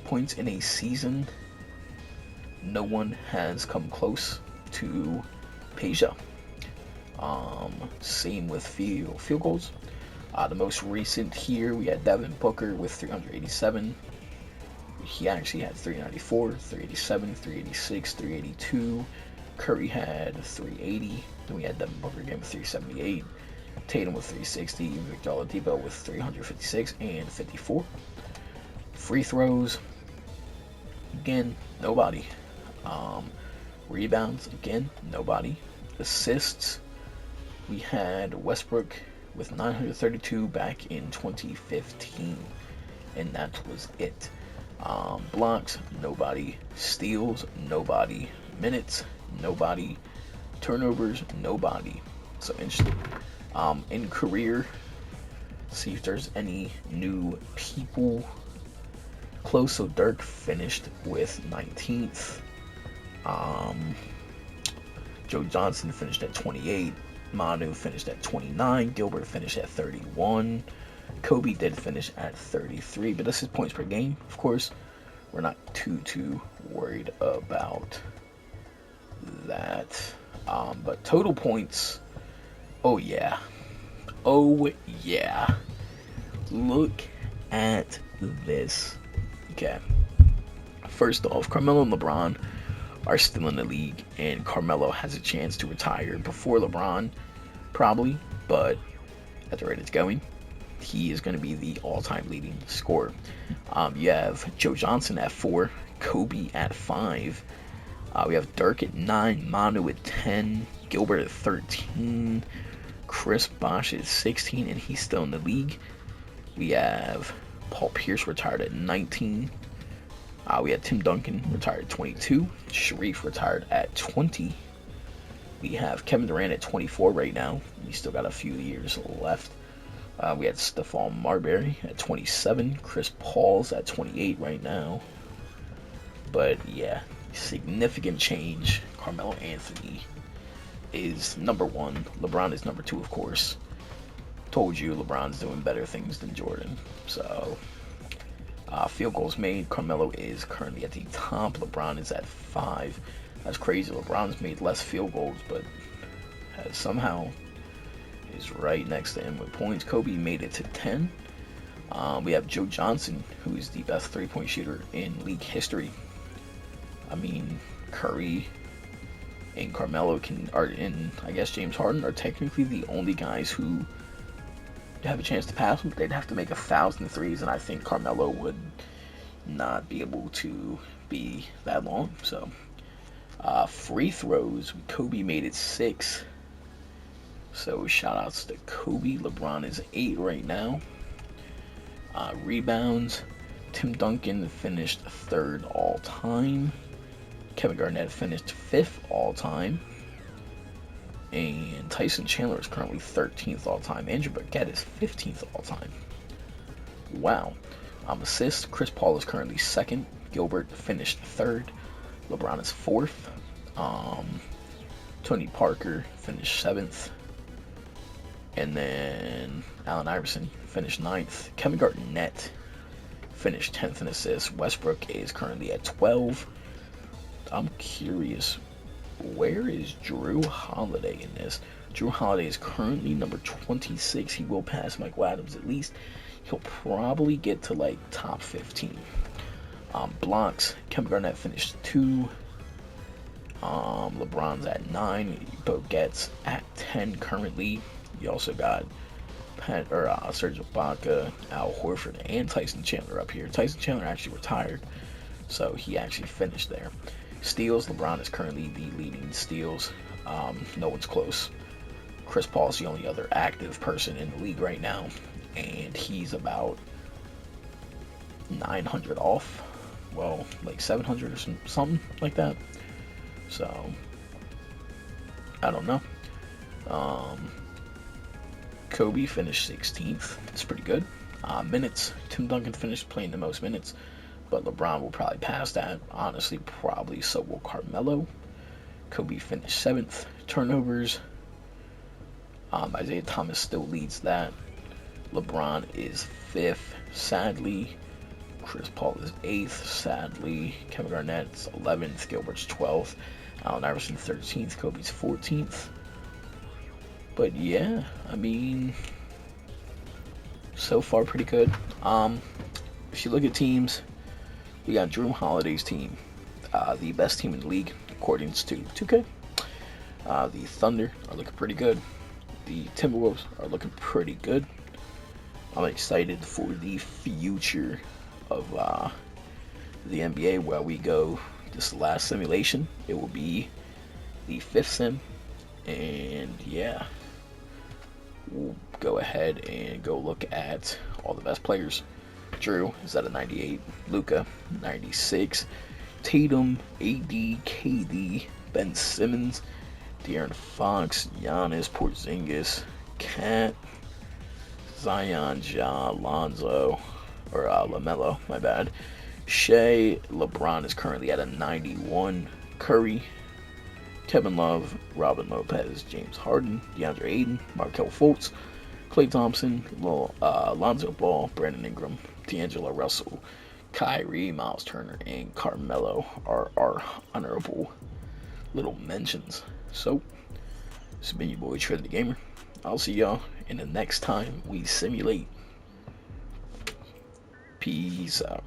Points in a season, no one has come close to Peja. Same with field goals. The most recent here, we had Devin Booker with 387. He actually had 394, 387, 386, 382. Curry had 380. Then we had Devin Booker again with 378. Tatum with 360. Victor Oladipo with 356 and 54. Free throws, again, nobody. Rebounds, again, nobody. Assists, we had Westbrook with 932 back in 2015, and that was it. Blocks, nobody. Steals, nobody. Minutes, nobody. Turnovers, nobody. So interesting. In career, see if there's any new people close. So Dirk finished with 19th. Joe Johnson finished at 28. Manu finished at 29. Gilbert finished at 31. Kobe did finish at 33, but this is points per game. Of course, we're not too worried about that. But total points, oh yeah. Look at this. Okay. First off, Carmelo and LeBron are still in the league, and Carmelo has a chance to retire before LeBron, probably, but at the rate it's going, he is going to be the all-time leading scorer. You have Joe Johnson at 4, Kobe at 5, we have Dirk at 9, Manu at 10, Gilbert at 13, Chris Bosh at 16, and he's still in the league. We have Paul Pierce retired at 19. We had Tim Duncan retired at 22. Sharif retired at 20. We have Kevin Durant at 24 right now. He's still got a few years left. We had Stephon Marbury at 27. Chris Paul's at 28 right now. But yeah, significant change. Carmelo Anthony is number 1. LeBron is number 2, of course. Told you LeBron's doing better things than Jordan. So field goals made, Carmelo is currently at the top. LeBron is at 5. That's crazy. LeBron's made less field goals, but somehow is right next to him with points. Kobe made it to 10. We have Joe Johnson, who is the best three-point shooter in league history. I mean, Curry and Carmelo and I guess James Harden are technically the only guys who have a chance to pass him. They'd have to make 1,000 threes, and I think Carmelo would not be able to be that long. So free throws, Kobe made it 6. So shout outs to Kobe. LeBron is 8 right now. Rebounds, Tim Duncan finished 3rd all time. Kevin Garnett finished 5th all time. And Tyson Chandler is currently 13th all time. Andrew Bogut is 15th all time. Wow. Assists, Chris Paul is currently 2nd. Gilbert finished 3rd. LeBron is 4th. Tony Parker finished 7th. And then Allen Iverson finished 9th. Kevin Garnett finished 10th in assists. Westbrook is currently at 12. I'm curious, where is Drew Holiday in this? Drew Holiday is currently number 26. He will pass Michael Adams at least. He'll probably get to like top 15. Blocks, Kevin Garnett finished 2. LeBron's at 9. Bogut's at 10 currently. You also got Serge Ibaka, Al Horford, and Tyson Chandler up here. Tyson Chandler actually retired, so he actually finished there. Steals, LeBron is currently the leading steals. No one's close. Chris Paul is the only other active person in the league right now, and he's about 900 off. Well, like 700 or something like that. So, I don't know. Kobe finished 16th. That's pretty good. Minutes. Tim Duncan finished playing the most minutes, but LeBron will probably pass that. Honestly, probably so will Carmelo. Kobe finished 7th. Turnovers. Isaiah Thomas still leads that. LeBron is 5th, sadly. Chris Paul is 8th, sadly. Kevin Garnett's 11th. Gilbert's 12th. Allen Iverson 13th. Kobe's 14th. But yeah, I mean, so far pretty good. If you look at teams, we got Drew Holiday's team, the best team in the league according to 2K. The Thunder are looking pretty good. The Timberwolves are looking pretty good. I'm excited for the future of the NBA where we go. This last simulation, it will be the 5th sim, and yeah, we'll go ahead and go look at all the best players. Drew is at a 98, Luka 96, Tatum, AD, KD, Ben Simmons, De'Aaron Fox, Giannis, Porzingis, Cat, Zion, Ja, Lonzo, or LaMelo, my bad. Shea, LeBron is currently at a 91. Curry, Kevin Love, Robin Lopez, James Harden, DeAndre Ayton, Markelle Fultz, Klay Thompson, Lonzo Ball, Brandon Ingram, D'Angelo Russell, Kyrie, Miles Turner, and Carmelo are our honorable little mentions. So, this has been your boy Trilly the Gamer. I'll see y'all in the next time we simulate. Peace out.